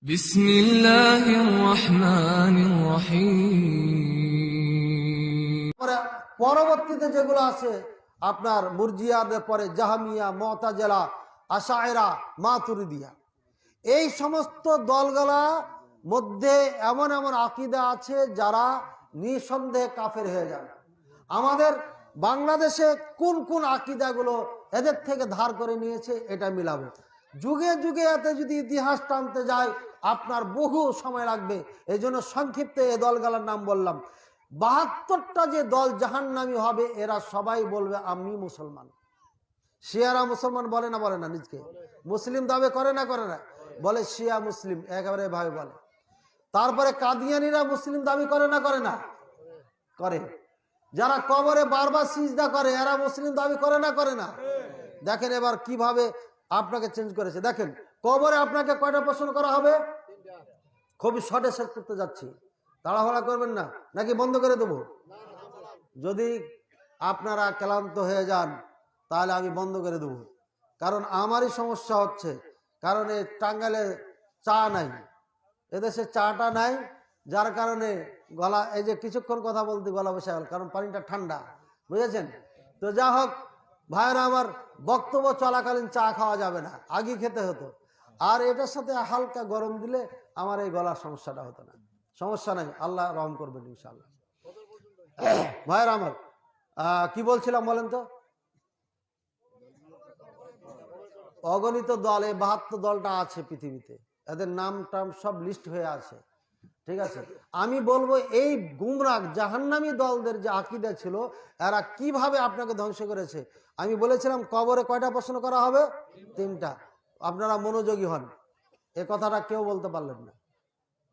বিসমিল্লাহির রহমানির রহিম। পরবর্তীতে যেগুলো আছে আপনার মুরজিয়াদের পরে জাহামিয়া, মুতাজিলা, আশায়রা, মাতুরিদিয়া, এই সমস্ত দলগুলা মধ্যে এমন এমন আকীদা আছে যারা নিঃসন্দেহে কাফের হয়ে যাবে। আমাদের বাংলাদেশে কোন কোন আকীদাগুলো এদের থেকে ধার করে নিয়েছে এটা মিলাবো। যুগে যুগে এতে যদি ইতিহাস টানতে যায় আপনার বহু সময় লাগবে। এই জন্য সংক্ষিপ্ত এই দলগুলোর নাম বললাম। ৭২টা যে দল জাহান্নামী হবে এরা সবাই বলবে আমি মুসলমান। শিয়ারা মুসলমান বলে না নিজকে মুসলিম দাবি করে না বলে শিয়া মুসলিম একেবারে ভাবে বলে। তারপরে কাদিয়ানীরা মুসলিম দাবি করে না করে। যারা কবরে বারবার সিজদা করে এরা মুসলিম দাবি করে না। দেখেন এবার কিভাবে আপনাকে চেঞ্জ করেছে। দেখেন কবরে আপনাকে কয়টা প্রশ্ন করা হবে? খুবই শর্টে শেষ করতে যাচ্ছি, তাড়াহুড়া করবেন না, নাকি বন্ধ করে দেবো? যদি আপনারা ক্লান্ত হয়ে যান তাহলে আমি বন্ধ করে দেবো, কারণ আমারই সমস্যা হচ্ছে। কারণ এই টাঙ্গাইলে চা নাই, এদেশে চাটা নাই, যার কারণে গলা এই যে কিছুক্ষণ কথা বলতে গলা বসে গেল, কারণ পানিটা ঠান্ডা, বুঝেছেন তো। যা হোক ভাইরা আমার, বক্তব্য চলাকালীন চা খাওয়া যাবে না, আগে খেতে হতো। আর এটার সাথে হালকা গরম দিলে আমার এই গলার সমস্যাটা হতো না। সমস্যা নাই, আল্লাহ রহম করবেন ইনশাআল্লাহ। ভাইরা আমার কি বলছিলাম বলেন তো? অগণিত দল, এই ৭২ দলটা আছে পৃথিবীতে, এদের নাম টাম সব লিস্ট হয়ে আছে, ঠিক আছে। আমি বলবো এই গুমরাহ জাহান্নামী দলদের যে আকীদা ছিল এরা কিভাবে আপনাকে ধ্বংস করেছে। আমি বলেছিলাম কবরে কয়টা প্রশ্ন করা হবে? ৩টা। আপনারা মনোযোগী হন, এ কথাটা কেউ বলতে পারলেন না।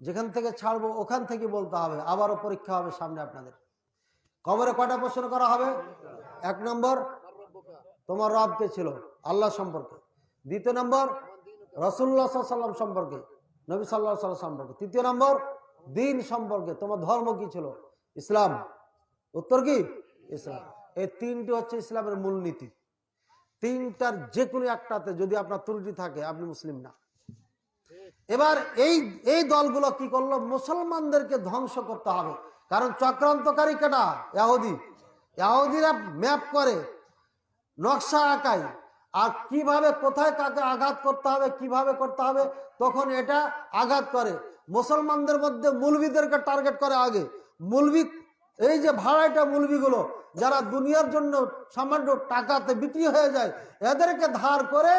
যেখান থেকে ছাড়বো ওখান থেকে বলতে হবে, আবারও পরীক্ষা হবে সামনে আপনাদের। কবরে কয়টা প্রশ্ন করা হবে? ১ নম্বর তোমার রব কে ছিল, আল্লাহ সম্পর্কে। ২য় নম্বর রাসূলুল্লাহ সাল্লাল্লাহু আলাইহি ওয়াসাল্লাম সম্পর্কে, নবী সাল্লাল্লাহু আলাইহি ওয়াসাল্লাম সম্পর্কে। ৩য় নম্বর দিন সম্পর্কে, তোমার ধর্ম কি ছিল, ইসলাম। উত্তর কি? ইসলাম। এই ৩টি হচ্ছে ইসলামের মূলনীতি। ৩টার যে কোনো একটাতে যদি আপনার ত্রুটি থাকে আপনি মুসলিম না। এবার এই দলগুলো কি করলো? মুসলমানদেরকে ধ্বংস করতে হবে। কারণ চক্রান্তকারী কেটা? ইহুদিরা ম্যাপ করে, নকশা আঁকায়, আর কিভাবে কোথায় কাকে আঘাত করতে হবে, কিভাবে করতে হবে, তখন এটা আঘাত করে। মুসলমানদের মধ্যে মুলবিদেরকে টার্গেট করে আগে। মুলবি, এই যে ভাড়াটা মুলবিগুলো যারা দুনিয়ার জন্য সামান্য টাকাতে বিক্রি হয়ে যায়, এদেরকে ধার করে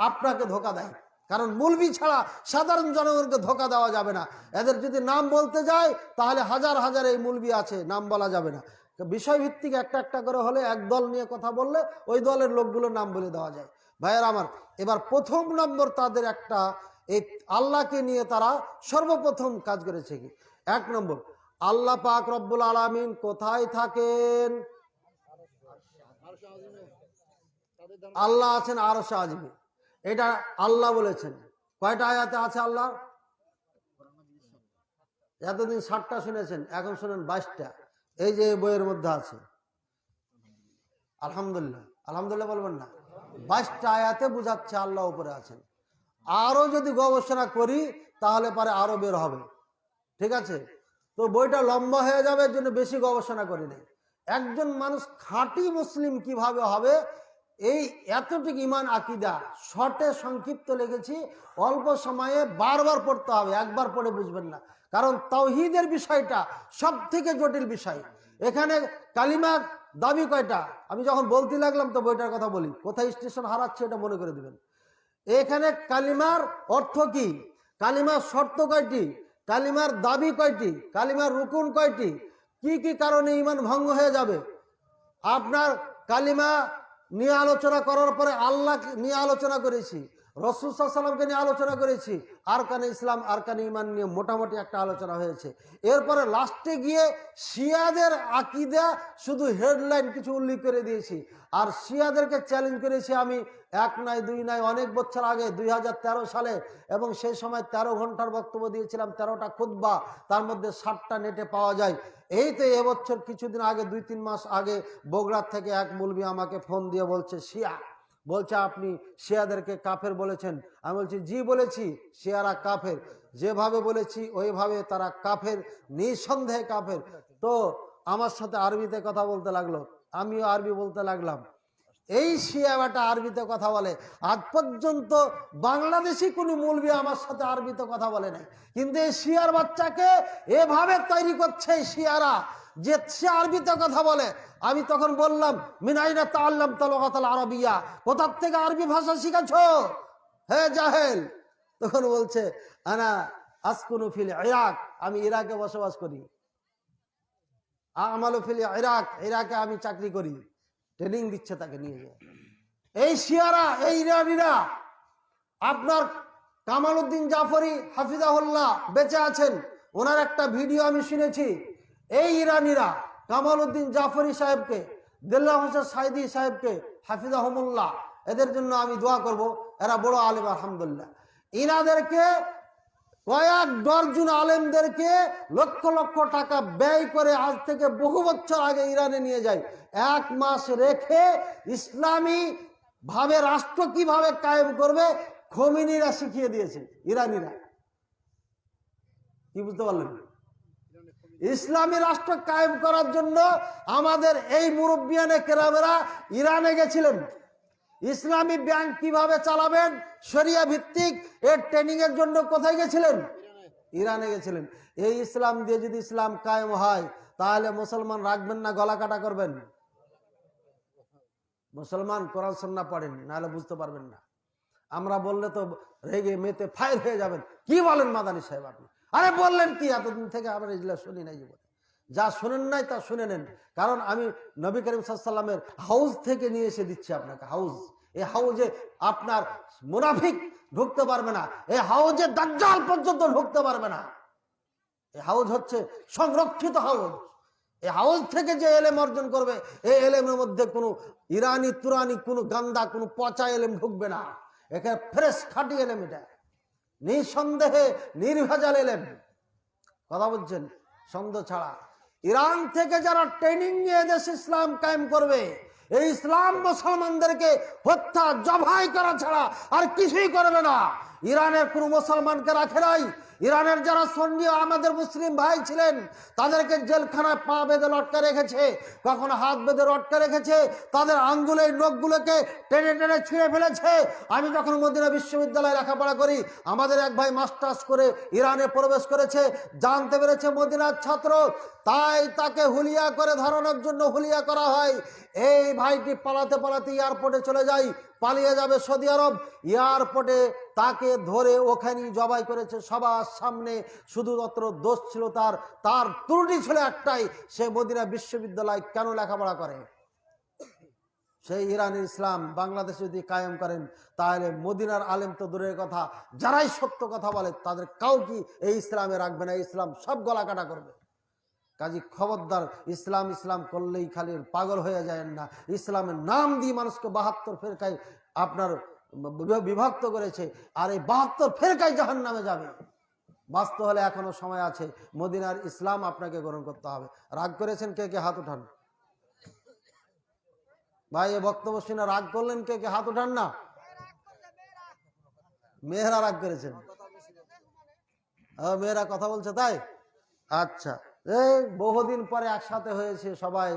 আপনাকে ধোকা দেয়। কারণ মুলবি ছাড়া সাধারণ জনগণকে ধোকা দেওয়া যাবে না। এদের যদি নাম বলতে যায় তাহলে হাজার হাজার এই মুলবি আছে, নাম বলা যাবে না। বিষয়ভিত্তিক একটা একটা করে হলে, এক দল নিয়ে কথা বললে ওই দলের লোকগুলোর নাম বলে দেওয়া যায়। ভাইয়ের আমার, এবার প্রথম নম্বর তাদের একটা, এই আল্লাহকে নিয়ে তারা সর্বপ্রথম কাজ করেছে কি? ১ নম্বর, আল্লাহ পাক রব্বুল আলামিন কোথায় থাকেন? আল্লাহ আছেন আরশে আজিমে, এটা আল্লাহ বলেছেন। কয়টা আয়াতে আছে আল্লাহ? এতদিন ৬০টা শুনেছেন, এখন শুনেন ২২টা। এই যে বইয়ের মধ্যে আছে। আলহামদুলিল্লাহ, আলহামদুলিল্লাহ বলবেন না? ২২টা আয়াতে বুঝাচ্ছে আল্লাহ উপরে আছেন। আরো যদি গবেষণা করি তাহলে পরে আরো বের হবে, ঠিক আছে। তো বইটা লম্বা হয়ে যাবে, এর জন্য বেশি গবেষণা করি নাই। একজন মানুষ খাঁটি মুসলিম কিভাবে হবে, এই এতটুকু ইমান আকীদা শর্টে সংক্ষিপ্ত লিখেছি, অল্প সময়ে বারবার পড়তে হবে, একবার পড়ে বুঝবেন না। কারণ তাওহীদের বিষয়টা সব থেকে জটিল বিষয়। এখানে কালিমা দাবি কয়টা? আমি যখন বলতে লাগলাম তো বইটার কথা বলি, কোথায় স্টেশন হারাচ্ছে এটা মনে করে দিবেন। এখানে কালিমার অর্থ কি, কালিমার শর্ত কয়টি, কালিমার দাবি কয়টি, কালিমার রুকুন কয়টি, কি কি কারণে ঈমান ভঙ্গ হয়ে যাবে। আপনার কালিমা নিয়ে আলোচনা করার পরে আল্লাহ নিয়ে আলোচনা করেছি, রাসূল সাল্লাল্লাহু আলাইহি ওয়াসাল্লামকে নিয়ে আলোচনা করেছি, আরকানে ইসলাম, আরকানে ঈমান নিয়ে মোটামুটি একটা আলোচনা হয়েছে। এরপরে লাস্টে গিয়ে শিয়াদের আকীদা শুধু হেডলাইন কিছু উল্লেখ করে দিয়েছি। আর শিয়াদেরকে চ্যালেঞ্জ করেছি আমি, ১ নয় ২ নয়, অনেক বছর আগে ২০১৩ সালে, এবং সেই সময় ১৩ ঘন্টার বক্তব্য দিয়েছিলাম, ১৩টা খুতবা, তার মধ্যে ৭টা নেটে পাওয়া যায়। এই তো এবছর কিছুদিন আগে, ২-৩ মাস আগে বগুড়া থেকে এক মৌলবি আমাকে ফোন দিয়ে বলছে, শিয়া বলছে আপনি শিয়াদেরকে কাফের বলেছেন। আমি বলছি জি বলেছি, শিয়ারা কাফের, যেভাবে বলেছি ওইভাবে তারা কাফের, নিঃসন্দেহে কাফের। তো আমার সাথে আরবিতে কথা বলতে লাগলো, আমিও আরবি বলতে লাগলাম। এই শিয়া বেটা আরবিতে কথা বলে, আজ পর্যন্ত বাংলাদেশি কোন মৌলবি আমার সাথে আরবিতে কথা বলে নাই, কিন্তু এই শিয়ার বাচ্চাকে এভাবে তৈরি করছে শিয়ারা যে সে আরবিতে কথা বলে। আমি তখন বললাম মিনাইনা তাআল্লাম তালগাতাল আরাবিয়া, কোথা থেকে আরবি ভাষা শিখেছো হে জাহেল? তখন বলছে আনা আসকুনু ফিল ইরাক, আমি ইরাকে বসবাস করি। আমালু ফিল ইরাক, ইরাকে আমি চাকরি করি। ট্রেনিং দিচ্ছে তাকে নিয়ে গিয়ে। এই শিয়ারা, এই ইরানিরা, আপনার কামাল উদ্দিন জাফরি হাফিজাহুল্লাহ বেঁচে আছেন, ওনার একটা ভিডিও আমি শুনেছি। এই ইরানিরা কামাল উদ্দিন জাফরি সাহেবকে, দেল্লাহ হোসেন সাইদি সাহেবকে হাফিজাহুমুল্লাহ, এদের জন্য আমি দোয়া করব, এরা বড় আলেম আলহামদুলিল্লাহ। ইনাদেরকে কয়েক ডজন আলেমদেরকে লক্ষ লক্ষ টাকা ব্যয় করে আজ থেকে বহু বছর আগে ইরানে নিয়ে যায়, 1 মাস রেখে ইসলামী ভাবে রাষ্ট্র কিভাবে কায়েম করবে খোমেনিরা শিখিয়ে দিয়েছে। ইরানিরা কি বুঝতে পারলেন? ইসলামী রাষ্ট্র কায়েম করার জন্য আমাদের এই মুরব্বিয়ানে কেরামেরা ইরানে গেছিলেন। ইসলামী ব্যাংক কিভাবে চালাবেন শরিয়া ভিত্তিক এর ট্রেনিং এর জন্য কোথায় গেছিলেন? ইরানে গেছিলেন। এই ইসলাম দিয়ে যদি ইসলাম কায়েম হয় তাহলে মুসলমান রাখবেন না গলা কাটা করবেন? মুসলমান কোরআন সুন্নাহ পড়েন, নাহলে বুঝতে পারবেন না। আমরা বললে তো রেগে মেতে ফায়ার হয়ে যাবেন। কি বলেন মাদানী সাহেব আপনি? আরে বললেন কি? এতদিন থেকে আমরা এগুলা শুনি নাই জীবনে। যা শুনেন নাই তা শুনে নেন, কারণ আমি নবী করিম সাল্লাল্লাহু আলাইহি ওয়াসাল্লামের হাউজ থেকে নিয়ে এসে দিচ্ছি আপনাকে। হাউজ, এই হাউজে আপনার মুনাফিক ঢুকতে পারবে না, এই হাউজে দাজ্জাল পর্যন্ত ঢুকতে পারবে না। এই হাউজ হচ্ছে সংরক্ষিত হাউজ। এই হাউজ থেকে যে এলেম অর্জন করবে, এই এলেমের মধ্যে কোনো ইরানি তুরানি কোনো গান্দা কোনো পচা এলেম ঢুকবে না। এখানে ফ্রেশ খাঁটি এলেম, এটা নিঃসন্দেহে নির্ভেজাল এলেম। কথা বলছেন সন্দেহ ছাড়া। ইরান থেকে যারা ট্রেনিং নিয়ে দেশে ইসলাম কায়েম করবে, এই ইসলাম মুসলমানদেরকে হত্যা জবাই করা ছাড়া আর কিছুই করবে না। ইরানের কোন মুসলমানকে রাখে নাই। ইরানের যারা সন্নি আমাদের মুসলিম ভাই ছিলেন তাদেরকে জেলখানায় পা বেঁধে লটকে রেখেছে, কখনো হাত বেঁধে লটকে রেখেছে, তাদের আঙ্গুলের নখগুলোকে টেনে টেনে ছিঁড়ে ফেলেছে। আমি যখন মদিনা বিশ্ববিদ্যালয়ে লেখাপড়া করি, আমাদের এক ভাই মাস্টার্স করে ইরানে প্রবেশ করেছে, জানতে পেরেছে মদিনার ছাত্র, তাই তাকে হুলিয়া করে ধরানোর জন্য হুলিয়া করা হয়। এই ভাইটি পালাতে পালাতে এয়ারপোর্টে চলে যায়, পালিয়ে যাবে সৌদি আরব। এয়ারপোর্টে তাকে ধরে ওখানে জবাই করেছে সবার সামনে। শুধুমাত্র দোষ ছিল তার ত্রুটি ছিল একটাই, সে মদিনা বিশ্ববিদ্যালয় কেন লেখাপড়া করে। সেই ইরানের ইসলাম বাংলাদেশে যদি কায়েম করেন তাহলে মদিনার আলেম তো দূরের কথা, যারাই সত্য কথা বলে তাদের কাউকে এই ইসলামে রাখবে না, ইসলাম সব গলা কাটা করবে। কাজী খবরদার, ইসলাম ইসলাম করলেই খালি পাগল হয়ে যায় না। ইসলামের নাম দিয়ে মানুষকে 72 ফেরকায় আপনার বিভক্ত করেছে, আর এই 72 ফেরকায় জাহান্নামে যাবে। বাঁচতে হলে এখনো সময় আছে, মদিনার ইসলাম আপনাকে গ্রহণ করতে হবে। রাগ করেছেন কে কে? হাত উঠান ভাই। এ বক্তব্য শুনে রাগ করলেন কে কে? হাত উঠান না। মেয়েরা রাগ করেছেন? মেয়েরা কথা বলছে তাই? আচ্ছা, এই বহুদিন পরে একসাথে হয়েছে সবাই।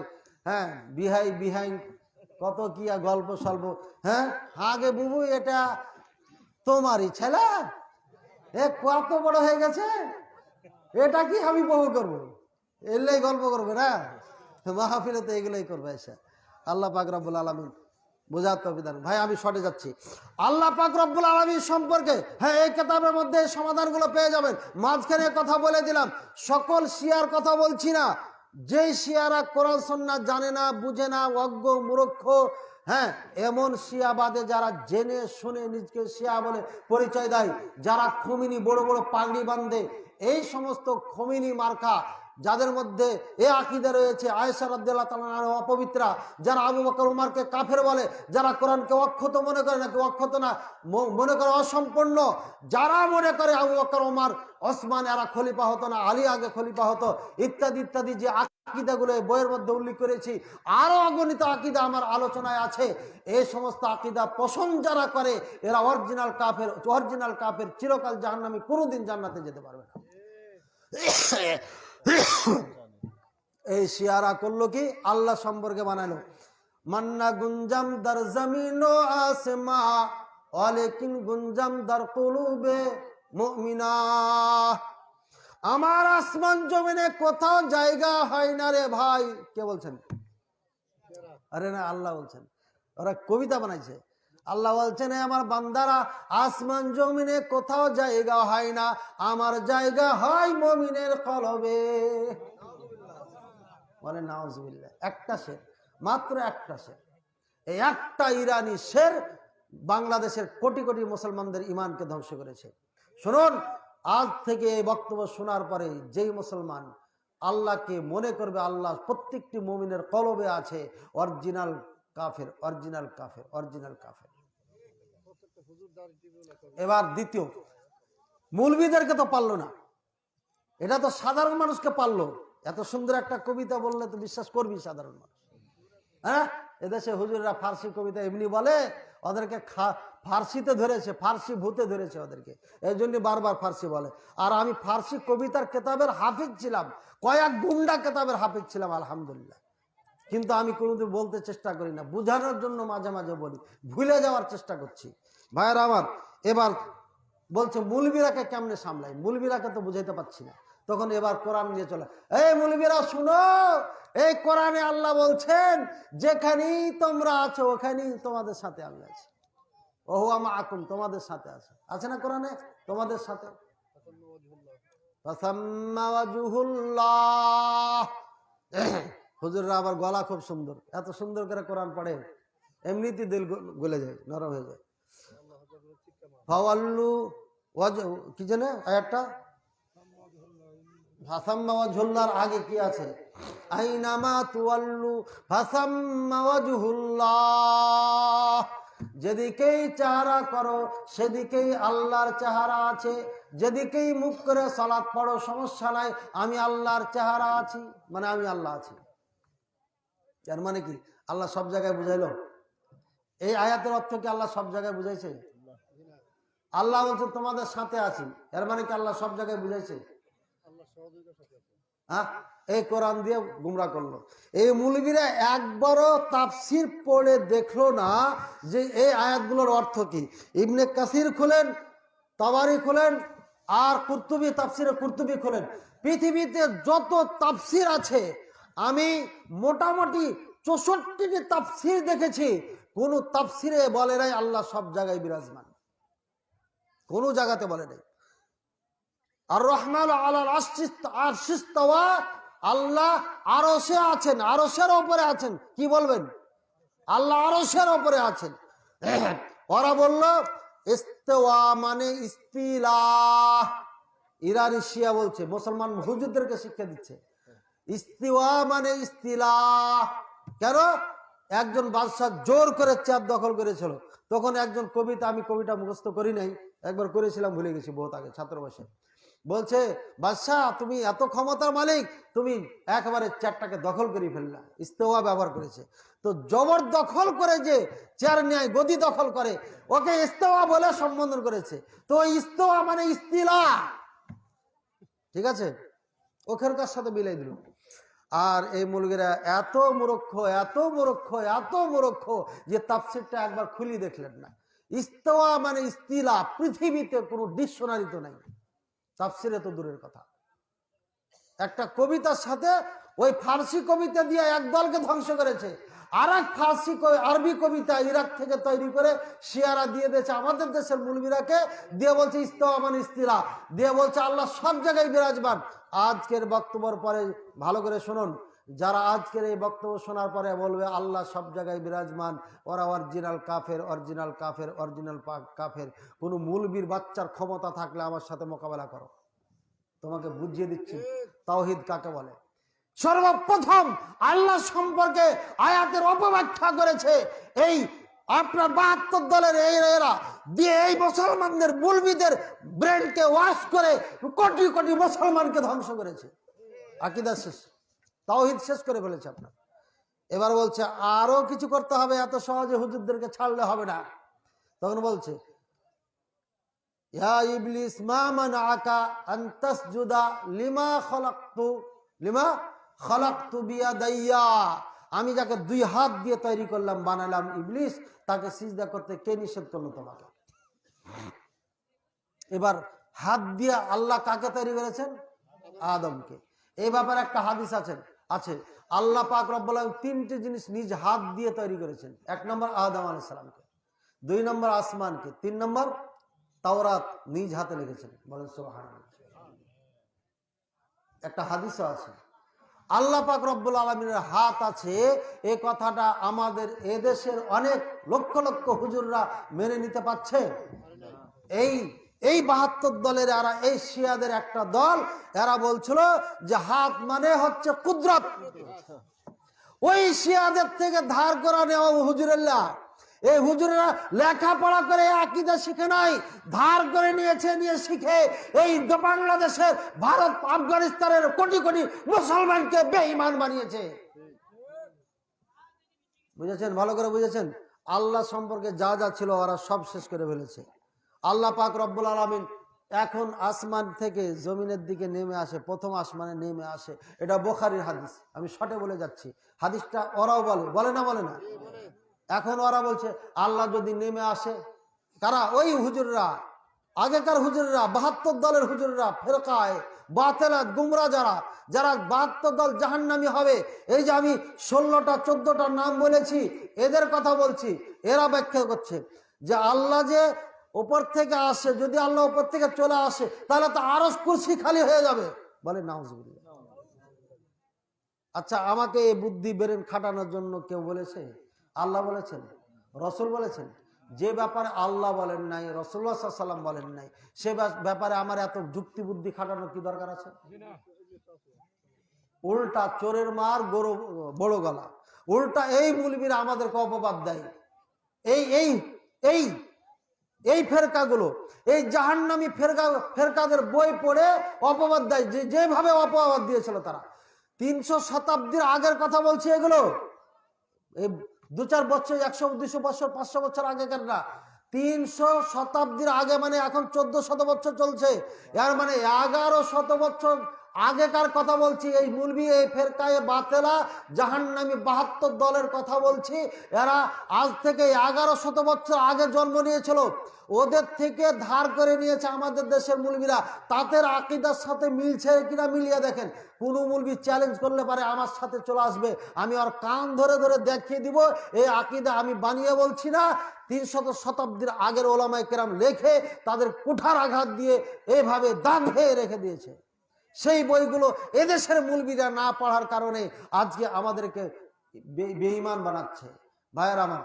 হ্যাঁ, বিহাই বিহাই কত কি গল্প সল্প। হ্যাঁ, আগে বুবু এটা তোমারই ছেলে, এ কত বড় হয়ে গেছে, এটা কি আমি বহু করবো? এগুলোই গল্প করবে না মাহফিলে, তো এগুলোই করবে এসে। আল্লাহ পাক রব্বুল আলামিন বোঝার তৌফিক দান। ভাই আমি শর্টে যাচ্ছি। আল্লাহ পাক রব্বুল আলামিন সম্পর্কে হ্যাঁ এই কিতাবের মধ্যে সমাধানগুলো পেয়ে যাবেন। মাঝখানে কথা বলে দিলাম, সকল শিয়ার কথা বলছি না। যেই শিয়ারা কোরআন সুন্নাহ জানে না, বুঝে না, অজ্ঞ মূর্খ, হ্যাঁ এমন শিয়াবাদে যারা জেনে শুনে নিজকে শিয়া বলে পরিচয় দেয়, যারা খমিনি বড় বড় পাগড়ি বাঁধে, এই সমস্ত খমিনি মার্কা যাদের মধ্যে এ আকীদা রয়েছে, আয়েশা রাদিয়াল্লাহু তাআলা আনহা অপবিত্রা, যারা আবু বকর ওমরকে কাফের বলে, যারা কোরআনকে অক্ষত মনে করে, নাকি অক্ষত না মনে করে অসম্পূর্ণ, যারা মনে করে আবু বকর ওমর ওসমান এরা খলিফা হতো না, আলী আগে খলিফা হতো, ইত্যাদি ইত্যাদি যে আকীদাগুলো বইয়ের মধ্যে উল্লেখ করেছি, আরো অগণিত আকীদা আমার আলোচনায় আছে। এই সমস্ত আকীদা পোষণ যারা করে এরা অরিজিনাল কাফের, চিরকাল জাহান্নামী, কোনোদিন জান্নাতে যেতে পারবে না। এই শিয়ারা করলো কি, আল্লাহ সম্পর্কে বানালো মান্না গুঞ্জাম দার জমিন ও আসমা ওয়ালাকিন গুঞ্জাম দার কুলুবে মুমিনা। আমার আসমান জমিনে কোথাও জায়গা হয় না রে ভাই। কে বলছেন? আরে না, আল্লাহ বলছেন। ওরা কবিতা বানাইছে। আল্লাহ বলছেন, আমার বান্দারা আসমান জমিনে কোথাও জায়গা হয় না, আমার জায়গা হয় মুমিনের কলবে। বলে নাউজুবিল্লাহ। একটা শের, মাত্র একটা শের, এই একটা ইরানি শের বাংলাদেশের কোটি কোটি মুসলমানদের ইমানকে ধ্বংস করেছে। শুনুন, আজ থেকে এই বক্তব্য শোনার পরে যেই মুসলমান আল্লাহকে মনে করবে আল্লাহ প্রত্যেকটি মুমিনের কলবে আছে, অরিজিনাল কাফের, অরিজিনাল কাফের, অরিজিনাল কাফের। এবার দ্বিতীয়, মৌলবীদেরকে তো পারলো না, এটা তো সাধারণ মানুষকে পারলো। এত সুন্দর একটা কবিতা বললে তো বিশ্বাস করবি সাধারণ মানুষ? হ্যাঁ, এদেশে হুজুররা ফার্সি কবিতা এমনি বলে, ওদেরকে ফার্সিতে ধরেছে, ফার্সি ভূতে ধরেছে ওদেরকে, এই জন্য বারবার ফার্সি বলে। আর আমি ফার্সি কবিতার কেতাবের হাফিজ ছিলাম, কয়েক গুন্ডা কেতাবের হাফিজ ছিলাম, আলহামদুলিল্লাহ। কিন্তু আমি কোনোদিন বলতে চেষ্টা করি না, বুঝানোর জন্য মাঝে মাঝে বলি, ভুলে যাওয়ার চেষ্টা করছি। ভাইয়েরা আমার, এবার বলছে মৌলবীরাকে কেমনে সামলাই, মৌলবীরাকে তো বুঝাইতে পারছি না। তখন এবার কোরআন নিয়ে চলে, এই মৌলবীরা শুনো, এই কোরআনে আল্লাহ বলছেন যেখানেই তোমরা আছো ওখানেই তোমাদের সাথে আল্লাহ আছে। ওহুয়া মাআকুম, তোমাদের সাথে আছে, আছে না কোরআনে? তোমাদের সাথে। ফাসাম্মা ওয়াজহুল্লাহ। হুজুররা আবার গলা খুব সুন্দর, এত সুন্দর করে কোরআন পড়ে, এমনিতে দিল গলে যায়, নরম হয়ে যায়। ফাওয়াল্লু ওয়াজহু, কি জানে আয়াতটা? ফাসাম্মা ওয়াজহুল্লাহর আগে কি আছে? আইনামা তুওয়াল্লু ফাসাম্মা ওয়াজহুল্লাহ। যেদিকেই চেহারা করো সেদিকেই আল্লাহর চেহারা আছে, যেদিকেই মুখ করে সালাত পড়ো সমস্যা নাই, আমি আল্লাহর চেহারা আছি, মানে আমি আল্লাহ আছি। এর মানে কি আল্লাহ সব জায়গায় বুঝাইলো? এই আয়াতের অর্থ কি আল্লাহ সব জায়গায় বুঝাইছে? আল্লাহ বলছে তোমাদের সাথে আছি, এর মানে কি আল্লাহ সব জায়গায় বুঝাইছে? হ্যাঁ, এই কোরআন দিয়ে গুমরা করলো। এই মৌলবীরা একবারও তাফসির পড়ে দেখলো না যে এই আয়াতগুলোর অর্থ কি। ইবনে কাসির খুলেন, তাবারি খুলেন, আর কুরতুবী, তাফসিরে কুরতুবী খুলেন, পৃথিবীতে যত তাফসির আছে আমি মোটামুটি 64টি তাফসির দেখেছি, কোন তাফসিরে বলে নাই আল্লাহ সব জায়গায় বিরাজমান, কোন জায়গাতে বলে নাই। আর রহমান আলাল আরশি ইস্তাওয়া, আল্লাহ আরশে আছেন, আরশের উপরে আছেন। কি বলবেন? আল্লাহ আরশের উপরে আছেন। ওরা বলল ইস্তাওয়া মানে ইস্তিলা। ইরানি শিয়া বলছে, মুসলমান হুজুরদেরকে শিক্ষা দিচ্ছে ইস্তিওয়া মানে ইস্তিলা। কেন? একজন বাদশাহ জোর করে চেয়ার দখল করেছিল, তখন একজন কবিতা, আমি কবিতা মুখস্থ করি নাই, একবার করেছিলাম, ভুলে গেছি বহুত আগে ছাত্র বসে, বলছে বাদশাহ তুমি এত ক্ষমতার মালিক, তুমি একেবারে চেয়ারটাকে দখল করে ফেললা। ইস্তেওয়া ব্যবহার করেছে, তো জবর দখল করে যে চেয়ার নেয়, গদি দখল করে, ওকে ইস্তেওয়া বলে সম্বোধন করেছে। তো ইস্তেওয়া মানে ইস্তিলা, ঠিক আছে, ওখানকার সাথে মিলাই দিল। আর এই মুলগিরা এত মূর্খ, এত মূর্খ, এত মূর্খ যে তাফসিরটা একবার খুলি দেখলেন না। ইস্তেওয়া মানে ইস্তিলা পৃথিবীতে কোনো ডিকশনারি তো নাই, তাফসিরে তো দূরের কথা। একটা কবিতার সাথে ওই ফার্সি কবিতা দিয়ে এক দলকে ধ্বংস করেছে, আর এক ফার্সি আরবি কবিতা ইরাক থেকে তৈরি করে শিয়ারা দিয়ে দিয়েছে আমাদের দেশের মুলবিরাকে, দিয়ে বলছে ইস্তেওয়া মানে ইস্তিলা, দিয়ে বলছে আল্লাহ সব জায়গায় বিরাজমান। আজকের বক্তব্যের পরে ভালো করে শুনুন, যারা আজকের এই বক্তব্য শোনার পরে বলবে আল্লাহ সব জায়গায় বিরাজমান, ওরা অরিজিনাল কাফের, অরিজিনাল কাফের, অরিজিনাল কাফের। কোনো মৌলবীর বাচ্চার ক্ষমতা থাকলে আমার সাথে মোকাবেলা করো, তোমাকে বুঝিয়ে দিচ্ছি তাওহীদ কাকে বলে। সর্বপ্রথম আল্লাহ সম্পর্কে আয়াতের অপব্যাখ্যা করেছে এই আপনার 72 দলের এরা দিয়ে এই মুসলমানদের মুলবিদের ব্রেনকে ওয়াশ করে কোটি কোটি মুসলমানকে ধ্বংস করেছে। আকীদা শেষ, তাওহীদ শেষ করে ফেলেছে আপনার। এবার বলছে আরো কিছু করতে হবে, এত সহজে হুজুরদেরকে ছাড়লে হবে না। তখন বলছে ইয়া ইবলিস মা মানআকা আন তাসজুদা লিমা খালাকতু বিয়াদাইয়া, আমি যাকে 2 হাত দিয়ে তৈরি করলাম, বানালাম, ইবলিস, তাকে সিজদা করতে কে নিষেধ করলো তোমাকে? এবার হাত দিয়ে আল্লাহ কাকে তৈরি করেছেন? আদমকে। এই ব্যাপারে একটা হাদিস আছে আল্লাহ পাক রব্বুল আলামিন 3টে জিনিস নিজ হাত দিয়ে তৈরি করেছেন। 1 নম্বর আদম আলাইহিস সালামকে, 2 নম্বর আসমানকে, 3 নম্বর তাওরাত নিজ হাতে লিখেছেন। বলেন সুবহানাল্লাহ। একটা হাদিসও আছে আল্লাহ পাক রব্বুল আলামিনের হাত আছে, এই কথাটা আমাদের এদেশের অনেক লক্ষ লক্ষ হুজুররা মেনে নিতে পারছে। এই 72 দলের এরা, এই শিয়াদের একটা দল, এরা বলছিল যে হাত মানে হচ্ছে কুদরত। ওই শিয়াদের থেকে ধার করা নেওয়া হুজুরেল্লাহ। এই হুজুরেরা লেখাপড়া করে আকীদা শিখে নাই, ধার করে নিয়েছে, নিয়ে শিখে এই বাংলাদেশের, ভারত, আফগানিস্তানের কোটি কোটি মুসলমানকে বেঈমান বানিয়েছে। বুঝেছেন? ভালো করে বুঝেছেন? আল্লাহ সম্পর্কে যা যা ছিল ওরা সব শেষ করে ফেলেছে। আল্লাহ পাক রব্বুল আলামিন এখন আসমান থেকে জমিনের দিকে নেমে আসে, প্রথম আসমানে নেমে আসে। এটা বুখারীর হাদিস, আমি শর্টে বলে যাচ্ছি। হাদিসটা ওরাও বলে না? এখন ওরা বলছে আল্লাহ যদি নেমে আসে, কারা? ওই হুজুররা, আগেকার হুজুররা, 72 দলের হুজুররা, ফেরকায় বাতেলা গুমরা, যারা 72 দল জাহান্নামী হবে। এই যে আমি 16টা 14টা নাম বলেছি, এদের কথা বলছি। এরা ব্যাখ্যা করছে যে আল্লাহ যে উপর থেকে আসে, যদি আল্লাহ উপর থেকে চলে আসে তাহলে তো আরশ কুরসি খালি হয়ে যাবে। বলে নাউজুবিল্লাহ। আচ্ছা, আমাকে এই বুদ্ধি বেরেন খাটানোর জন্য কেউ বলেছে? আল্লাহ বলেছেন? রসুল বলেছেন? যে ব্যাপারে আল্লাহ বলেন নাই, রাসূলুল্লাহ সাল্লাল্লাহু আলাইহি ওয়াসাল্লাম বলেন নাই, সে ব্যাপারে আমার এত যুক্তি বুদ্ধি খাটানোর কি দরকার আছে? উল্টা চোরের মার বড় গলা। উল্টা এই মুলবিরা আমাদেরকে অপবাদ দেয়। এই এই এই এই ফেরকাগুলো, এই জাহান্নামী ফেরকাদের বই পড়ে অপবাদ দেয়, যেভাবে অপবাদ দিয়েছিল তারা। 300 শতাব্দীর আগের কথা বলছি এগুলো। এই 2-4 বছর, 100-200 বছর, 500 বছর আগেকার না। 300 শতাব্দীর আগে, মানে এখন 1400 বছর চলছে, এর মানে 1100 বছর আগেকার কথা বলছি। এই মুলবি, এই ফেরকায়ে বাতেলা জাহান্নামী 72 দলের কথা বলছি। এরা আজ থেকে 1100 বছর আগে জন্ম নিয়েছিল। ওদের থেকে ধার করে নিয়েছে আমাদের দেশের মুলবিরা। তাদের আকীদার সাথে মিলছে কিনা মিলিয়ে দেখেন। কোন মুলবি চ্যালেঞ্জ করলে পারে আমার সাথে চলে আসবে, আমি আর কান ধরে ধরে দেখিয়ে দিব এই আকীদা আমি বানিয়ে বলছি না। 300 শতাব্দীর আগের ওলামায়ে কেরাম লেখে তাদের কুঠার আঘাত দিয়ে এভাবে দাগ খেয়ে রেখে দিয়েছে। সেই বইগুলো এদেশের মুলবিরা না পড়ার কারণে আজকে আমাদেরকে বেঈমান বানাচ্ছে। ভাইয়ের আমার,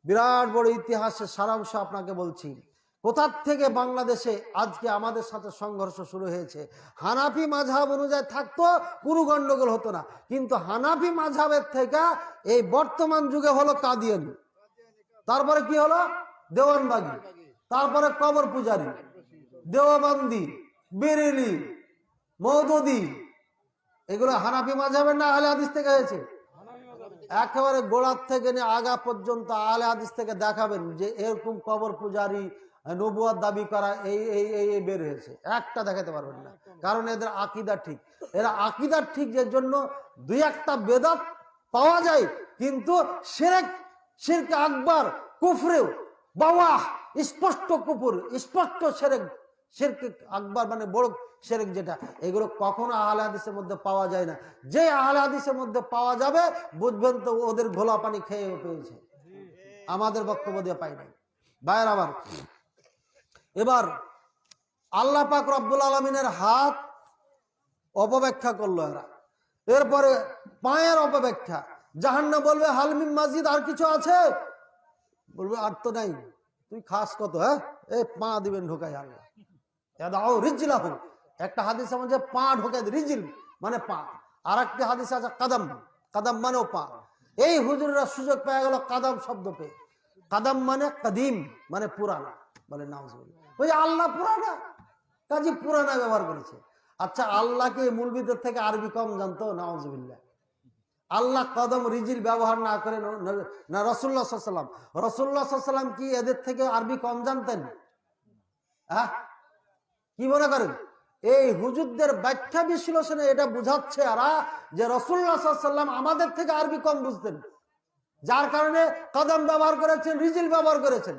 বিরাট বড় ইতিহাসের সারাংশ আপনাকে বলছি। কোথা থেকে বাংলাদেশে আজকে আমাদের সাথে সংঘর্ষ শুরু হয়েছে। হানাফি মাযহাব অনুযায়ী থাকতো কোনো গন্ডগোল হতো না, কিন্তু হানাফি মাযহাবের থেকে এই বর্তমান যুগে হলো কাদিয়ানি, তারপরে কি হলো দেওয়ানবাগি, তারপরে কবর পূজারি, দেওবন্দি, বেরেলি, মওদুদি। এগুলো হানাফি মাযহাবের না আহলে হাদিস থেকে হয়েছে? একেবারে গোড়ার থেকে নিয়ে আগা পর্যন্ত আহলে হাদিস থেকে দেখাবেন যে এরকম কবর পূজারি, নবুয়ত দাবি করা, এই এই এই বের হয়েছে। একটা দেখাতে পারবেন না, কারণ এদের আকীদা ঠিক। এরা আকীদা ঠিক, যে জন্য 2-1টা বেদাত পাওয়া যায়, কিন্তু শিরক আকবার, কুফরেও বাওয়াহ, স্পষ্ট কুফর, স্পষ্ট শিরক আকবার মানে বড় শিরক যেটা, এগুলো কখনো আহলে হাদিসের মধ্যে পাওয়া যায় না। যে আহলে হাদিসের মধ্যে পাওয়া যাবে বুঝবেন তো ওদের ঘোলা পানি খেয়ে পেয়েছে, আমাদের বক্তব্য দিয়ে পাই নাই। ভাইয়ের আমার, এবার আল্লাহ পাক রব্বুল আলামিনের হাত অপব্যাখ্যা করলো এরা। এরপরে পায়ের অপব্যাখ্যা। জাহান্নাম বলবে হালমিন মাজিদ, আর কিছু আছে? বলবে আর তো নাই, তুই খাস কত? হ্যাঁ, এই পা দিবেন ঢোকাই আল্লাহ। একটা হাদিস আমাদের পা ঢোকাই, রিজিল মানে পা। আর একটি হাদিস আছে কাদাম, কাদাম মানেও পা। এই হুজুররা সুযোগ পেয়ে গেল কাদাম শব্দ পেয়ে। কাদাম মানে কাদিম মানে পুরানা, বলে নাউজুবিল্লাহ। ওই যে আল্লাহ পুরানা, কাজী পুরানা ব্যবহার করেছে। আচ্ছা, আল্লাহকে মুলবিদের থেকে আরবি কম জানতো? নাউজুবিল্লাহ। আল্লাহ কদম রিজিল ব্যবহার না করে না রাসূলুল্লাহ সাল্লাল্লাহু আলাইহি ওয়াসাল্লাম, রাসূলুল্লাহ সাল্লাল্লাহু আলাইহি ওয়াসাল্লাম কি এদের থেকে আরবি কম জানতেন? হ্যাঁ, কি মনে করেন? এই হুজুরদের ব্যাখ্যা বিশ্লেষণে এটা বুঝাচ্ছে এরা যে রাসূলুল্লাহ সাল্লাল্লাহু আলাইহি ওয়াসাল্লাম আমাদের থেকে আরবি কম বুঝতেন, যার কারণে কদম ব্যবহার করেছেন, রিজিল ব্যবহার করেছেন,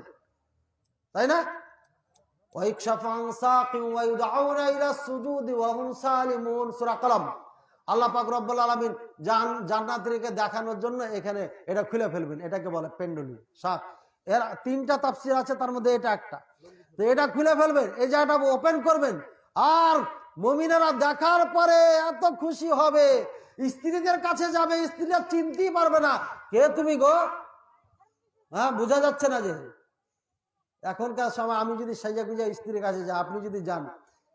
তাই না? সূরা কলম। আল্লাহ পাক রব্বুল আলামিন জান্নাতীদেরকে দেখানোর জন্য এখানে এটা খুলে ফেলবেন, এটাকে বলে পেন্ডুলি শাক। এর তিনটা তাফসীর আছে, তার মধ্যে এটা একটা। তো এটা খুলে ফেলবেন, এই জায়গাটা ওপেন করবেন, আর মুমিনেরা দেখার পরে এত খুশি হবে, স্ত্রীদের কাছে যাবে, স্ত্রীরা চিনতেই পারবে না কে তুমি গো। হ্যাঁ, বোঝা যাচ্ছে না যে এখনকার সময় আমি যদি সাজা গুজা স্ত্রীর কাছে যাই, আপনি যদি যান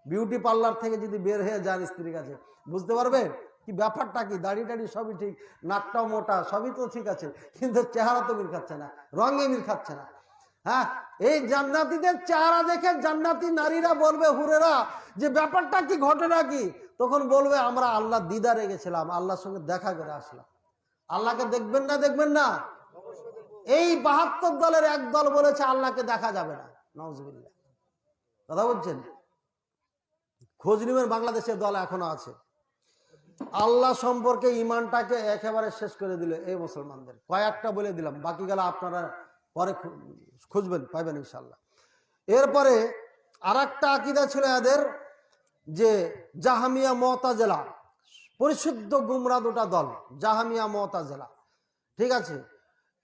বিউটি পার্লার থেকে যদি বের হয়ে যান স্ত্রীর কাছে, বুঝতে পারবে কি ব্যাপারটা কি। দাড়ি টাড়ি সবই ঠিক, নাকটাও মোটা, সবই তো ঠিক আছে, কিন্তু চেহারা তো মিল খাচ্ছে না, রঙে মিল খাচ্ছে না। হ্যাঁ, এই জান্নাতীদের চেহারা দেখে জান্নাতি নারীরা বলবে, হুরেরা, যে ব্যাপারটা কি, ঘটনা কি? তখন বলবে আমরা আল্লাহ দিদারে গেছিলাম, আল্লাহর সঙ্গে দেখা করে আসলাম। আল্লাহকে দেখবেন না? দেখবেন না? এই ৭২ দলের এক দল বলেছে আল্লাহকে দেখা যাবে না। নাউজুবিল্লাহ, কথা বলছেন? খোঁজ নিবেন, বাংলাদেশের দল এখনো আছে। আল্লাহ সম্পর্কে ইমানটাকে একেবারে শেষ করে দিল এই মুসলমানদের। কয়েকটা বলে দিলাম, বাকি গেল আপনারা পরে খুঁজবেন, পাইবেন ইনশাল্লাহ। এরপরে আর একটা আকীদা ছিল এদের, যে জাহামিয়া মুতাজিলা, পরিশুদ্ধ গুমরা দুটা দল, জাহামিয়া মুতাজিলা, ঠিক আছে?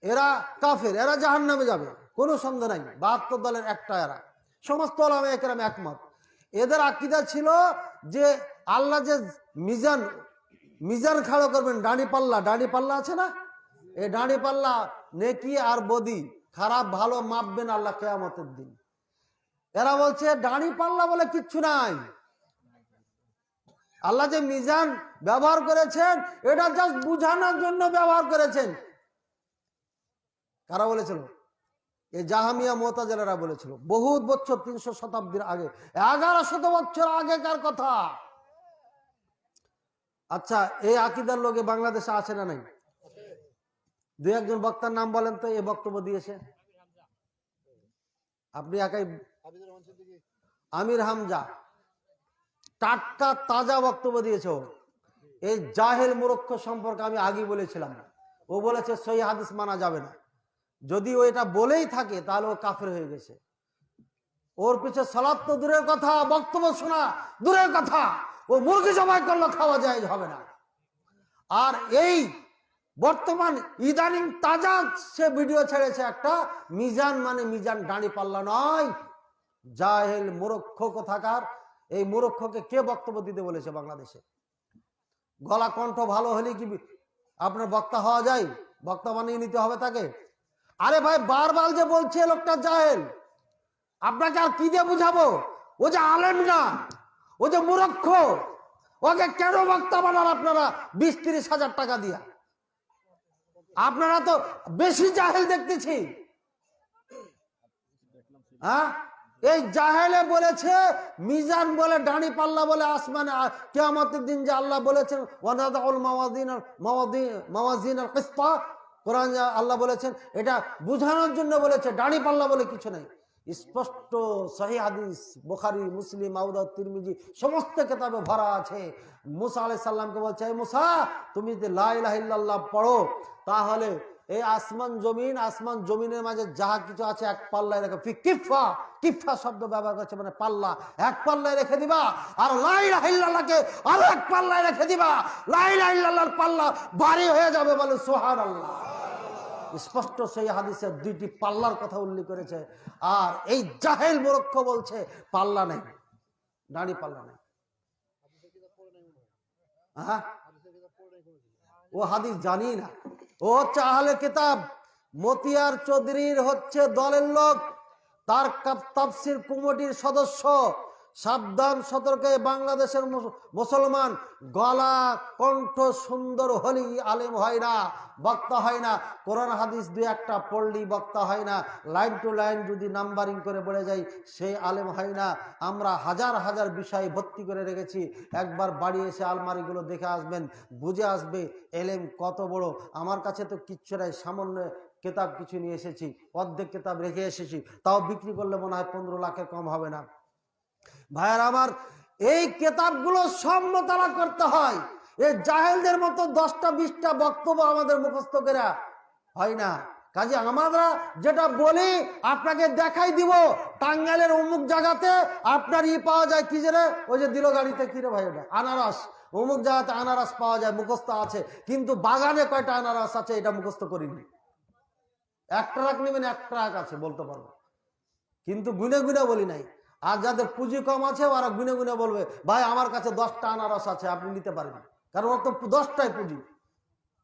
এরা কাফের, এরা জাহান্নামে যাবে, কোনো সন্দেহ নাই। ৭২ দলের একটা এরা, সমস্ত উলামায়ে কেরাম একমত। এদের আকীদা ছিল যে আল্লাহ যে মিজান মিজান খাড়ো করবেন, ডানি পাল্লা, ডানি পাল্লা আছে না, এই ডানি পাল্লা নেকি আর বদি, খারাপ ভালো মাপবেন আল্লাহ কিয়ামতের দিন। এরা বলছে ডানি পাল্লা বলে কিচ্ছু নাই, আল্লাহ যে মিজান ব্যবহার করেছেন এটা জাস্ট বুঝানোর জন্য ব্যবহার করেছেন। কারা বলেছিল? এই জাহামিয়া মুতাজিলারা বলেছিল, বহুত বছর, ৩০০ শতাব্দীর আগে, ১১০০ বছর আগেকার কথা। আচ্ছা, এই আকীদার লোকে বাংলাদেশে আছে না নাই? দুই একজন বক্তার নাম বলেন তো, এই বক্তব্য দিয়েছে। আপনি একাই? আমির হামজা, টাটকা তাজা বক্তব্য দিয়েছে। এই জাহেল মূর্খ সম্পর্কে আমি আগে বলেছিলাম, ও বলেছে সহিহ হাদিস মানা যাবে না। যদি ও এটা বলেই থাকে তাহলে ও কাফের হয়ে গেছে। ওর পিছে সালাত তো দূরের কথা, বক্তব্য শোনা দূরের কথা, ও মুরগি জবাই করলে খাওয়া যায় হবে না। আর এই বর্তমান ইদানিং তাজা সে ভিডিও ছেড়েছে একটা, মিজান মানে মিজান, দাঁড়ি পাল্লা নয়। জাহেল মূর্খ কোথাকার। এই মূর্খকে কে বক্তব্য দিতে বলেছে বাংলাদেশে? গলা কণ্ঠ ভালো হলে কি আপনার বক্তা হওয়া যায়? বক্তা বানিয়ে নিতে হবে তাকে? আরে ভাই, বারবার যে বলছে লোকটা জাহেল, আপনাকে আর কি দিয়ে বুঝাবো? ও যে আলেম না, ও যে মূর্খ, ওকে কেন বক্তা বানান আপনারা ২০-৩০ হাজার টাকা দিয়া? আপনারা তো বেশি জাহেল দেখতেছি। হ্যাঁ, এই জাহেলে বলেছে মিজান বলে, ডানি পাল্লা বলে, আসমানে কিয়ামতের দিন যে আল্লাহ বলেছেন ওয়ানাদাউল মাওয়াজিনাল কিসতা, কোরআন আল্লাহ বলেছেন, এটা বুঝানোর জন্য বলেছে, ডানি পাল্লা বলে কিছু নাই। স্পষ্ট সহিহ হাদিস, বুখারী, মুসলিম, আবু দাউদ, তিরমিজি সমস্ত কিতাবে ভরা আছে। মুসা আলাইহিস সালামকে বলছে, এই মুসা, তুমি যদি লা ইলাহা ইল্লাল্লাহ পড়ো, তাহলে এই আসমান জমিনের মাঝে যাহা কিছু আছে এক পাল্লায় রেখে, কিফা, কিফা শব্দ ব্যবহার করছে, মানে পাল্লা, এক পাল্লায় রেখে দিবা, আর লা ইলাহা ইল্লাল্লাহকে আরো এক পাল্লায় রেখে দিবা, লা ইলাহা ইল্লাল্লাহর পাল্লা ভারী হয়ে যাবে, বলে সুবহানাল্লাহ। স্পষ্ট সেই হাদিসে ২টি পাল্লার কথা উল্লেখ করেছে। আর এই জাহেল মূর্খ বলছে পাল্লা নেই, দাড়ি পাল্লা নেই। হ্যাঁ, ও হাদিস জানি না, ও হচ্ছে আহলে কিতাব। মতিয়ার চৌধুরীর হচ্ছে দলের লোক, তার তাফসীর কমিটির সদস্য। সাবধান, সতর্কে বাংলাদেশের মুসলমান, গলা কণ্ঠ সুন্দর হলি আলেম হয় না, বক্তা হয় না। কোরআন হাদিস দুই একটা পড়লি বক্তা হয় না। লাইন টু লাইন যদি নাম্বারিং করে বলে যাই সেই আলেম হয় না। আমরা হাজার হাজার বিষয় ভর্তি করে রেখেছি। একবার বাড়ি এসে আলমারিগুলো দেখে আসবেন, বুঝে আসবে এলেম কত বড়। আমার কাছে তো কিচ্ছু নাই, সামান্য কেতাব কিছু নিয়ে এসেছি, অর্ধেক কেতাব রেখে এসেছি, তাও বিক্রি করলে মনে হয় 15 লাখের কম হবে না। ভাইয়ার আমার, এই কেতাবগুলো সব মোতালা করতে হয়। এই জাহেলদের মতো 10টা 20টা বক্তব্য আমাদের মুখস্থ করা হয় না। কাজে আমরা যেটা বলি আপনাকে দেখাই দিব। টাঙ্গাইলের অমুক জায়গাতে আপনার পাওয়া যায়, কি যে ওই যে দিল গাড়িতে, কি রে ভাই ওটা, আনারস। অমুক জায়গাতে আনারস পাওয়া যায়, মুখস্থ আছে, কিন্তু বাগানে কয়টা আনারস আছে এটা মুখস্থ করিনি। 1 ট্রাক নেবেন, 1 ট্রাক আছে বলতে পারবো, কিন্তু গুনে গুনে বলি নাই। আর যাদের পুঁজি কম আছে ওরা গুনে গুনে বলবে, ভাই আমার কাছে 10টা আনারস আছে, আপনি নিতে পারেন, কারণ ওর তো 10টাই পুঁজি।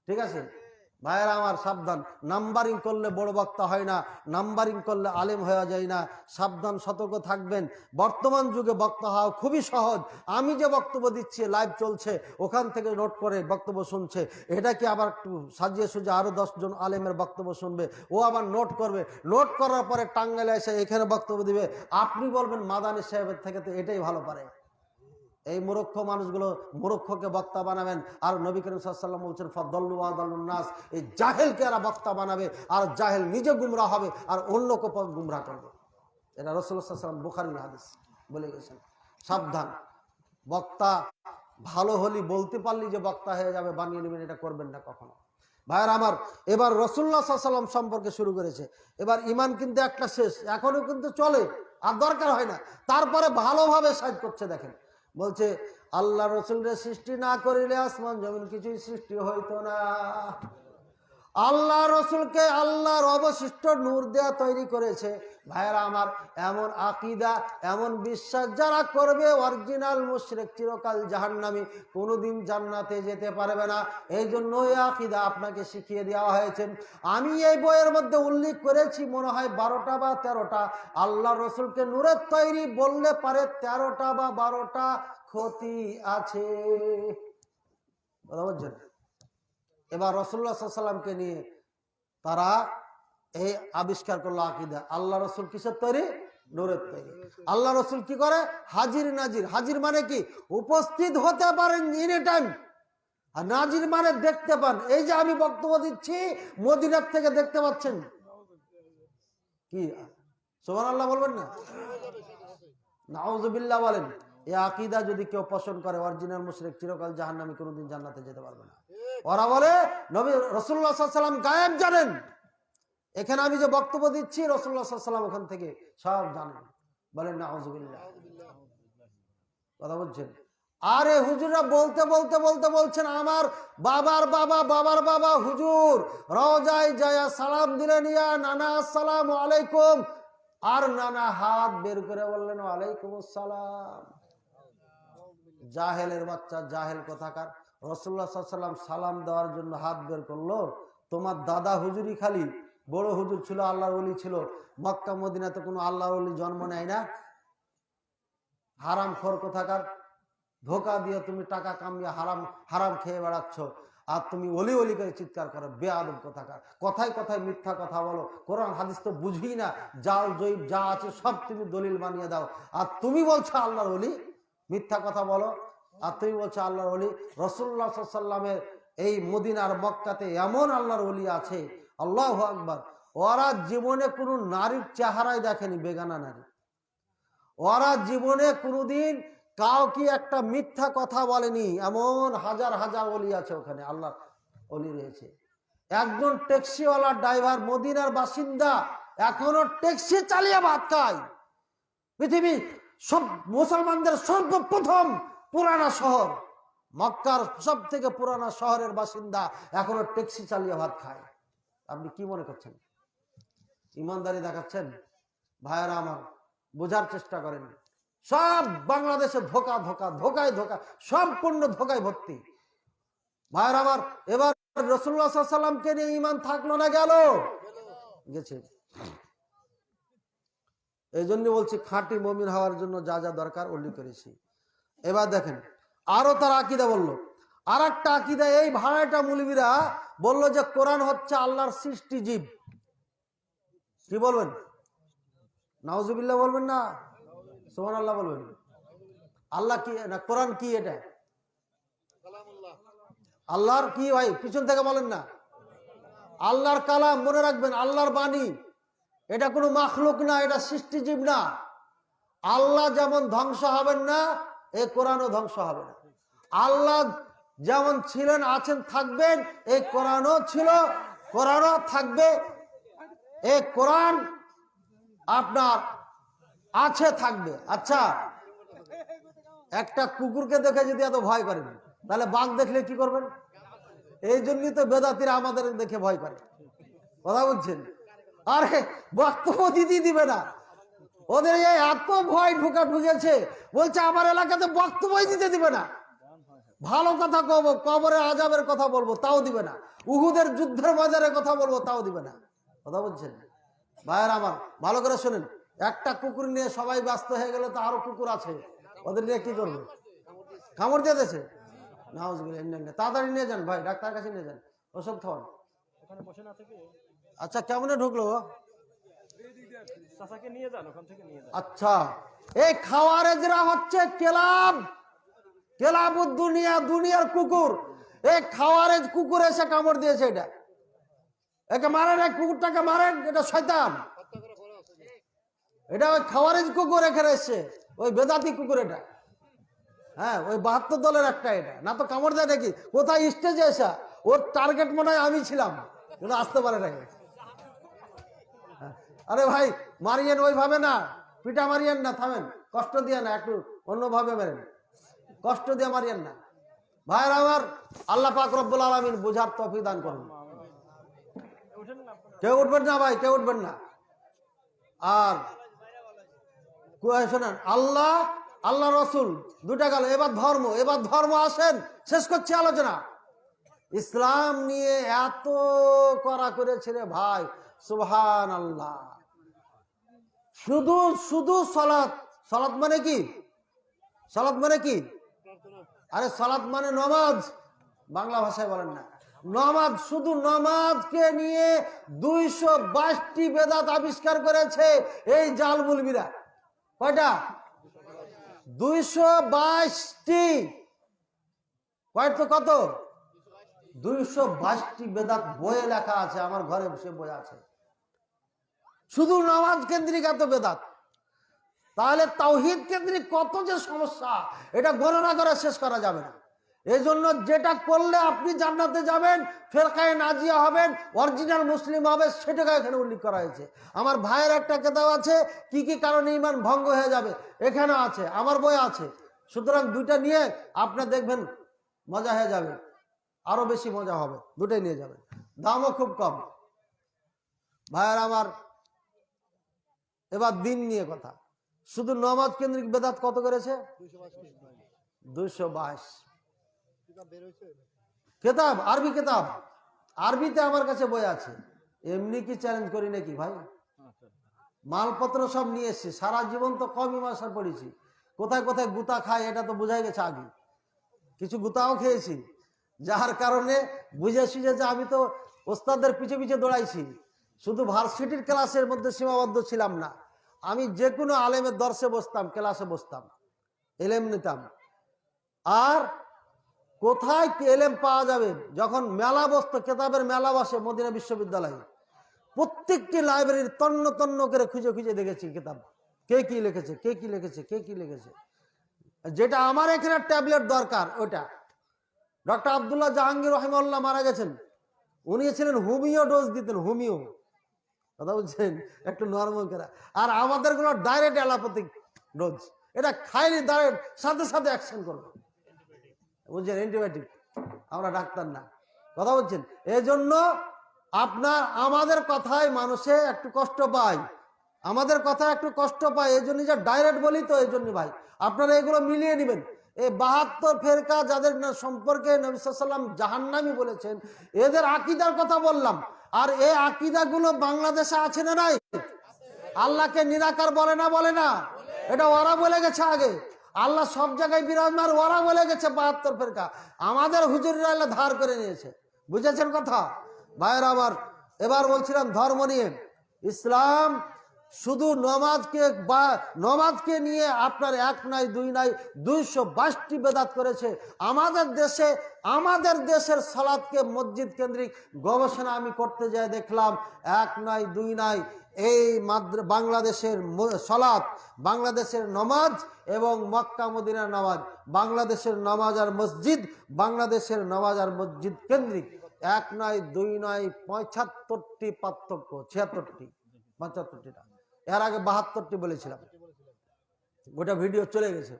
ঠিক আছে ভাইয়েরা আমার, সাবধান। নাম্বারিং করলে বড় বক্তা হয় না, নাম্বারিং করলে আলেম হয়ে যায় না। সাবধান, সতর্ক থাকবেন। বর্তমান যুগে বক্তা হওয়া খুবই সহজ। আমি যে বক্তব্য দিচ্ছি, লাইভ চলছে, ওখান থেকে নোট করে বক্তব্য শুনছে। এটা কি আবার একটু সাজিয়ে সুজিয়ে আরো 10 জন আলেমের বক্তব্য শুনবে, ও আবার নোট করবে, নোট করার পরে টাঙ্গাইলে এসে এখানে বক্তব্য দিবে। আপনি বলবেন মাদানী সাহেবের থেকে তো এটাই ভালো পারে। এই মূর্খ মানুষগুলো মূর্খকে বক্তা বানাবেন। আর নবী করিম সাল্লাল্লাহু আলাইহি ওয়াসাল্লাম বলছেন ফাদাল্লু ওয়া দাল্লুন নাস, এই জাহেলকে এরা বক্তা বানাবে, আর জাহেল নিজে গুমরাহ হবে আর অন্যকে গুমরাহ করবে। এটা রাসূলুল্লাহ সাল্লাল্লাহু আলাইহি ওয়াসাল্লাম বুখারীর হাদিস বলে গেছেন। সাবধান, বক্তা ভালো হলি বলতে পারলি যে বক্তা হয়ে যাবে, বানিয়ে নেবেন, এটা করবেন না কখনো। ভাইয়ের আমার, এবার রাসূলুল্লাহ সাল্লাল্লাহু আলাইহি ওয়াসাল্লাম সম্পর্কে শুরু করেছে। এবার ঈমান কিন্তু একটা শেষ, এখনো কিন্তু চলে, আর দরকার হয় না। তারপরে ভালোভাবে সাইড করছে, দেখেন বলছে আল্লাহ রসুলের সৃষ্টি না করিলে আসমান জমিন কিছুই সৃষ্টি হইতো না। আল্লাহ রসুলকে আল্লাহর অবশিষ্ট নূর দেয়া তৈরি করেছে। ভাইয়েরা আমার, এমন আকীদা, এমন বিশ্বাস যারা করবে, অরিজিনাল মুশরিক, চিরকাল জাহান্নামী, কোনোদিন জান্নাতে যেতে পারবে না। এই জন্য এই আকীদা আপনাকে শিখিয়ে দেওয়া হয়েছে। আমি এই বইয়ের মধ্যে উল্লেখ করেছি মনে হয় 12টা বা 13টা। আল্লাহ রসুলকে নূরের তৈরি বললে পারে 13টা বা 12টা ক্ষতি আছে। কথা বলছেন? এবার রাসূলুল্লাহ সাল্লাল্লাহু আলাইহি ওয়াসাল্লামকে নিয়ে তারা এই আবিষ্কার করলো আকীদা। আল্লাহ রসুল কিসের তৈরি? নূরের তৈরি। আল্লাহ রসুল কি করে? হাজির নাজির। হাজির মানে কি? উপস্থিত হতে পারেন এনি টাইম। আর নাজির মানে দেখতে পান। এই যে আমি বক্তব্য দিচ্ছি, মদিনার থেকে দেখতে পাচ্ছেন। কি সুবহানাল্লাহ বলবেন না? নাউযুবিল্লাহ বলেন। এই আকীদা যদি কেউ পোষণ করে, অরিজিনাল মুশরিক, চিরকাল জাহান্নামী, কোনোদিন জান্নাতে যেতে পারবে না। ওরা বলে নবী রাসূলুল্লাহ সাল্লাল্লাহু আলাইহি ওয়াসাল্লাম গায়েব জানেন। এখানে আমি যে বক্তব্য দিচ্ছি, রাসূলুল্লাহ সাল্লাল্লাহু আলাইহি ওয়াসাল্লাম ওখান থেকে সব জানেন। বলেন নাউযুবিল্লাহ। কথা বলছেন? আরে হুজুররা বলতে বলতে বলতে বলছেন আমার বাবার বাবা, বাবার বাবা হুজুর রওজায় যায় সালাম দিলেন, ইয়া নানা আসসালামু আলাইকুম। আর নানা হাত বের করে বললেন ওয়ালাইকুম আসসালাম। জাহেলের বাচ্চা, জাহেল কোথাকার। রাসূলুল্লাহ সাল্লাল্লাহু আলাইহি ওয়াসাল্লাম সালাম দেওয়ার জন্য হাত বের করলো, তোমার দাদা হুজুরই খালি বড় হুজুর ছিল, আল্লাহর ওলি ছিল। মক্কা মদিনাতে কোনো আল্লাহর ওলি জন্ম নেয় না। হারামখোর কোথাকার, ধোকা দিয়ে তুমি টাকা কামিয়ে হারাম হারাম খেয়ে বেড়াচ্ছ, আর তুমি অলি অলি করে চিৎকার করো, বেয়াদব কোথাকার। কথায় কথায় মিথ্যা কথা বলো, কোরআন হাদিস তো বুঝি না, জাল জয়ীব যা আছে সব তুমি দলিল বানিয়ে দাও, আর তুমি বলছো আল্লাহর ওলি। মিথ্যা কথা বলো, আর তুমি বলছো আল্লাহর ওলি। রাসূলুল্লাহ সাল্লাল্লাহু আলাইহি ওয়াসাল্লামের এই মদিনার মক্কাতে এমন আল্লাহর ওলি আছে, আল্লাহু আকবার। ওরা জীবনে কোনো নারীর চেহারাই দেখেনি, বেগানা নারী। ওরা জীবনে কোনোদিন কাউকে একটা মিথ্যা কথা বলেনি। এমন হাজার হাজার ওলি আছে ওখানে, আল্লাহ ওলি রয়েছে। একজন ট্যাক্সিওয়ালা ড্রাইভার, মদিনার বাসিন্দা, এখনো ট্যাক্সি চালিয়ে ভাত খায়। পৃথিবী সব মুসলমানদের সর্বপ্রথম পুরানা শহর, মক্কার সব থেকে পুরানা শহরের বাসিন্দা, এখনো ট্যাক্সি চালিয়ে ভাত খায়। আপনি কি মনে করছেন? ইমানদারি দেখাচ্ছেন? ভাইয়েরা আমার, বোঝার চেষ্টা করেন। সব বাংলাদেশে ধোকা ধোকা, ধোকায় ধোকা, সম্পূর্ণ ধোকায় ভর্তি। ভাইয়েরা আমার, এবার রাসূলুল্লাহ সাল্লাল্লাহু আলাইহি ওয়াসাল্লামকে নিয়ে ঈমান থাকলো না গেল? গেছে। এই জন্য বলছি খাঁটি মুমিন হওয়ার জন্য যা যা দরকার উল্লেখ করেছি। এবার দেখেন আরো তার আকীদা বললো। আর একটা আকীদা এই ভাড়াটা মৌলবীরা বললো যে কোরআন হচ্ছে আল্লাহর সৃষ্টি জীব। কি বলবেন? নাউজুবিল্লাহ বলবেন না সুবহানাল্লাহ বলবেন? আল্লাহ কি না কোরআন কি? এটা আল্লাহর কি ভাই? পিছন থেকে বলেন না। আল্লাহর কালাম, মনে রাখবেন, আল্লাহর বাণী। এটা কোনো মাখলুক না, এটা সৃষ্টিজীব না। আল্লাহ যেমন ধ্বংস হবেন না, এই কোরআনও ধ্বংস হবে না। আল্লাহ যেমন ছিলেন, আছেন, থাকবেন, এই কোরআনও ছিল, কোরআনও থাকবে। এই কোরআন আপনার আছে, থাকবে। আচ্ছা, একটা কুকুরকে দেখে যদি এত ভয় করেন, তাহলে বাঘ দেখলে কি করবেন? এই জন্যই তো বেদাতিরা আমাদের দেখে ভয় করে। কথা বলছেন? আরে বক্তব্য দিবে না, ওদের এই এত ভয় ঢুকেছে, বলছে আমার এলাকাতে বক্তব্য দিতে দিবে না। ভালো কথা কব, কবরে আযাবের কথা বলবো, তাও দিবে না। উহুদের যুদ্ধের ময়দানের কথা বলবো, তাও দিবে না। কথা বলছেন? ভাইয়ের আমার ভালো করে শোনেন, একটা কুকুর নিয়ে সবাই ব্যস্ত হয়ে গেলে তো আরো কুকুর আছে, ওদের নিয়ে কি করবে? কামড় দিয়ে দিয়েছে। তাড়াতাড়ি নিয়ে যান ভাই, ডাক্তার কাছে নিয়ে যান, ওষুধ খাওয়ান। আচ্ছা, কেমনে ঢুকলো? আচ্ছা, এই খাওয়ারেজরা হচ্ছে কেলাবুদ দুনিয়া, দুনিয়ার কুকুর। এই খাওয়ারেজ কুকুর এসে কামড় দিয়েছে, এটা একে মারেন, এক কুকুরটাকে মারেন, এটা শয়তান। এটা ওই খাওয়ারেজ কুকুর এখানে এসছে, ওই বেদাতি কুকুর এটা। হ্যাঁ, ওই 72 দলের একটা। এটা না তো কামড় দেয় নাকি? কোথায় স্টেজে এসা, ওর টার্গেট মনে হয় আমি ছিলাম, কিন্তু আসতে পারে নাকি। আরে ভাই মারিয়েন ওইভাবে না, পিটা মারিয়েন না, থামেন, কষ্ট দিয়ে না, একটু অন্যভাবে মারেন, কষ্ট দিয়ে মারিয়েন না। ভাইয়ের আমার, আল্লাহ পাক রব্বুল আলামিন বুঝার তৌফিক দান করুন। কেউ উঠবেন না ভাই, কেউ উঠবেন না। আর শোনেন, আল্লাহ রসুল দুটা গেল, এবার ধর্ম আসেন, শেষ করছি আলোচনা। ইসলাম নিয়ে এত করা করেছে রে ভাই, সুবহানাল্লাহ। শুধু সালাত মানে কি? সালাত মানে কি? আরে সালাত মানে নামাজ, বাংলা ভাষায় বলেন না, নামাজ। শুধু নামাজকে নিয়ে 222টি বেদাত আবিষ্কার করেছে এই জাল মুলবিরা। কয়টা? 222টি। কয়তো কত? 222টি বেদাত বইয়ে লেখা আছে, আমার ঘরে বসে বই আছে। শুধু নামাজ কেন্দ্রিক এত বেদাত, তাহলে তাওহীদ কেন্দ্রিক কত যে সমস্যা, এটা গণনা করে শেষ করা যাবে না। এই জন্য যেটা করলে আপনি জান্নাতে যাবেন, ফেরকায়ে নাজিয়া হবেন, অরিজিনাল মুসলিম হবে, সেটাকে এখানে উল্লেখ করা হয়েছে। আমার ভাইয়ের একটা কিতাব আছে, কি কি কারণে ঈমান ভঙ্গ হয়ে যাবে, এখানে আছে, আমার বই আছে। সুতরাং দুইটা নিয়ে আপনি দেখবেন মজা হয়ে যাবে, আরো বেশি মজা হবে। দুটাই নিয়ে যাবেন, দামও খুব কম। ভাইয়ের আমার, এবার দিন নিয়ে কথা। শুধু নামাজ কেন্দ্রিক বেদাত কত করেছে? 222 কিতাব, আরবি কিতাব। আরবিতে আমার কাছে বই আছে, এমনি কি চ্যালেঞ্জ করি নাকি ভাই? মালপত্র সব নিয়ে এসছি, সারা জীবন তো কমই মাসা পড়েছি, কোথায় কোথায় গুতা খাই এটা তো বুঝাই গেছে আগে। কিছু গুতাও খেয়েছি, যার কারণে বুঝে সুঝে যে আমি তো ওস্তাদের পিছে পিছে দৌড়াইছি। শুধু ভার্সিটির ক্লাসের মধ্যে সীমাবদ্ধ ছিলাম না, আমি যে কোনো আলেমের দর্শে বসতাম, ক্লাসে বসতাম, এলেম নিতাম। আর কোথায় এলেম পাওয়া যাবে, যখন মেলা বসতো, কেতাবের মেলা বসে মদিনা বিশ্ববিদ্যালয়ে, প্রত্যেকটি লাইব্রেরির তন্ন তন্ন করে খুঁজে খুঁজে দেখেছি কিতাব, কে কি লিখেছে, কে কি লিখেছে, কে কি লিখেছে। যেটা আমার এখানে ট্যাবলেট দরকার, ওইটা ডক্টর আব্দুল্লাহ জাহাঙ্গীর রহিমাহুল্লাহ মারা গেছেন, উনি ছিলেন হোমিও ডোজ দিতেন, হোমিও। কথা বলছেন, একটু নরমাল করা। আর আমাদের গুলো ডাইরেক্ট অ্যালোপ্যাথিক ডোজ, এটা খাইনি ডাইরেক্ট সাথে সাথে অ্যাকশন করবে, বুঝছেন, অ্যান্টিবায়োটিক। আমরা ডাক্তার না। কথা বলছেন, এই জন্য আমাদের কথায় মানুষে একটু কষ্ট পায়, আমাদের কথা একটু কষ্ট পায়, এই জন্য যে ডাইরেক্ট বলি তো, এই জন্য ভাই আপনারা এগুলো মিলিয়ে নেবেন। এই 72 ফেরকা যাদের সম্পর্কে নবী সাল্লাল্লাহু আলাইহি ওয়াসাল্লাম জাহান্নামী বলেছেন, এদের আকীদার কথা বললাম। আর এই আকীদাগুলো বাংলাদেশে আছে না নাই? আল্লাহকে নিরাকার বলে না, বলে না? এটা ওরা বলে গেছে আগে। আল্লাহ সব জায়গায় বিরাজমান, ওরা বলে গেছে 72 ফেরকা। আমাদের হুজুররা আল্লাহ ধার করে নিয়েছে। বুঝেছেন কথা ভাইয়েরা আমার? এবার বলছিলাম ধর্ম নিয়ে। ইসলাম শুধু নমাজকে নিয়ে আপনার এক নাই দুই নাই 222টি বেদাত করেছে। আমাদের দেশের সালাতকে মসজিদ কেন্দ্রিক গবেষণা আমি করতে যাই, দেখলাম এক নাই দুই নাই এই বাংলাদেশের সালাত, বাংলাদেশের নমাজ এবং মক্কা মদিনার নামাজ, বাংলাদেশের নামাজ আর মসজিদ, বাংলাদেশের নামাজ আর মসজিদ কেন্দ্রিক এক নয় দুই নয় 75টি পার্থক্য, 76টি 75টা। এর আগে 72টি বলেছিলাম, গোটা ভিডিও চলে গেছে।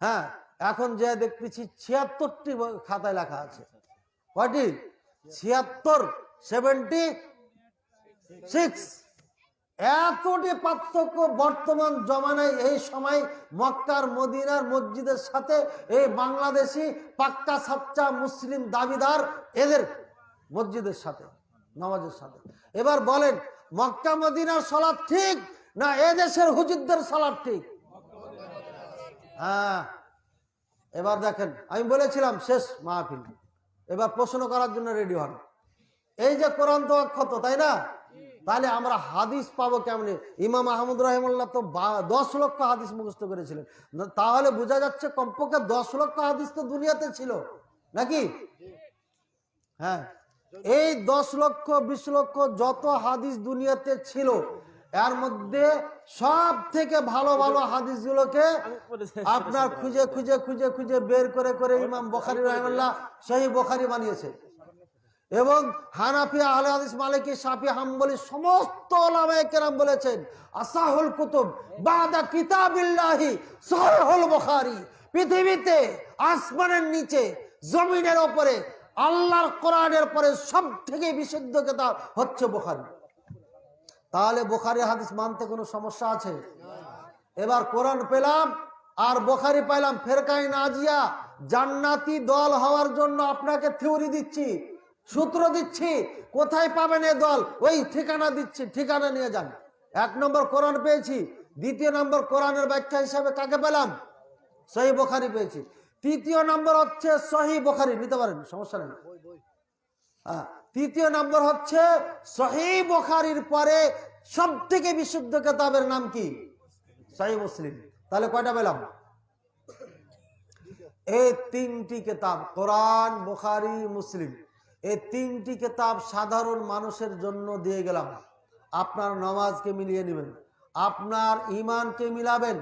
হ্যাঁ, এখন যে দেখতেছি 76টি খাতায় লেখা আছে। কয়টি? 76, 76। এতটি পার্থক্য বর্তমান জমানায় এই সময় মক্কার মদিনার মসজিদের সাথে এই বাংলাদেশি পাক্কা সাচ্চা মুসলিম দাবিদার এদের মসজিদের সাথে, নামাজের সাথে। এবার বলেন মক্কা মদিনার সালাত ঠিক না এদেশের হুজুরদের সালাত ঠিক? হ্যাঁ, এবার দেখেন আমি বলেছিলাম শেষ মাহফিল, এবার প্রশ্ন করার জন্য রেডি হন। এই যে কোরআন তো অক্ষত, তাই না? তাহলে আমরা হাদিস পাবো কেমনে? ইমাম আহমদ রাহিমাহুল্লাহ তো 10 লক্ষ হাদিস মুখস্থ করেছিলেন। তাহলে বোঝা যাচ্ছে কমপক্ষে 10 লক্ষ হাদিস তো দুনিয়াতে ছিল নাকি? হ্যাঁ, এই 10 লক্ষ 20 লক্ষ যত হাদিস দুনিয়াতে ছিল, এর মধ্যে সব থেকে ভালো ভালো হাদিসগুলোকে আপনার খুঁজে খুঁজে খুঁজে খুঁজে বের করে করে ইমাম বুখারী রাহিমাহুল্লাহ সহিহ বুখারী বানিয়েছে। এবং হানাফি, আহলে হাদিস, মালিকি, শাফি, হাম্বলি সমস্ত উলামায়ে কেরাম বলেছেন আসাহুল কুতুব বাদা কিতাবিল্লাহি সহিহুল বুখারী। পৃথিবীতে আসমানের নিচে জমিনের উপরে আল্লাহর কোরআনের পরে সবথেকে বিশুদ্ধ কিতাব হচ্ছে বুখারী। তাহলে বুখারী হাদিস মানতে কোনো সমস্যা আছে? এবার কোরআন পেলাম আর বুখারী পাইলাম, ফেরকায়ে নাজিয়া জান্নাতি দল হওয়ার জন্য আপনাকে থিওরি দিচ্ছি, সূত্র দিচ্ছি, কোথায় পাবেন এ দল ওই ঠিকানা দিচ্ছি, ঠিকানা নিয়ে যান। 1 নম্বর কোরআন পেয়েছি, 2 নম্বর কোরআনের ব্যাখ্যা হিসাবে কাকে পেলাম? সহিহ বুখারী পেয়েছি। 3 নম্বর হচ্ছে সহিহ বুখারী, নিতে পারেন, সমস্যা নেই। 3 নম্বর হচ্ছে সহিহ বুখারীর পরে সবথেকে বিশুদ্ধ কিতাবের নাম কি? সহিহ মুসলিম। তাহলে কয়টা পেলাম? এই 3টি কিতাব, কোরআন, বুখারী, মুসলিম, এই 3টি কিতাব সাধারণ মানুষের জন্য দিয়ে গেলাম। আপনার নামাজকে মিলিয়ে নেবেন, আপনার ঈমানকে মিলাবেন,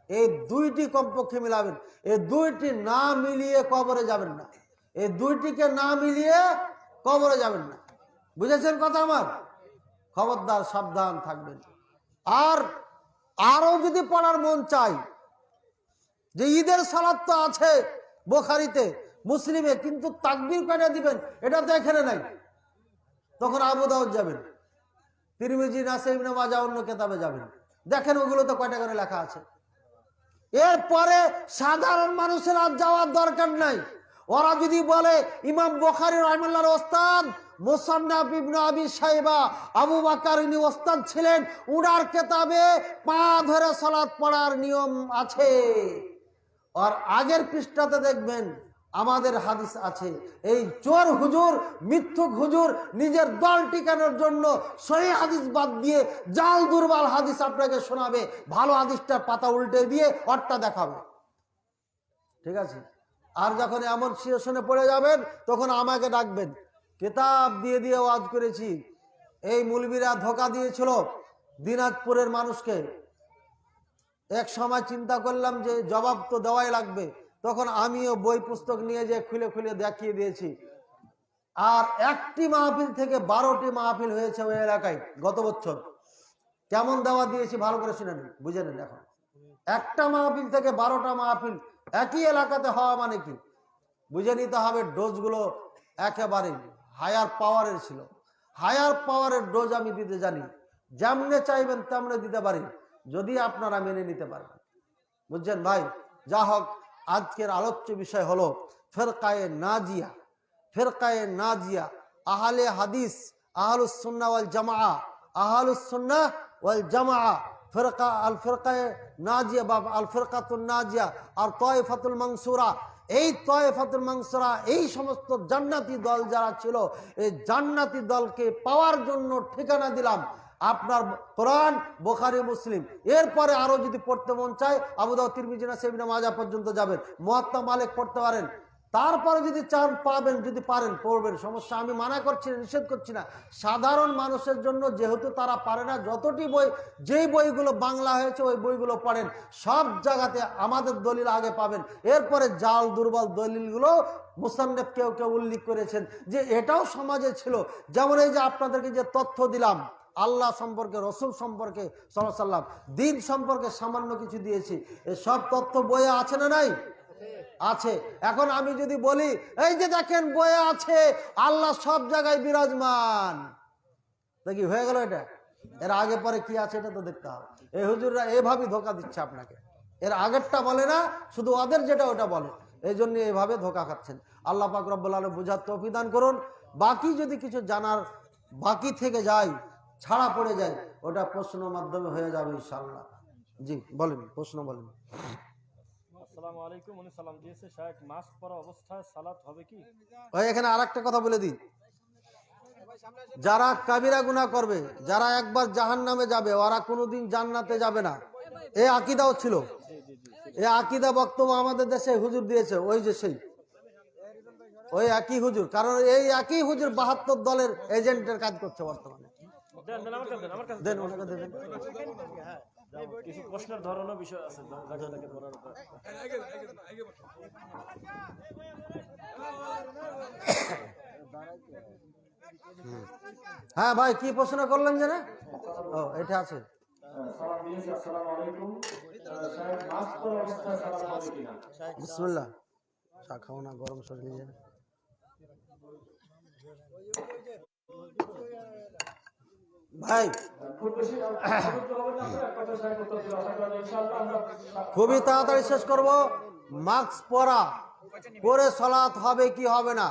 এই 2টি কমপক্ষে মিলাবেন। এই 2টি না মিলিয়ে কবরে যাবেন না, এই 2টিকে না মিলিয়ে কবরে যাবেন না। বুঝেছেন কথা আমার? খবরদার, সাবধান থাকবেন। আর আরো যদি পড়ার মন চাই যে ঈদের সালাত তো আছে বুখারীতে, মুসলিমে, কিন্তু তাকবীর কয়টা দিবেন এটা তো এখানে নাই, তখন আবু দাউদ যাবেন, তিরমিজি, নাসাই, ইবনে মাজাহ, অন্য কিতাবে যাবেন, দেখেন ওগুলো তো কয়টা করে লেখা আছে। এরপরে সাধারণ মানুষের আর যাওয়ার দরকার নাই। ওরা যদি বলে ইমাম বুখারী রাহিমাহুল্লাহর ওস্তাদ মুসান্নাফ ইবনে আবি শাইবা আবু বকর ইনি ওস্তাদ ছিলেন, উনার কিতাবে পা ধরে সালাত পড়ার নিয়ম আছে, আর আগের পৃষ্ঠাতে দেখবেন আমাদের হাদিস আছে। এই চোর হুজুর, মিথ্যুক হুজুর নিজের দল টিকানোর জন্য সহিহ হাদিস বাদ দিয়ে জাল দুর্বল হাদিস আপনাকে শোনাবে, ভালো হাদিসটার পাতা উল্টে দিয়ে অর্থটা দেখাবে। ঠিক আছে? আর যখন এমন সিচুয়েশনে পড়ে যাবেন তখন আমাকে ডাকবেন। কিতাব দিয়ে দিয়ে ওয়াজ করেছি। এই মুলবিরা ধোঁকা দিয়েছিল দিনাজপুরের মানুষকে। এক সময় চিন্তা করলাম যে জবাব তো দেওয়াই লাগবে, তখন আমিও বই পুস্তক নিয়ে যে খুলে খুলে দেখিয়ে দিয়েছি। আর একটি মাহফিল থেকে 12টি মাহফিল হয়েছে ওই এলাকায় গত বছর। কেমন দেওয়া দিয়েছি ভালো করে শুনে নিন, বুঝে নেন। এখন একটা মাহফিল থেকে 12টা মাহফিল একই এলাকাতে হওয়া মানে কি বুঝে নিতে হবে। ডোজগুলো একেবারে হায়ার পাওয়ারের ছিল। হায়ার পাওয়ারের ডোজ আমি দিতে জানি, যেমনে চাইবেন তেমনে দিতে পারি, যদি আপনারা মেনে নিতে পারেন। বুঝছেন ভাই? যা হোক, আজকের আলোচ্য বিষয় হলো ফেরকায়ে নাজিয়া। ফেরকায়ে নাজিয়া আহলে হাদিস, আহলুস সুন্নাহ ওয়াল জামাআহ, আহলুস সুন্নাহ ওয়াল জামাআ, ফিরকা আল ফিরকায়ে নাজিয়া বা আল ফিরকাতুন নাজিয়া আর তায়েফাতুল মানসুরা, এই তায়েফাতুল মানসুরা, এই সমস্ত জান্নাতি দল যারা ছিল, এই জান্নাতি দলকে পাওয়ার জন্য ঠিকানা দিলাম আপনার কোরআন, বুখারী, মুসলিম। এরপরে আরো যদি পড়তে মন চায় আবু দাউদ, তিরমিজি, নাসাঈ, ইবনে মাজাহ পর্যন্ত যাবেন, মুয়াত্তা মালিক পড়তে পারেন। তারপরে যদি চান পাবেন, যদি পারেন পড়বেন, সমস্যা, আমি মানা করছি না, নিষেধ করছি না। সাধারণ মানুষের জন্য যেহেতু তারা পারে না, যতটি বই, যেই বইগুলো বাংলা হয়েছে ওই বইগুলো পড়েন, সব জায়গাতে আমাদের দলিল আগে পাবেন। এরপরে জাল দুর্বল দলিলগুলো মুসান্নেফ কেউ কেউ উল্লেখ করেছেন যে এটাও সমাজে ছিল। যেমন এই যে আপনাদেরকে যে তথ্য দিলাম আল্লাহ সম্পর্কে, রসুল সম্পর্কে সাল্লাল্লাহু আলাইহি ওয়াসাল্লাম, দিন সম্পর্কে সামান্য কিছু দিয়েছি, এই সব তথ্য বইয়ে আছে না নাই? আছে। এখন আমি যদি বলি এই যে দেখেন বইয়ে আছে আল্লাহ সব জায়গায় বিরাজমান, দেখি হয়ে গেল এটা? এর আগে পরে কি আছে এটা তো দেখতে হবে। এই হুজুররা এভাবেই ধোকা দিচ্ছে আপনাকে, এর আগেরটা বলে না, শুধু ওদের যেটা ওটা বলে, এই জন্য এভাবে ধোকা খাচ্ছেন। আল্লাহ পাক রব্বুল আলামিন বুঝার তৌফিক দান করুন। বাকি যদি কিছু জানার বাকি থেকে যায়, ছাড়া পড়ে যায়, ওটা প্রশ্ন মাধ্যমে হয়ে যাবে ইনশাআল্লাহ। জি বলেন, প্রশ্ন বলেন। আসসালামু আলাইকুম। উনি সালাম দিয়েছে, শায়েখ মাস্ক পরা অবস্থায় সালাত হবে কি? ওই এখানে আরেকটা কথা বলে দিই, যারা কাবিরা গুনাহ করবে, যারা একবার জাহান্নামে যাবে, ওরা কোনোদিন জান্নাতে যাবে না, এই আকীদাও ছিল। এই আকীদা বক্তব্য আমাদের দেশে হুজুর দিয়েছে, ওই যে সেই ওই একই হুজুর, কারণ এই একই হুজুর ৭২ দলের এজেন্টের কাজ করছে বর্তমানে। দেন ওনাকে দেন। কিছু প্রশ্নের ধরনের বিষয় আছে জায়গাটাকে বলার উপর। হ্যাঁ ভাই, কি প্রশ্ন করলেন যে? ও এটা আছে। সালাম দিয়েছে, আসসালামু আলাইকুম, শায়েখ মাস্ক পরা অবস্থায় সালাত হবে কিনা? বিসমিল্লাহ। চা খাও না, গরম শরীর নিয়ে। ভাই খুবই তাড়াতাড়ি শেষ করব। মাস্ক পরা পরে সালাত হবে কি হবে না?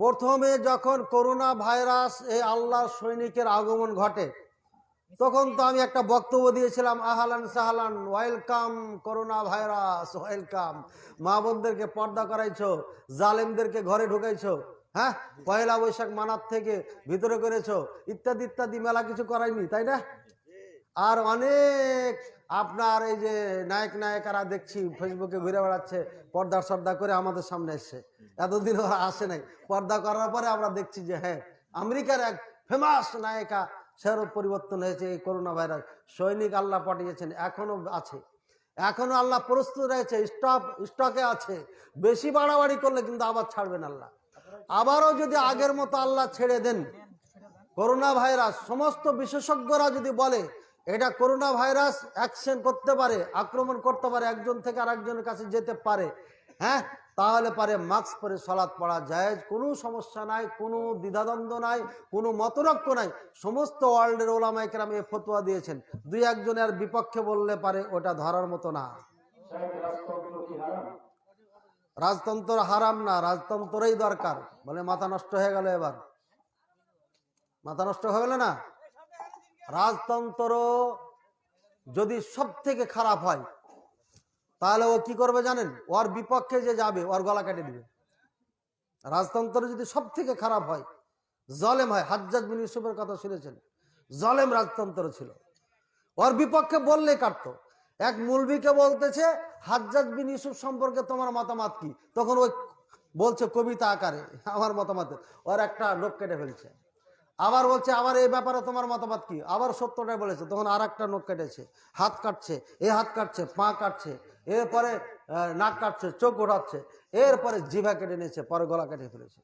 প্রথমে যখন করোনা ভাইরাস, এই আল্লাহর সৈনিকের আগমন ঘটে, তখন তো আমি একটা বক্তব্য দিয়েছিলাম, আহলান সাহলান, ওয়েলকাম করোনা ভাইরাস, ওয়েলকাম। মা বোনদেরকে পর্দা করাইছো, জালেমদেরকে ঘরে ঢুকাইছো, হ্যাঁ, পয়লা বৈশাখ মানার থেকে ভিতরে করেছো, ইত্যাদি ইত্যাদি, মেলা কিছু করাইনি, তাই না? আর অনেক আপনার এই যে নায়ক নায়িকারা দেখছি ফেসবুকে ঘুরে বেড়াচ্ছে, পর্দা সর্দা করে আমাদের সামনে এসছে। এতদিন ওরা আসে নাই, পর্দা করার পরে আমরা দেখছি যে হ্যাঁ, আমেরিকার এক ফেমাস নায়িকা, সেরও পরিবর্তন হয়েছে। এই করোনা ভাইরাস সৈনিক আল্লাহ পাঠিয়েছেন, এখনো আছে, এখনো আল্লাহ প্রস্তুত রয়েছে, স্টকে আছে। বেশি বাড়াবাড়ি করলে কিন্তু আবার ছাড়বেন আল্লাহ। আবারও যদি আগের মতো আল্লাহ ছেড়ে দেন করোনা ভাইরাস, সমস্ত বিশেষজ্ঞরা যদি বলে এটা করোনা ভাইরাস অ্যাকশন করতে পারে, আক্রমণ করতে পারে, একজন থেকে আরেকজনের কাছে যেতে পারে, হ্যাঁ, তাহলে পারে মাস্ক পরে সালাত পড়া জায়েজ, কোনো সমস্যা নাই, কোনো দ্বিধাদ্বন্দ্ব নাই, কোনো মতনৈক্য নাই। সমস্ত ওয়ার্ল্ডের ওলামায়ে কেরাম এই ফতোয়া দিয়েছেন। দুই একজনের বিপক্ষে বললে পারে ওটা ধরার মতো না। রাজতন্ত্র হারাম না, রাজতন্ত্রই দরকার। বলে মাথা নষ্ট হয়ে গেল, এবার মাথা নষ্ট হয়ে গেল না। রাজতন্ত্র যদি সব থেকে খারাপ হয়, তাহলে ও কি করবে জানেন? ওর বিপক্ষে যে যাবে ওর গলা কেটে দিবে। রাজতন্ত্র যদি সব থেকে খারাপ হয়, জলেম হয়, হাজ্জাজ বিন ইউসুফের কথা শুনেছেন, জলেম রাজতন্ত্র ছিল, ওর বিপক্ষে বললে কাটতো। এক মুলবিকে বলতেছে হাজ্জাজ বিন ইউসুফ সম্পর্কে তোমার মতামত কি? তখন ওই বলছে কবিতা আকারে আমার মতামত, ওর একটা লোক কেটে ফেলছে। আবার বলছে আবার এই ব্যাপারে তোমার মতামত কি? আবার সত্যটাই বলেছে, তখন আর একটা নখ কেটেছে, হাত কাটছে, এ হাত কাটছে, পা কাটছে, এরপরে নাক কাটছে, চোখ ওঠাচ্ছে, এরপরে জিভা কেটে নিয়েছে, পরে গলা কেটে ফেলেছে,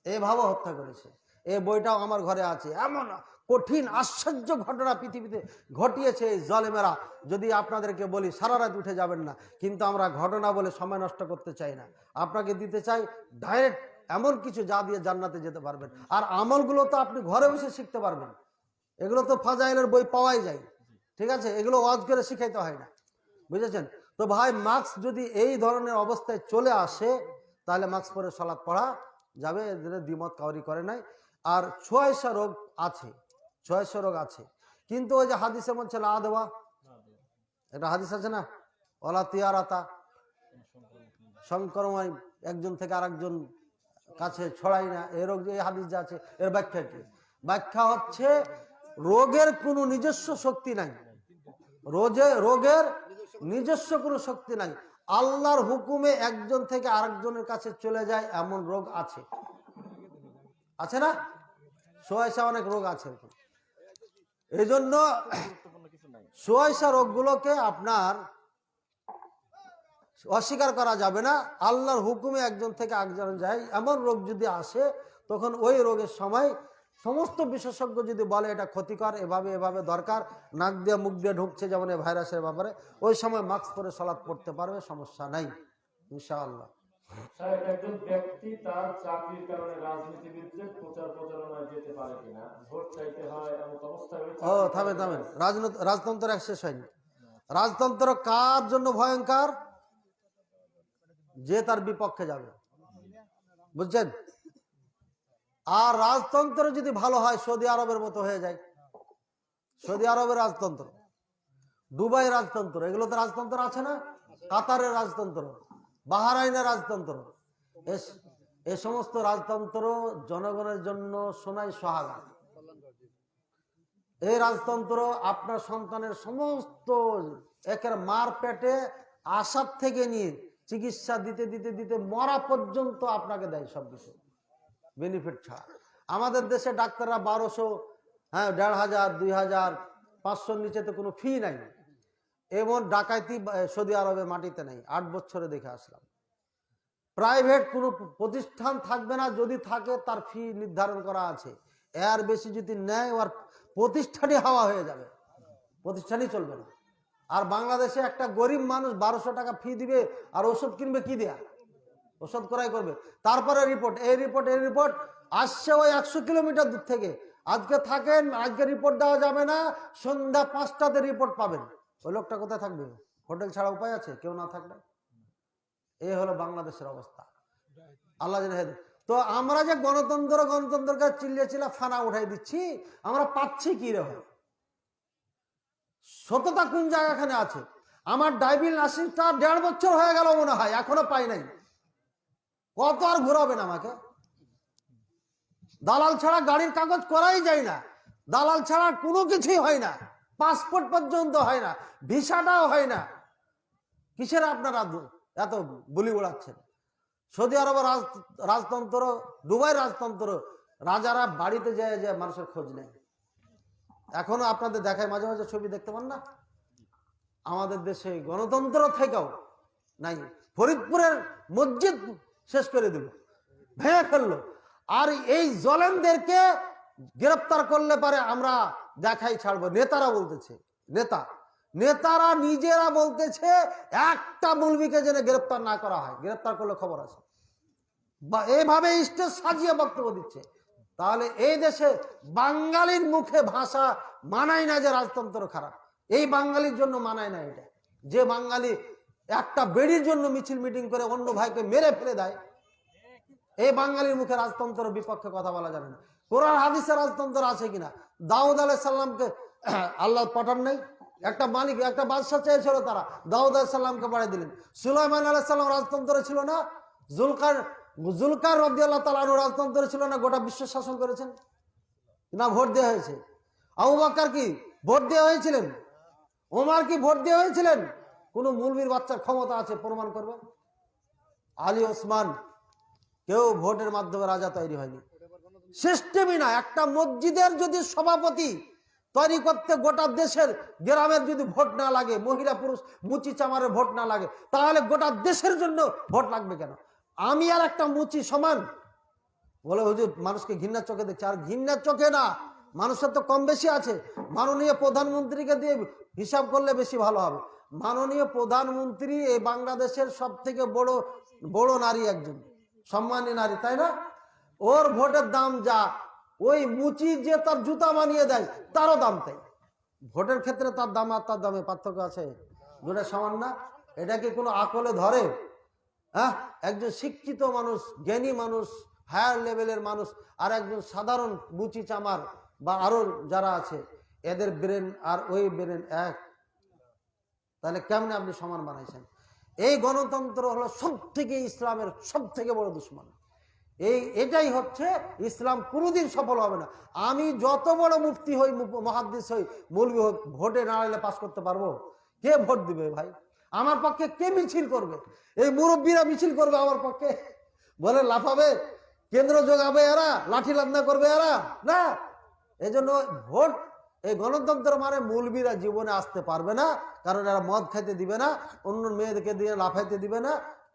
এভাবে হত্যা করেছে। এই বইটাও আমার ঘরে আছে। এমন কঠিন আশ্চর্য ঘটনা পৃথিবীতে ঘটিয়েছে এই জালেমেরা, যদি আপনাদেরকে বলি সারা রাত উঠে যাবেন না। কিন্তু আমরা ঘটনা বলে সময় নষ্ট করতে চাই না, আপনাকে দিতে চাই ডাইরেক্ট এমন কিছু যা দিয়ে জান্নাতে যেতে পারবেন। আর আমলগুলো তো আপনি ঘরে বসে শিখতে পারবেন, এগুলো তো ফাজাইলের বই পাওয়াই যায়, ঠিক আছে? এগুলো ওয়াজ করে শিখাইতে হয় না, বুঝেছেন তো ভাই? মাস্ক যদি এই ধরনের অবস্থায় চলে আসে, তাহলে মাস্ক পরে সালাত পড়া যাবে, এদের দ্বিমত কাউরি করে নাই। আর ছোঁয়াশা রোগ আছে, ছোঁয়াশা রোগ আছে, কিন্তু ওই যে হাদিসে বলছে লা দেওয়া, একটা হাদিস আছে না, ওলা তিয়ারাতা, সংক্রমণ একজন থেকে আরেকজন কাছে ছড়াই না, এই রোগ যে হাদিস যা আছে এর ব্যাখ্যা কি? ব্যাখ্যা হচ্ছে রোগের কোনো নিজস্ব শক্তি নাই, রোগের নিজস্ব কোনো শক্তি নাই, আল্লাহর হুকুমে একজন থেকে আরেকজনের কাছে চলে যায় এমন রোগ আছে, আছে না? সোয়াইসা অনেক রোগ আছে। এই জন্য সোয়াইসা রোগগুলোকে আপনার অস্বীকার করা যাবে না। আল্লাহর হুকুমে একজন থেকে একজন যায় এমন রোগ যদি আসে, তখন ওই রোগের সময় সমস্ত বিশেষজ্ঞ যদি বলে এটা ক্ষতিকর, এভাবে এভাবে দরকার, নাক দিয়ে মুখ দিয়ে ঢুকছে যেমন এই ভাইরাসের ব্যাপারে, ওই সময় মাস্ক পরে সালাত পড়তে পারবে, সমস্যা নাই ইনশাআল্লাহ। স্যার, একজন ব্যক্তি তার চাকরির কারণে রাজনীতিবিদদের প্রচার প্রচারণায় যেতে পারে কিনা? ভোট চাইতে হয় এমন অবস্থায় ও থামেন, রাজতন্ত্র এক শেষ হয়নি। রাজতন্ত্র কার জন্য ভয়ঙ্কর? যে তার বিপক্ষে যাবে, বুঝছেন? আর রাজতন্ত্র যদি ভালো হয়, সৌদি আরবের মতো হয়ে যায়, সৌদি আরবের রাজতন্ত্র, দুবাই রাজতন্ত্র, এগুলো তো রাজতন্ত্র আছে না, কাতারের রাজতন্ত্র, বাহরাইনের রাজতন্ত্র, এ সমস্ত রাজতন্ত্র জনগণের জন্য সোনাই সোহাগা। এই রাজতন্ত্র আপনার সন্তানের সমস্ত একের মার পেটে আসার থেকে নিয়ে চিকিৎসা দিতে দিতে দিতে মরা পর্যন্ত আপনাকে দেয়, সব কিছু বেনিফিট ছাড়া। আমাদের দেশে ডাক্তাররা 1200, 1500, 2000, 500 নিচে তো কোনো ফি নাই। এমন ডাকাইতি সৌদি আরবে মাটিতে নেই, 8 বছরে দেখে আসলাম। প্রাইভেট কোনো প্রতিষ্ঠান থাকবে না, যদি থাকে তার ফি নির্ধারণ করা আছে, এর বেশি যদি নেয় ওর প্রতিষ্ঠানই হাওয়া হয়ে যাবে, প্রতিষ্ঠানই চলবে না। আর বাংলাদেশে একটা গরিব মানুষ 1200 টাকা ফি দিবে, আর ওষুধ কিনবে কি দেয়া? ওষুধ ক্রয় করবে। তারপরে রিপোর্ট, এই রিপোর্ট আসছে ওই 100 কিলোমিটার দূর থেকে। আজকে থাকেন, আজকে রিপোর্ট দেওয়া যাবে না, সন্ধ্যা 5টাতে রিপোর্ট পাবেন। ওই লোকটা কোথায় থাকবে? হোটেল ছাড়া উপায় আছে? কেউ না থাকলে। এই হলো বাংলাদেশের অবস্থা, আল্লাহ জানে। তো আমরা যে গণতন্ত্রকে চিল্লিয়ে ফানা উঠাই দিচ্ছি, আমরা পাচ্ছি কি রে? সততা কোন জায়গাখানে আছে? আমার ড্রাইভিং লাইসেন্সটা 1.5 বছর হয়ে গেল মনে হয়, এখনো পাই নাই। কত আর ঘোরাবেন আমাকে? দালাল ছাড়া গাড়ির কাগজ করাই যায় না, দালাল ছাড়া কোনো কিছুই হয় না, পাসপোর্ট পর্যন্ত হয় না, ভিসাটাও হয় না। কিসের আপনারা এত বলি উড়াচ্ছেন? সৌদি আরবের রাজতন্ত্র, দুবাই রাজতন্ত্র, রাজারা বাড়িতে যায় যে মানুষের খোঁজ নেয়। এখনো আপনাদের দেখায়, মাঝে মাঝে ছবি দেখতে পান না? আমাদের দেশে গণতন্ত্র থেকেও নাই। ফরিদপুরের মসজিদ শেষ করে দিল, ভেঙে ফেললো। আর এই জলেমদেরকে গ্রেপ্তার করলে পারে আমরা দেখাই ছাড়বো। নেতারা বলতেছে, নেতারা নিজেরা বলতেছে একটা মৌলবীকে যেন গ্রেপ্তার না করা হয়, গ্রেপ্তার করলে খবর আছে। বা এইভাবে স্টেজ সাজিয়ে বক্তব্য দিচ্ছে। তাহলে এই দেশে বাঙালির মুখে ভাষা মানায় না যে রাজতন্ত্র খারাপ, এই বাঙালির জন্য মানায় না এটা। যে বাঙালি একটা বেড়ির জন্য মিছিল মিটিং করে অন্য ভাইকে মেরে ফেলে দেয়, এই বাঙালির মুখে রাজতন্ত্রের বিপক্ষে কথা বলা যাবে না। কোরআন হাদিসে রাজতন্ত্র আছে কিনা? দাউদ আলাইহিস সালামকে আল্লাহ পাঠান নাই? একটা মালিক, একটা বাদশা চেয়েছিল, তারা দাউদ আলাইহিস সালামকে পাঠিয়ে দিলেন। সুলাইমান আলাইহিস সালাম রাজতন্ত্র ছিল না? জুলকার রাদিয়াল্লাহু তাআলা আনহু রাজতন্ত্র ছিল না? গোটা বিশ্ব শাসন করেছেন না? ভোট দেওয়া হয়েছে। আবু বকর কি ভোট দেওয়া হয়েছিলেন? ওমর কি ভোট দেওয়া হয়েছিলেন? কোন মৌলবীর বাচ্চার ক্ষমতা আছে প্রমাণ করবে? আলী, ওসমান, কেউ ভোটের মাধ্যমে রাজা তৈরি হয়নি। সিস্টেমই না। একটা মসজিদের যদি সভাপতি তৈরি করতে গোটা দেশের গ্রামের যদি ভোট না লাগে, মহিলা পুরুষ মুচি চামারের ভোট না লাগে, তাহলে গোটা দেশের জন্য ভোট লাগবে কেন? আমি আর একটা মুচি সমান বলে হুজুর মানুষকে ঘৃণার চোখে দেখছে। আর ঘৃণার চোখে না, মানুষের তো কম বেশি আছে। মাননীয় প্রধানমন্ত্রীকে দিয়ে হিসাব করলে বেশি ভালো হবে। মাননীয় প্রধানমন্ত্রী এই বাংলাদেশের সব থেকে বড় নারী, একজন সম্মানী নারী, তাই না? ওর ভোটের দাম যা, ওই মুচি যে তার জুতা বানিয়ে দেয় তারও দাম তাই। ভোটের ক্ষেত্রে তার দাম আর তার দামে পার্থক্য আছে, দুটো সমান না। এটা কি কোনো আকলে ধরে? হ্যাঁ, একজন শিক্ষিত মানুষ, জ্ঞানী মানুষ, হায়ার লেভেলের মানুষ, আর একজন সাধারণ মুচি চামার বা আরো যারা আছে, এদের ব্রেন আর ওই ব্রেন এক, তাহলে কেমনে আপনি সমান বানাইছেন? এই গণতন্ত্র হলো সব থেকে ইসলামের সব থেকে বড় দুশ্মন। এটাই হচ্ছে ইসলাম, কোনোদিন সফল হবে না। আমি যত বড় মুফতি হই, মুহাদ্দিস হই, মৌলবি হই, ভোটে নাড়াইলে পাস করতে পারবো? কে ভোট দিবে ভাই? আমার পক্ষে কে মিছিল করবে? এই মুরব্বীরা মিছিল করবে আমার পক্ষে? বলে লাফাবে, কেন্দ্র যোগাবে এরা, লাঠি লান্না করবে এরা? না। এই জন্য ভোট, এই গণতন্ত্র মানে মৌলবীরা জীবনে আসতে পারবে না, কারণ এরা মদ খাইতে দিবে না, অন্য মেয়েদেরকে দিয়ে লাফাইতে দিবে না,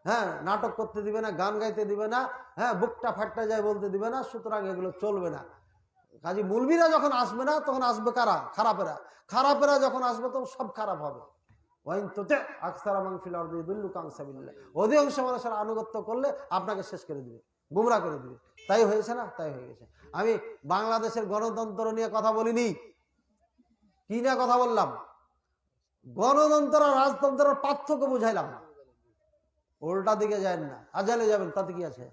হ্যাঁ, নাটক করতে দিবে না, গান গাইতে দিবে না, হ্যাঁ, বুকটা ফাটটা যায় বলতে দিবে না। সুতরাং এগুলো চলবে না। কাজে মৌলবীরা যখন আসবে না, তখন আসবে কারা? খারাপেরা। খারাপেরা যখন আসবে তখন সব খারাপ হবে। অধিকাংশ মানুষের আনুগত্য করলে আপনাকে শেষ করে দিবে, গুমরা করে দিবে। তাই হয়েছে না? তাই হয়ে গেছে। আমি বাংলাদেশের গণতন্ত্র নিয়ে কথা বলিনি, কি নিয়ে কথা বললাম? গণতন্ত্র আর রাজতন্ত্রের পার্থক্য বুঝাইলাম। উল্টা দিকে যায় না, আজালে যাবেন, তাতে কি আছে?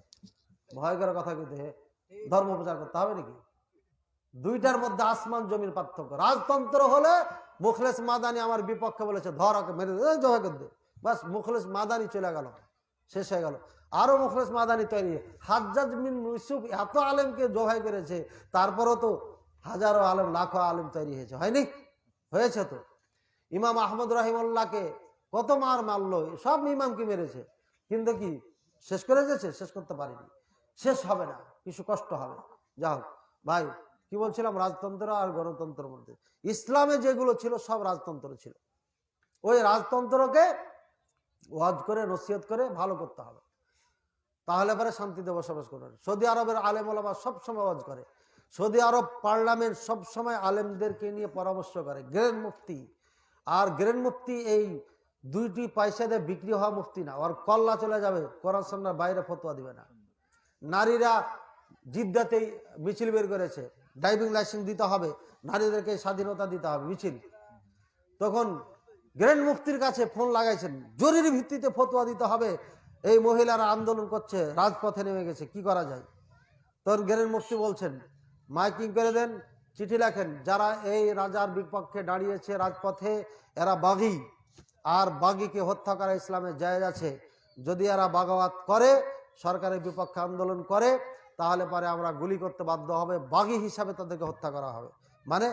ভয় করে কথা কইতে ধর্ম প্রচার করতে হবে নাকি? দুইটার মধ্যে আসমান জমির পার্থক্য। রাজতন্ত্র হলে মুখলেস মাদানি আমার বিপক্ষে বলেছে, ধর ওকে মেরে জবাই করে দে, বাস মুখলেস মাদানি চলে গেল, শেষ হয়ে গেল। আরো মুখলেস মাদানি তৈরি। হাজ্জাজ বিন ইউসুফ এত আলেমকে জবাই করেছে, তারপরও তো হাজারো আলেম, লাখো আলেম তৈরি হয়েছে, হয়নি? হয়েছে তো। ইমাম আহমদ রাহিমাল্লাহকে কত মার মারলো, সব ইমামকে মেরেছে, কিন্তু কি শেষ করে দিয়েছে? শেষ করতে পারেনি। শেষ হবে না, কিছু কষ্ট হবে। যাও ভাই, কি বলছিলাম? রাজতন্ত্র আর গণতন্ত্রের মধ্যে ইসলামে যেগুলো ছিল সব রাজতন্ত্র ছিল। ওই রাজতন্ত্রকে ওয়াজ করে, নসিহত করে ভালো করতে হবে, তাহলে পরে শান্তিতে বসবাস করবেন। সৌদি আরবের আলেম ওলামা সবসময় ওয়াজ করে। সৌদি আরব পার্লামেন্ট সবসময় আলেমদেরকে নিয়ে পরামর্শ করে। গ্র্যান্ড মুফতি, আর গ্র্যান্ড মুফতি এই দুইটি পয়সা দিয়ে বিক্রি হওয়া মুফতি না, ওর কল্লা চলে যাবে, কোরআন সুন্নাহর বাইরে ফতোয়া দিবে না। নারীরা জিদ্দাতেই মিছিল বের করেছে, ড্রাইভিং লাইসেন্স দিতে হবে, নারীদেরকে স্বাধীনতা দিতে হবে, মিছিল। তখন গ্র্যান্ড মুফতির কাছে ফোন লাগাইছেন, জরুরি ভিত্তিতে ফতোয়া দিতে হবে, এই মহিলারা আন্দোলন করছে, রাজপথে নেমে গেছে, কি করা যায়? তখন গ্র্যান্ড মুফতি বলছেন, মাইকিং করে দেন, চিঠি লেখেন, যারা এই রাজার বিপক্ষে দাঁড়িয়েছে রাজপথে, এরা বাগী, আর বাগীকে হত্যা করা ইসলামে জায়েজ আছে। যদি এরা বাগাওয়াত করে, সরকারের বিপক্ষে আন্দোলন করে, তাহলে পরে আমরা গুলি করতে বাধ্য হবে, বাগী হিসাবে তাদেরকে হত্যা করা হবে। মানে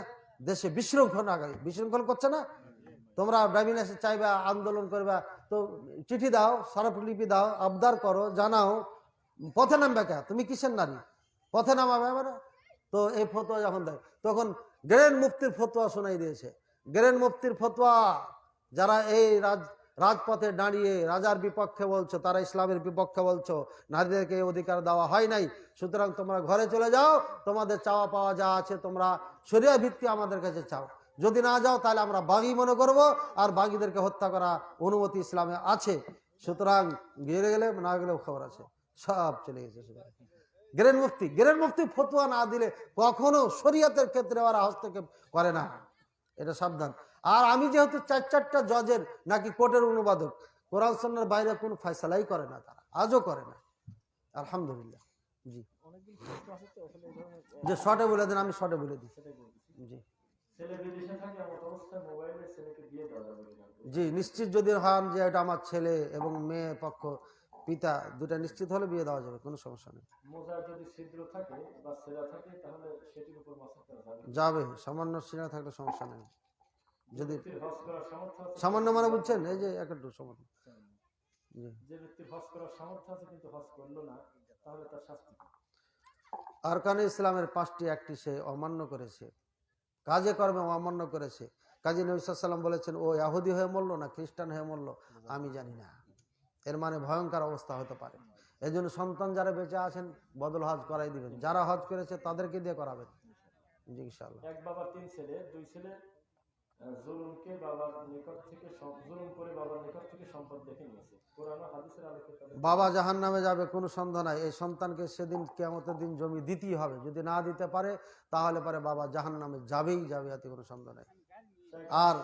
দেশে বিশৃঙ্খল আগামী বিশৃঙ্খল করছে না? তোমরা ড্রাইভিং লাইসেন্স চাইবা, আন্দোলন করবা, তো চিঠি দাও, স্মারকলিপি দাও, আবদার করো, জানাও, পথে নামবে কে? তুমি কিসের নারী, পথে নামাবে? মানে তো এই ফতোয়া যখন দেয়, তখন গ্র্যান্ড মুফতির ফতোয়া শোনাই দিয়েছে। গ্র্যান্ড মুফতির ফতোয়া, যারা এই রাজপথে দাঁড়িয়ে রাজার বিপক্ষে বলছো, তারা ইসলামের বিপক্ষে বলছো, নারীদেরকে এই অধিকার দেওয়া হয় নাই, সুতরাং তোমরা ঘরে চলে যাও, তোমাদের চাওয়া পাওয়া যা আছে তোমরা শরিয়া ভিত্তি আমাদের কাছে চাও। যদি না যাও তাহলে আমরা বাগী মনে করব, আর বাগীদেরকে হত্যা করা অনুমতি ইসলামে আছে। সুতরাং গেলে গেলে, না গেলেও খবর আছে, সব চলে গেছে। গ্র্যান্ড মুফতি ফতোয়া না দিলে কখনো শরিয়াতের ক্ষেত্রে ওরা হস্তক্ষেপ করে না, এটা সাবধান। আর আমি যেহেতু চারটা জজের নাকি কোর্টের অনুবাদক, কোরআন সুন্নাহর বাইরে কোনো ফয়সালাই করে না, তারা আজও করে না, আলহামদুলিল্লাহ। জি, যে শর্টে বলে দেন, আমি শর্টে বলে দিই। জি জি, নিশ্চিত যদি হন যে এটা আমার ছেলে এবং মেয়ে পক্ষ, পিতা দুটা নিশ্চিত হলে বিয়ে দেওয়া যাবে, কোনো সমস্যা নেই। যাবে, সামান্য সিনা থাকলে সমস্যা নেই। যদি সামান্য মানে বুঝছেন, এই যে একটু সামান্য, আরকানে ইসলামের 5টি একটি সে অমান্য করেছে, কাজে কর্মে অমান্য করেছে। কাজী নবী সাল্লাল্লাহু আলাইহি ওয়াসাল্লাম বলেছেন, ও ইহুদি হয়ে মরলো না খ্রিস্টান হয়ে মরলো আমি জানি না। এর মানে ভয়ঙ্কর অবস্থা হতে পারে। এই জন্য সন্তান যারা বেঁচে আছেন বদল হজ করাই দিবেন, যারা হজ করেছে তাদেরকে দিয়ে করাবেন। জি ইনশাআল্লাহ। এক বাবা 3 ছেলে, 2 ছেলে জুলুমকে বাবার নিকট থেকে জুলুম করে বাবার নিকট থেকে সম্পদ দেখে নিয়েছে। কোরআন ও হাদিসের আলোকে বাবা জাহান্নামে যাবে, কোনো সন্দেহ নাই। এই সন্তানকে সেদিন কিয়ামতের দিন জমি দিতেই হবে, যদি না দিতে পারে তাহলে পরে বাবা জাহান্নামে যাবেই যাবে, এতে কোনো সন্দেহ নাই। আর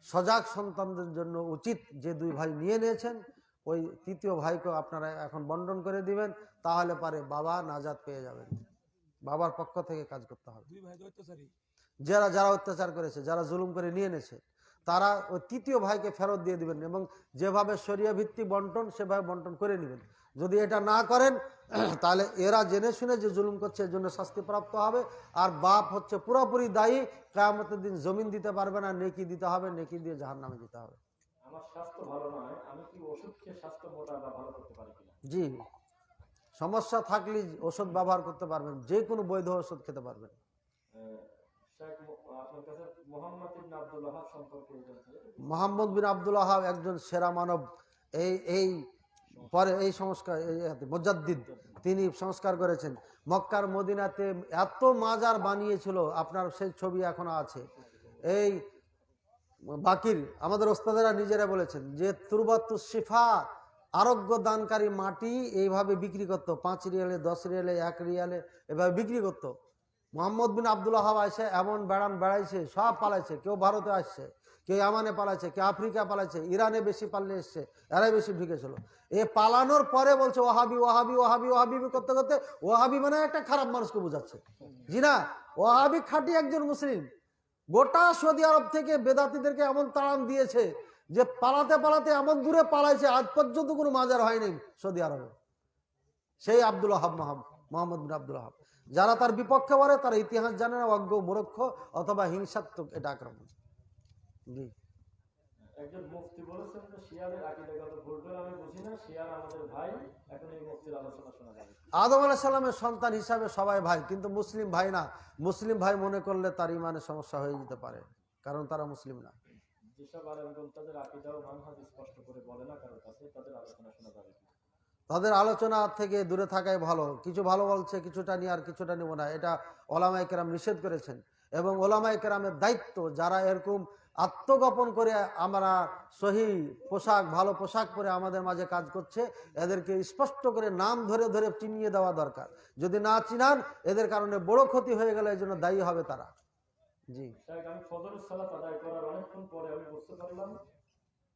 সজাগ সন্তানদের জন্য উচিত, যে 2 ভাই নিয়ে নিয়েছেন, ওই 3য় ভাইকে আপনারা এখন বন্টন করে দিবেন, তাহলে পারে বাবা নাজাত পেয়ে যাবেন। বাবার পক্ষ থেকে কাজ করতে হবে। 2 ভাই দৈত্যচারী, যারা যারা অত্যাচার করেছে, যারা জুলুম করে নিয়ে এনেছে, তারা ওই তৃতীয় ভাইকে ফেরত দিয়ে দিবেন এবং যেভাবে শরিয়া ভিত্তিক বন্টন সেভাবে বন্টন করে নেবেন। যদি এটা না করেন তাহলে এরা জেনে শুনে যে জুলুম করছে এর জন্য শাস্তিপ্রাপ্ত হবে। আর বাপ হচ্ছে পুরোপুরি দায়ী, কিয়ামতের দিন জমিন দিতে পারবে না, নেকি দিতে হবে, নেকি দিয়ে জাহান্নামে দিতে হবে। আমার স্বাস্থ্য ভালো নয়, আমি কি ওষুধ খেয়ে স্বাস্থ্য মোটা বা ভালো করতে পারি কিনা? জি, সমস্যা থাকলে ওষুধ ব্যবহার করতে পারবেন, যে কোনো বৈধ ওষুধ খেতে পারবেন। আপনার কাছে মোহাম্মদ ইবনে আব্দুল ওয়াহাব সম্পর্কে জানতে চাই। মোহাম্মদ বিন আব্দুল ওয়াহাব একজন সেরা মানব। এই পরে এই সংস্কার মুজাদ্দিদ, তিনি সংস্কার করেছেন। মক্কার মদিনাতে এত মাজার বানিয়েছিল, আপনার সেই ছবি এখনো আছে। এই বাকির আমাদের ওস্তাদেরা নিজেরা বলেছেন যে তুরবাতুস শিফা, আরোগ্য দানকারী মাটি এইভাবে বিক্রি করতো, 5 রিয়ালে, 10 রিয়ালে, 1 রিয়ালে এভাবে বিক্রি করতো। মোহাম্মদ বিন আব্দুল ওয়াহাব আসে এমন বেড়াইছে, সব পালাইছে। কেউ ভারতে আসছে, কেউ ইয়ামানে পালাইছে, কেউ আফ্রিকা পালাইছে, ইরানে বেশি পাল্লে এসছে, এরাই বেশি ঢুকেছিল। এ পালানোর পরে বলছে ওহাবি ওহাবি ওহাবি ওহাবি করতে করতে ওহাবি মানে একটা খারাপ মানুষকে বোঝাচ্ছে। জি না, ওহাবি খাঁটি একজন মুসলিম। গোটা সৌদি আরব থেকে বেদাতিদেরকে এমন তাড়ান দিয়েছে যে পালাতে পালাতে এমন দূরে পালাইছে, আজ পর্যন্ত কোনো মাজার হয়নি সৌদি আরবে। সেই আব্দুল ওয়াহাব মোহাম্মদ বিন আব্দুল ওয়াহাব। যারা তার বিপক্ষে বলে তারা ইতিহাস জানে না, অজ্ঞ মূর্খ অথবা হিংসাত্মক এটা আক্রমণ। জি, একজন মুফতি বলেছেন যে শিয়াদের আকীদাগত ভুলটা আমি বুঝি না, শিয়ার আমাদের ভাই। এখন এই মুফতির আলোচনা শোনা যাবে। আদম আলাইহিস সালামের সন্তান হিসাবে সবাই ভাই, কিন্তু মুসলিম ভাই না। মুসলিম ভাই মনে করলে তার ইমানে সমস্যা হয়ে যেতে পারে, কারণ তারা মুসলিম না। যেসব আলেমগণ তাদের আকীদা ও মানহাজ স্পষ্ট করে বলে না কারো কাছে, তাদের আলোচনা শোনা যাবে কি? তাদের আলোচনা থেকে দূরে থাকাই ভালো। কিছু ভালো বলছে, কিছুটা নিয়ে আর কিছুটা নিব না, এটা ওলামায়ে কেরাম নিষেধ করেছেন। এবং ওলামায়ে কেরামের দায়িত্ব, যারা এরকম আত্মগোপন করে আমরা সহি পোশাক, ভালো পোশাক পরে আমাদের মাঝে কাজ করছে, এদেরকে স্পষ্ট করে নাম ধরে ধরে চিনিয়ে দেওয়া দরকার। যদি না চিনান, এদের কারণে বড় ক্ষতি হয়ে গেলে এই জন্য দায়ী হবে তারা। জি, আমি ফজরের সালাত আদায় করার অনেকক্ষণ পরে আমি বুঝতে পারলাম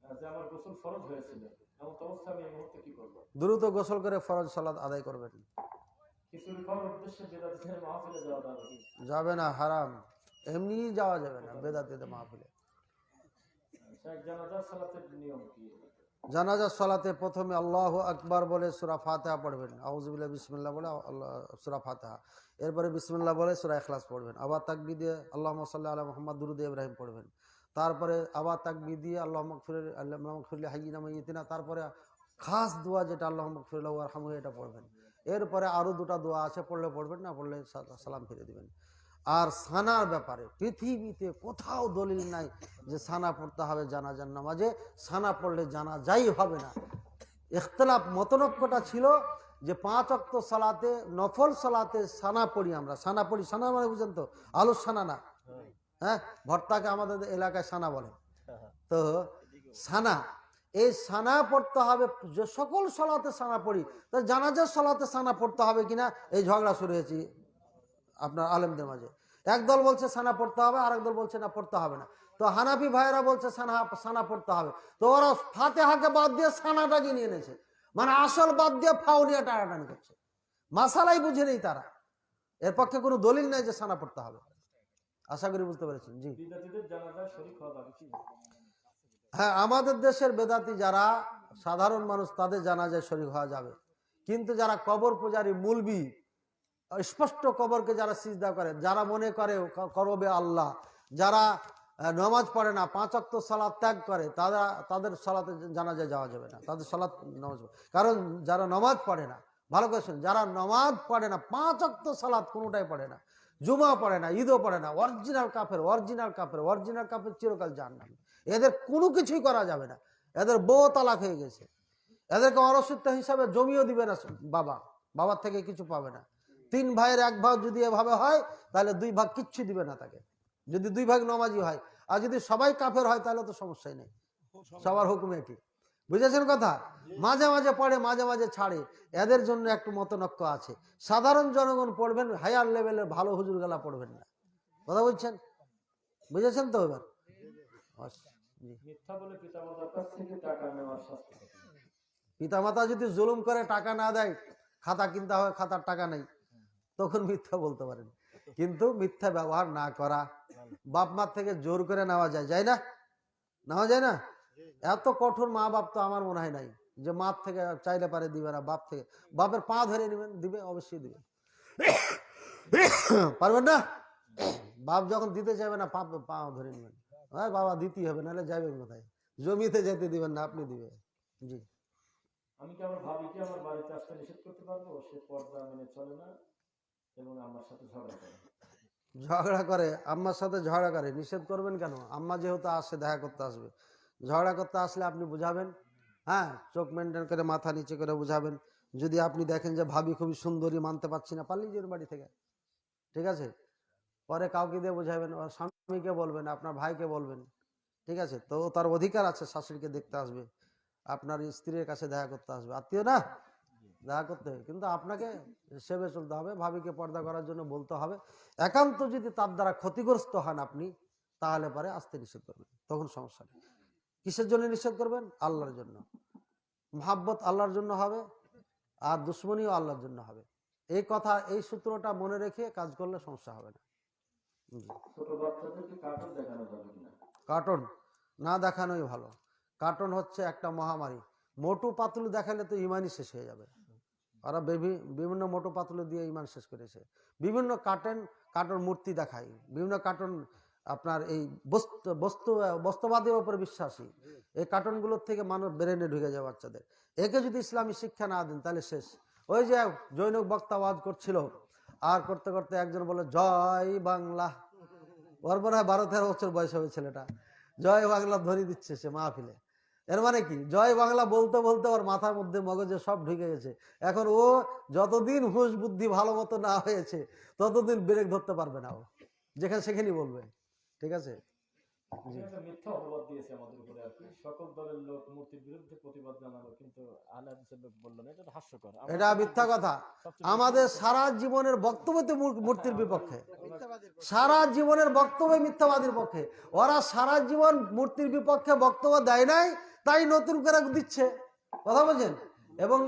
যে আমার গোসল ফরজ হয়েছিল। এমন অবস্থা আমি এই মুহূর্তে কি করব? দ্রুত গোসল করে ফরজ সালাত আদায় করবেন। খিচুড়ি খাওয়ার উদ্দেশ্যে বেদাতিদের মাহফিলে যাওয়া যাবে কি? যাবে না, হারাম। এমনি যাওয়া যাবে না বেদাতিদের মাহফিলে। জানাজার সালাতের নিয়ম কি? জানাজার সালাতে প্রথমে আল্লাহু আকবার বলে সূরা ফাতিহা পড়বেন, আউযু বিল্লাহি বিসমিল্লাহ বলে সূরা ফাতিহা। এরপরে বিসমিল্লাহ বলে সূরা ইখলাস পড়বেন। আবার তাকবীর দিয়ে আল্লাহুম্মা সাল্লি আলা মুহাম্মাদ দুরূদ ইব্রাহিম পড়বেন। তারপরে আবার তাকবীর দিয়ে আল্লাহুম্মা গফির লি হাইয়িনা মাইয়িতিনা। তারপরে খাস দোয়া যেটা আল্লাহুম্মা গফির লাহু ওয়ারহামহু, এটা পড়বেন। এরপরে আরো দুটো দোয়া আছে, পড়লে পড়বেন, না পড়লে সালাম ফিরে দিবেন। আর সানার ব্যাপারে পৃথিবীতে কোথাও দলিল নাই যে সানা পড়তে হবে জানাজার নামাজে। সানা পড়লে জানাজাই হবে না। ইখতিলাফ মতনৈক্যটা ছিল যে 5 ওয়াক্ত সালাতে, নফল সালাতে সানা পড়ি আমরা। সানা পড়ি, সানা মানে বুঝেন তো, আলুর সানা না। হ্যাঁ, ভর্তাকে আমাদের এলাকায় সানা বলে। তো সানা, এই সানা পড়তে হবে। যে সকল সালাতে সানা পড়ি, তো জানাজার সালাতে সানা পড়তে হবে কিনা এই ঝগড়া শুরু হয়েছে আপনার আলেমদের মাঝে। একদল বলছে সানা পড়তে হবে, আর একদল বলছে না পড়তে হবে না। তো হানাফি ভাইয়েরা বলছে সানা পড়তে হবে। তো ওরা ফাতিহাকে বাদ দিয়ে সানাটাকে নিয়ে এনেছে, মানে আসল বাদ দিয়ে ফাও নিয়ে টানাটানি করছে। মাসালাই বুঝে নেই তারা। এর পক্ষে কোনো দলিল নেই যে সানা পড়তে হবে। আশা করি বুঝতে পেরেছেন। জি, বিদাতিদের জানাজায় শরীক হওয়া যাবে কি? হ্যাঁ, আমাদের দেশের বেদাতি যারা সাধারণ মানুষ, তাদের জানাজায় শরীক হওয়া যাবে। কিন্তু যারা কবর পূজারী, মুলবি, স্পষ্ট কবরকে যারা সিজদা করে, যারা মনে করে করবে আল্লাহ, যারা নামাজ পড়ে না, 5 ওয়াক্ত সালাত ত্যাগ করে, তাদের সালাতে জানাজায় যাওয়া যাবে না। তাদের সালাত নামাজ, কারণ যারা নামাজ পড়ে না, ভালো করেছেন, যারা নামাজ পড়ে না, 5 ওয়াক্ত সালাত কোনোটাই পড়ে না, জুমা পড়ে না, ঈদও পড়ে না, অরিজিনাল কাফের চিরকাল জাহান্নামে। এদের কোনো কিছুই করা যাবে না। এদের বউ তালাক হয়ে গেছে। এদেরকে অরসিত হিসাবে জমিও দিবে না বাবার থেকে কিছু পাবে না। 3 ভাইয়ের 1 ভাগ যদি এভাবে হয়, তাহলে 2 ভাগ কিচ্ছু দিবে না তাকে, যদি 2 ভাগ নামাজি হয়। আর যদি সবাই কাফের হয়, তাহলে তো সমস্যাই নেই, সবার হুকুম একই। বুঝেছেন কথা? মাঝে মাঝে পড়ে, মাঝে মাঝে ছাড়ে, এদের জন্য একটু মতনৈক্য আছে। সাধারণ জনগণ পড়বেন, হায়ার লেভেলের ভালো হুজুর গেলা পড়বেন না। কথা বলছেন? বুঝেছেন তো? এবার মিথ্যা বলে পিতামাতার কাছ থেকে টাকা নেওয়ার শাস্তি। পিতামাতা যদি জুলুম করে টাকা না দেয়, খাতা কিনতে হবে, খাতার টাকা নেই, তখন মিথ্যা বলতে পারেন। কিন্তু মিথ্যা ব্যবহার না করা। বাপ মার থেকে জোর করে নেওয়া যায়, যায় না? নেওয়া যায় না? এত কঠোর মা বাপ তো আমার মনে হয় নাই যে মার থেকে চাইলে পারে দিবে না। বাপ থেকে, বাপের পা ধরে নেবেন, দিবে, অবশ্যই দিবে। পারবেন না? বাপ যখন দিতে চাইবে না, পা ধরে নেবেন, হ্যাঁ বাবা দিতেই হবে, নাহলে যাবেন কোথায়? জমিতে যেতে দিবেন না, আপনি দিবে। জি। আমি কি আমার ভাবিকে আমার বাড়িতে আসতে নিষেধ করতে পারবো? সে পর্দা মেনে চলে না এবং আমার সাথে ঝগড়া করে। ঝগড়া করে, আম্মার সাথে ঝগড়া করে, নিষেধ করবেন কেন? আম্মা যেহেতু আসে, দেখা করতে আসবে, ঝগড়া করতে আসলে আপনি বুঝাবেন, হ্যাঁ, চোখ মেনটেন করে মাথা নিচে করে বুঝাবেন। যদি আপনি দেখেন যে ভাবি খুবই সুন্দরী, মানতে পারছি না, পালিয়ে যাবেন বাড়ি থেকে, ঠিক আছে? পরে কাউকে দিয়ে বোঝাবেন, ওর স্বামীকে বলবেন, আপনার ভাইকে বলবেন, ঠিক আছে? তো তার অধিকার আছে শাশুড়িকে দেখতে আসবে, আপনার স্ত্রীর কাছে দেখা করতে আসবে, আত্মীয় না, দেখা করতে হবে। কিন্তু আপনাকে সেবে চলতে হবে, ভাবিকে পর্দা করার জন্য বলতে হবে। একান্ত যদি তার দ্বারা ক্ষতিগ্রস্ত হন আপনি, তাহলে পরে আসতে নিষেধ করবেন, তখন সমস্যা নেই। কিসের জন্য নিষেধ করবেন? আল্লাহর জন্য। মহাব্বত আল্লাহর জন্য হবে, আর দুশ্মনীও আল্লাহর জন্য হবে। এই কথা, এই সূত্রটা মনে রেখে কাজ করলে সমস্যা হবে না। ছোট বাচ্চাদেরকে কার্টুন দেখানো যাবে কিনা? কার্টুন না দেখানোই ভালো। কার্টুন হচ্ছে একটা মহামারী। মোটু পাতলু দেখালে তো ইমানই শেষ হয়ে যাবে। ওরা বিভিন্ন মোটু পাতলু দিয়ে ইমান শেষ করেছে। বিভিন্ন কার্টুন মূর্তি দেখায়, বিভিন্ন কার্টুন আপনার এই বস্তুবাদের উপর বিশ্বাসী। এই কার্টুনগুলোর থেকে মানুষ ব্রেনে ঢুকে যায় বাচ্চাদের। একে যদি ইসলামী শিক্ষা না দেন তাহলে শেষ। ওই যে জৈনক বক্তা ওয়াজ করছিল, আর করতে করতে একজন বলে জয় বাংলা, ওর মনে হয় 12-13 বছর বয়স হবে ছেলেটা, জয় বাংলা ধ্বনি দিচ্ছে সে মাহফিলে। এর মানে কি, জয় বাংলা বলতে বলতে ওর মাথার মধ্যে মগজে সব ঢুকে গেছে। এখন ও যতদিন হুঁশ বুদ্ধি ভালো মতো না হয়েছে, ততদিন ব্রেক ধরতে পারবে না, ও যেখানে সেখানেই বলবে, ঠিক আছে? একটা মিথ্যা অপবাদ দিয়েছে আমাদের উপরে আর কি। সকল দলের লোক মূর্তির বিরুদ্ধে প্রতিবাদ জানালো, কিন্তু আহলে হাদিসের লোক বললো না। এটা তো হাস্যকর। এটা মিথ্যা কথা। আমাদের সারা জীবনের বক্তব্য তো মূর্তির বিপক্ষে, সারা জীবনের বক্তব্য মিথ্যাবাদীর পক্ষে। ওরা সারা জীবন মূর্তির বিপক্ষে বক্তব্য দেয় নাই, তাই নতুন করে দিচ্ছে, কথা বলছেন? এবং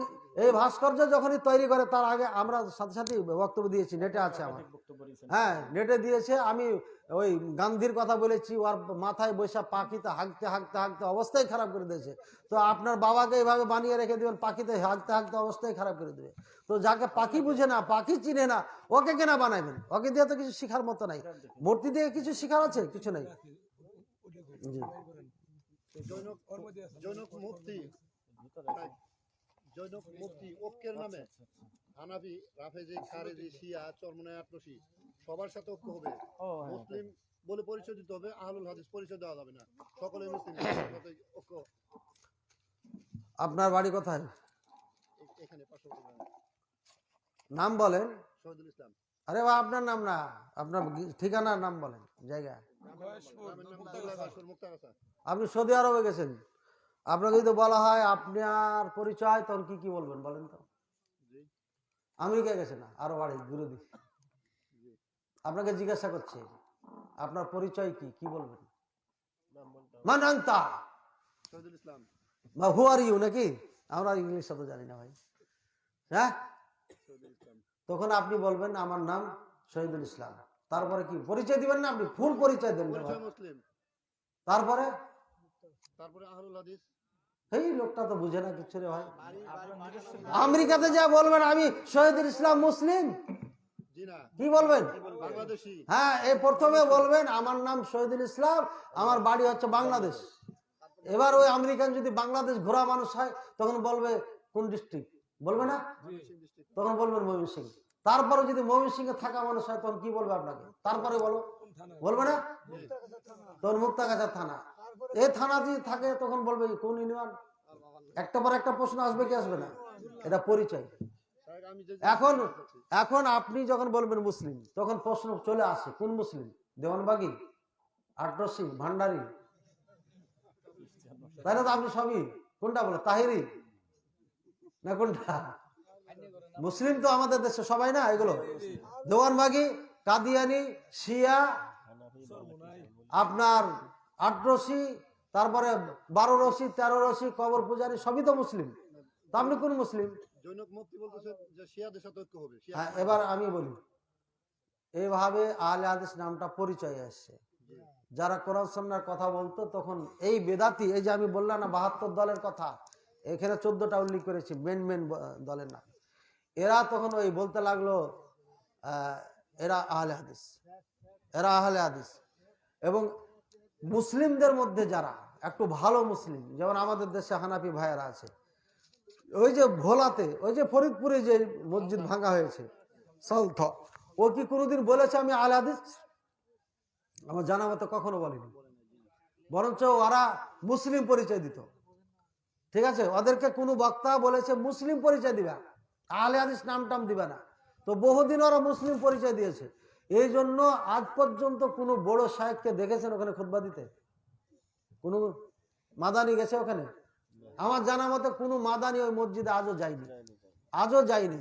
এই ভাস্কর্য যখনই তৈরি করে তার আগে আমরা সাথে সাথে বক্তব্য দিয়েছি, নেটে আছে আমার, হ্যাঁ নেটে দিয়েছে। আমি ওই গান্ধীর কথা বলেছি, ওর মাথায় বৈশা পাখিতে হাঁকতে হাঁকতে হাঁকতে অবস্থাই খারাপ করে দিয়েছে। তো আপনার বাবাকে এইভাবে বানিয়ে রেখে দিবেন, পাখিতে হাঁকতে হাঁকতে অবস্থাই খারাপ করে দেবে। তো যাকে পাখি বুঝে না, পাখি চিনে না, ওকে কেনা বানাইবেন? ওকে দিয়ে তো কিছু শিখার মতো নাই। মূর্তি দিয়ে কিছু শিখার আছে? কিছু নাই। জি। জৈনক মুফতি ঐক্যের নামে হানাফি, রাফেজি, খারেজি, শিয়া, চরমনায়, আটরশি সবার সাথে ঐক্য হবে। মুসলিম বলে পরিচয় দিতে হবে, আহলুল হাদিস পরিচয় দেওয়া যাবে না। সকলে মুসলিম সাথে ঐক্য। আপনার বাড়ি কোথায়? এখানে পার্শ্ববর্তী নাম বলেন। শহীদুল ইসলাম। আরে বা আপনার নাম না, আপনার ঠিকানার নাম বলেন, জায়গা। আপনি সৌদি আরবে গেছেন, আপনাকে যদি বলা হয় আপনার পরিচয়, তখন কি কি বলবেন বলেন তো? আমেরিকা গেছে না, আরো বাড়ি বিরোধী, আপনাকে জিজ্ঞাসা করছে আপনার পরিচয় কি, কি বলবেন? মান আনতা, শহীদুল ইসলাম, বা হু আর ইউ, নাকি? আমরা ইংলিশ তো জানি না ভাই, হ্যাঁ? তখন আপনি বলবেন আমার নাম শহীদুল ইসলাম। তারপরে কি পরিচয় দিবেন না? আপনি ফুল পরিচয় দেন। মুসলিম। তারপরে আহলুল হাদিস। এই লোকটা তো বুঝে না কিছু রে ভাই। আমেরিকাতে যা বলবেন আমি শহীদুল ইসলাম মুসলিম, কি বলবেন? হ্যাঁ, এই প্রথমে বলবেন আমার নাম শহীদুল ইসলাম, আমার বাড়ি হচ্ছে বাংলাদেশ। এবার ওই আমেরিকান যদি বাংলাদেশ ঘোরা মানুষ হয়, তখন বলবে কোন ডিস্ট্রিক্ট, বলবে না? তখন বলবেন ময়মনসিংহ। তারপরে যদি ময়মনসিংহে থাকা মানুষ হয়, তখন কি বলবে আপনাকে? তারপরে বলবে না? তখন মুক্তাগাছা থানা। এই থানা যদি থাকে তখন বলবে কোন ইউনিয়ন। একটা পর একটা প্রশ্ন আসবে কি আসবে না? এটা পরিচয়। এখন আপনি যখন বলবেন মুসলিম, তখন প্রশ্ন চলে আসে কোন মুসলিম? দেওয়ানবাগি, আটরশি, ভান্ডারি, তাই না? তো আপনি সবই কোনটা বলে, তাহিরি না কোনটা? মুসলিম তো আমাদের দেশে সবাই না এগুলো। দেওয়ানবাগি, কাদিয়ানি, শিয়া, আপনার আটরশি, তারপরে 12 রশি, 13 রশি, কবর পূজারি, সবই তো মুসলিম। তো আপনি কোন মুসলিম? জৈনক মুফতি বলতেছে যে শিয়াদের সাথে ঐক্য হবে। হ্যাঁ, এবার আমি বলি, এইভাবে আহলে হাদিস নামটা পরিচয় আসছে। যারা কোরআন সুন্নাহর কথা বলতো তখন এই বেদাতি, এই যে আমি বললাম না 72 দলের কথা, এখানে 14টা উল্লেখ করেছি মেন দলের নাম, এরা তখন ওই বলতে লাগলো এরা আহলে হাদিস, এরা আহলে হাদিস। এবং মুসলিমদের মধ্যে যারা একটু ভালো মুসলিম, যেমন আমাদের দেশে হানাফি ভাইয়েরা আছে, ওই যে ভোলাতে, ওই যে ফরিদপুরে যে মসজিদ ভাঙা হয়েছে সালথ, ও কি কোনোদিন বলেছে আমি আহলে হাদিস? আমার জানা মতো কখনো বলেনি। বরঞ্চ ওরা মুসলিম পরিচয় দিত। ঠিক আছে, ওদেরকে কোনো বক্তা বলেছে মুসলিম পরিচয় দিবা, আহলে হাদিস নাম টাম দিবা না। তো বহুদিন ওরা মুসলিম পরিচয় দিয়েছে। এই জন্য আজ পর্যন্ত কোনো বড় শায়েখকে দেখেছেন ওখানে খুতবা দিতে? কোনো মাদানি গেছে ওখানে? আমার জানা মতে কোনো মাদানি ওই মসজিদে আজও যায়নি, আজও যায়নি।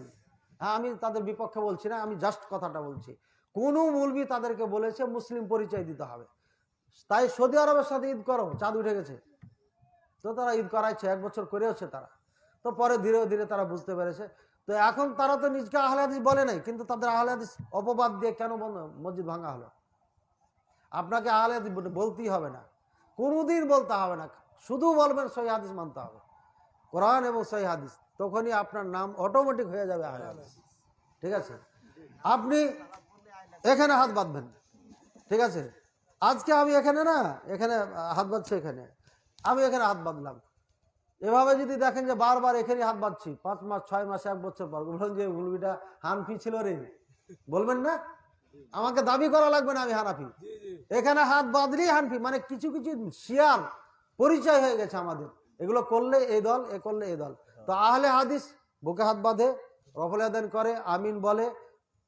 হ্যাঁ, আমি তাদের বিপক্ষে বলছি না, আমি জাস্ট কথাটা বলছি। কোন মৌলবি তাদেরকে বলেছে মুসলিম পরিচয় দিতে হবে? তাই সৌদি আরবের সাথে ঈদ করো, চাঁদ উঠে গেছে, তো তারা ঈদ করাইছে, 1 বছর করেওছে তারা। তো পরে ধীরে ধীরে তারা বুঝতে পেরেছে। তো এখন তারা তো নিজকে আহলে হাদিস বলে নাই, কিন্তু তাদের আহলে হাদিস অপবাদ দিয়ে কেন মসজিদ ভাঙা হলো? আপনাকে আহলে হাদিস বলতেই হবে না, কোনোদিন বলতে হবে না, শুধু বলবেন সহি হাদিস মানতে হবে, কোরআন এবং সহি হাদিস, তখনই আপনার নাম অটোমেটিক হয়ে যাবে আহলে হাদিস। ঠিক আছে, আপনি এখানে হাত বাঁধবেন। ঠিক আছে, আজকে আমি এখানে না, এখানে হাত বাঁধছি, এখানে আমি এখানে হাত বাঁধলাম, এভাবে যদি দেখেন যে বারবার এখানে হাত বাঁধছি, 5 মাস 6 মাস 1 বছর পর বলবেন যে মুলবিটা হানফি ছিল রে, বলবেন না? আমাকে দাবি করা লাগবে না আমি হানাফি, এখানে হাত বাঁধলেই হানফি। মানে কিছু কিছু শিয়ার পরিচয় হয়ে গেছে আমাদের, এগুলো করলে এই দল, এ করলে এই দল। তো আহলে হাদিস বুকে হাত বাঁধে, রফল আদান করে, আমিন বলে,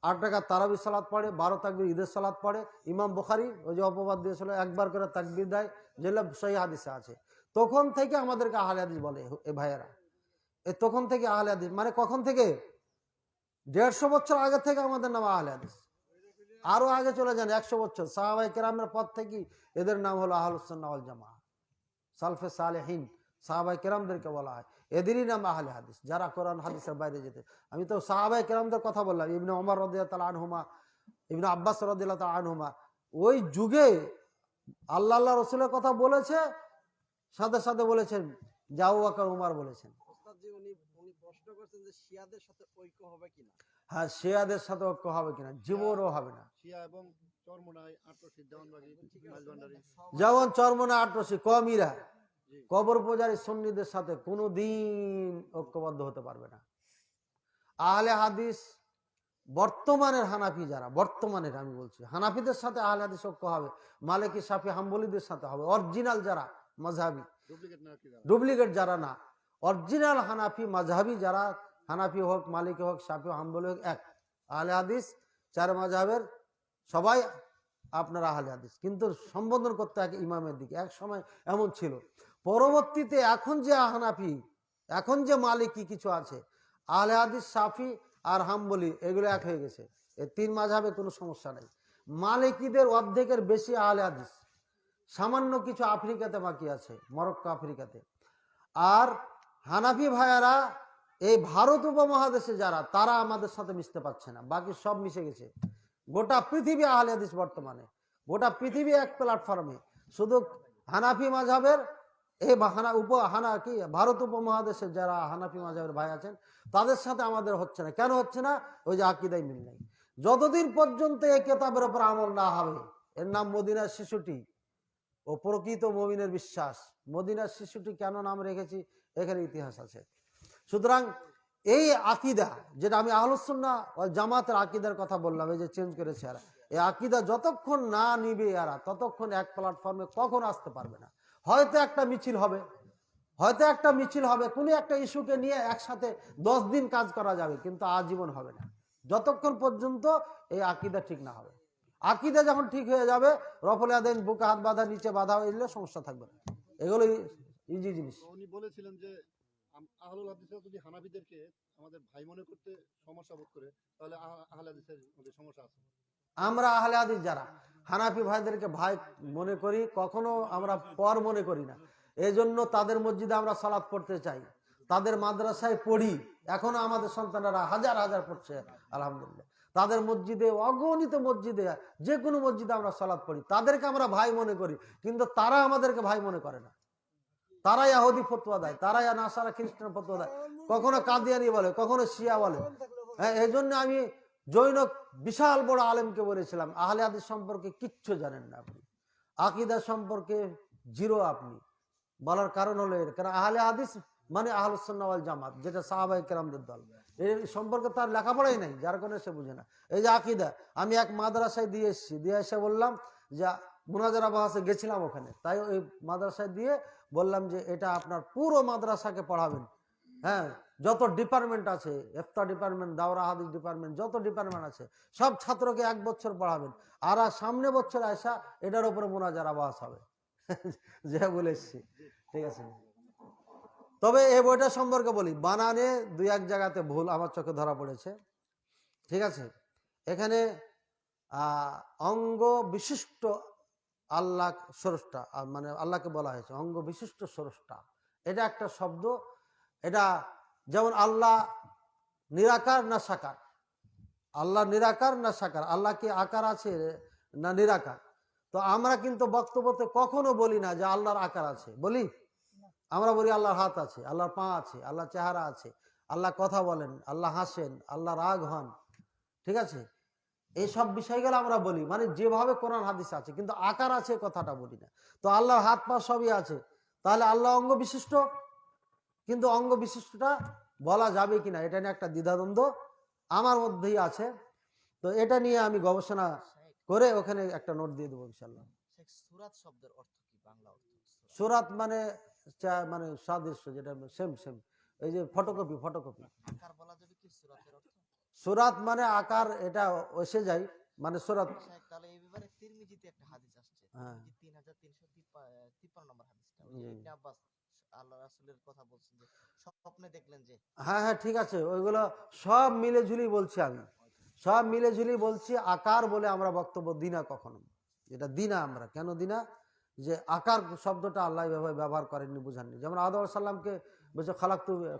8 টাকার তারাবি সালাত পড়ে, 12 তাকবীর ঈদের সালাত পড়ে। ইমাম বুখারী ওই যে অপবাদ দিয়েছিল, একবার করে তাকবীর দেয়, যেগুলো সহিহ হাদিসে আছে। তখন থেকে আমাদেরকে আহলে হাদিস বলে এ ভাইয়েরা, তখন থেকে আহলে হাদিস। মানে কখন থেকে? 150 বছর আগে থেকে আমাদের নাম আহলে হাদিস। আরো আগে চলে যান 100 বছর, সাহাবায়ে কেরামের পর থেকে এদের নাম হলো আহলুস সুন্নাহ ওয়াল জামাআহ, সালফে সালেহিন, সাহাবায়ে কেরামদেরকে বলা হয়, এদেরই নাম আহলে হাদিস, যারা কোরআন হাদিসের বাইরে যেতে। আমি তো সাহাবায়ে কেরামদের কথা বললাম, ইবনে ওমর রাদিয়াল্লাহু তাআলা আনহুমা, ইবনে আব্বাস রাদিয়াল্লাহু তাআলা আনহুমা, ওই যুগে আল্লাহ রাসূলের কথা বলেছে, সাথে সাথে বলেছেন যে আবু বকর উমর বলেছেন। উনি প্রশ্ন করছেন যে শিয়াদের সাথে ঐক্য হবে কিনা। হ্যাঁ, শিয়াদের সাথে ঐক্য হবে কিনা? জীবনও হবে না। শিয়া এবং চরমোনাই, আটরশি, দেওয়ানবাগি, মাইজভান্ডারি, যেমন চরমনা আটরশি কমিরা কবর পূজারী সুন্নিদের সাথে কোনোদিন ঐক্যবদ্ধ হতে পারবে না। আহলে হাদিস বর্তমানের হানাফি যারা, বর্তমানের আমি বলছি, হানাফিদের সাথে আহলে হাদিস ঐক্য হবে, মালিকি, শাফি, হাম্বলীদের সাথে হবে। অরিজিনাল যারা মাযহাবী, ডুপ্লিকেট না কি ডুপ্লিকেট যারা না, অরিজিনাল হানাফি মাযহাবী যারা, হানাফি হোক, মালিকি হোক, শাফি, হাম্বলী হোক, এক আহলে হাদিস, 4 মাযহাবের সবাই আপনার আহলে হাদিস। কিন্তু সম্বোধন করতে হয় ইমামের দিকে। এক সময় এমন ছিল, পরবর্তীতে এখন যে হানাফি, এখন যে মালিকি কিছু আছে, আহলে হাদিস, শাফি আর হাম্বলী এগুলো এক হয়ে গেছে। এই 3 মাযহাবে কোনো সমস্যা নেই। মালিকিদের অর্ধেকের বেশি আহলে হাদিস, সামান্য কিছু আফ্রিকাতে বাকি আছে, মরক্কো আফ্রিকাতে। আর হানাফি ভাইয়ারা এই ভারত উপমহাদেশে যারা, তারা আমাদের সাথে মিশতে পারছে না, বাকি সব মিশে গেছে। গোটা পৃথিবী আহলে হাদিস, বর্তমানে গোটা পৃথিবী এক প্ল্যাটফর্মে। শুধু হানাফি মাযহাবের এই ভারত উপমহাদেশের যারা হানাফি মাযহাবের ভাই আছেন, তাদের সাথে আমাদের হচ্ছে না। কেন হচ্ছে না? ওই যে আকীদায় মিল নেই। যতদিন পর্যন্ত এই কিতাবের উপর আমল না হবে, এর নাম মদিনার শিশুটি ও প্রকৃত মুমিনের বিশ্বাস। মদিনার শিশুটি কেন নাম রেখেছি, এখানে ইতিহাস আছে। সুতরাং এই আকীদা, যেটা আমি আহলুস সুন্নাহ ওয়াল জামাতের আকীদার কথা বললাম, এই যে চেঞ্জ করেছে এরা, এই আকীদা যতক্ষণ না নিবে এরা, ততক্ষণ এক প্ল্যাটফর্মে কখনো আসতে পারবে না। হয়তো একটা মিছিল হবে, হয়তো একটা মিছিল হবে, কোনো একটা ইস্যুকে নিয়ে একসাথে 10 দিন কাজ করা যাবে, কিন্তু আজীবন হবে না, যতক্ষণ পর্যন্ত এই আকীদা ঠিক না হবে। আকীদা যখন ঠিক হয়ে যাবে, রফল আদান, বুকে হাত বাঁধা, নিচে বাঁধা হয়ে গেলে সমস্যা থাকবে না। এগুলো ইজি জিনিস। উনি বলেছিলেন যে আহলুল হাদিসরা যদি হানাফিদেরকে আমাদের ভাই মনে করতে সমস্যা বোধ করে, তাহলে আহলে হাদিসের মধ্যে সমস্যা আছে। আমরা আহলে হাদিস যারা হানাফি ভাইদেরকে ভাই মনে করি, কখনো আমরা পর মনে করি না। এই জন্য তাদের মসজিদে আমরা সালাত পড়তে চাই, তাদের মাদ্রাসায় পড়ি, এখনো আমাদের সন্তানেরা হাজার হাজার পড়ছে, আলহামদুলিল্লাহ। তাদের মসজিদে, অগণিত মসজিদে, যে কোনো মসজিদে আমরা সালাত পড়ি, তাদেরকে আমরা ভাই মনে করি, কিন্তু তারা আমাদেরকে ভাই মনে করে না। তারাই ইহুদি ফতোয়া দেয়, তারাই নাসারা খ্রিস্টান ফতোয়া দেয়, কখনো কাদিয়ানি বলে, কখনো শিয়া বলে। হ্যাঁ, এই জন্য আমি জৈনক বিশাল বড় আলেমকে বলেছিলাম, আহলে হাদিস সম্পর্কে কিচ্ছু জানেন না আপনি, আকীদা সম্পর্কে জিরো আপনি। বলার কারণ হলো এর, কারণ আহলে হাদিস মানে আহলুস সুন্নাহ ওয়াল জামাত, যেটা সাহাবায়ে কেরামদের দল, এর সম্পর্কে তার লেখাপড়াই নাই, যার কারণে সে বুঝে না। এই যে আকীদা, আমি এক মাদ্রাসায় দিয়ে এসেছি, দিয়ে এসে বললাম যে মুনাজারা বাহাসে গেছিলাম ওখানে, তাই ওই মাদ্রাসায় দিয়ে বললাম যে এটা আপনার পুরো মাদ্রাসাকে পড়াবেন। হ্যাঁ, যত ডিপার্টমেন্ট আছে, ইফতা ডিপার্টমেন্ট, দাওরা হাদিস ডিপার্টমেন্ট, যত ডিপার্টমেন্ট আছে সব ছাত্রকে 1 বছর পড়াবেন, আর সামনে বছর আসা এটার উপরে মুনাজারা বাহাস হবে। যে বলে এসছি, ঠিক আছে। তবে এই বইটা সম্পর্কে বলি, বানানে 2-1 জায়গাতে ভুল আমার চোখে ধরা পড়েছে, ঠিক আছে। এখানে অঙ্গ বিশিষ্ট আল্লাহ স্রষ্টা, মানে আল্লাহকে বলা হয়েছে অঙ্গ বিশিষ্ট স্রষ্টা, এটা একটা শব্দ। এটা যেমন আল্লাহ নিরাকার না সাকার, আল্লাহ নিরাকার না সাকার, আল্লাহ কি আকার আছে না নিরাকার? তো আমরা কিন্তু বক্তব্যতে কখনো বলি না যে আল্লাহর আকার আছে, বলি? আমরা বলি আল্লাহর হাত আছে, আল্লাহর পা আছে, আল্লাহ চেহারা আছে, আল্লাহ কথা বলেন, আল্লাহ হাসেন, আল্লাহ রাগ হন, ঠিক আছে। এই সব বিষয়গুলো আমরা বলি, মানে যেভাবে কোরআন হাদিস আছে, কিন্তু আকার আছে কথাটা বলি না। তো আল্লাহর হাত পা সবই আছে, তাহলে আল্লাহ অঙ্গ বিশিষ্ট, কিন্তু অঙ্গ বিশিষ্টটা বলা যাবে কিনা এটা নিয়ে একটা দ্বিধাদ্বন্দ্ব আমার মধ্যেই আছে। তো এটা নিয়ে আমি গবেষণা করে ওখানে একটা নোট দিয়ে দেবো ইনশাআল্লাহ। সূরাত শব্দের অর্থ কি, বাংলা অর্থ? সূরাত মানে মানে সাদৃশ্য, যেটা সেম সেম, এই যে ফটোকপি। আকার বলা যাবে কি সূরাতের অর্থ? সূরাত মানে আকার, এটা এসে যায় মানে সূরাত। তাহলে এই ব্যাপারে তিরমিজিতে একটা হাদিস আসছে, হ্যাঁ, 3353 নম্বর হাদিসটা, ওই যে ইবনে আব্বাস আল্লাহ রাসূলের কথা বলছেন যে স্বপ্নে দেখলেন যে। হ্যাঁ হ্যাঁ, ঠিক আছে, ওইগুলো সব মিলে ঝুলি বলছি আমি, সব মিলে ঝুলি বলছি। আকার বলে আমরা বক্তব্য দিই না কখনো, এটা দিই না আমরা। কেন দিই না? যে আকার শব্দটা আল্লাহ এভাবে ব্যবহার করেননি, বুঝাননি। যেমন আদম সাল্লামকে বলছে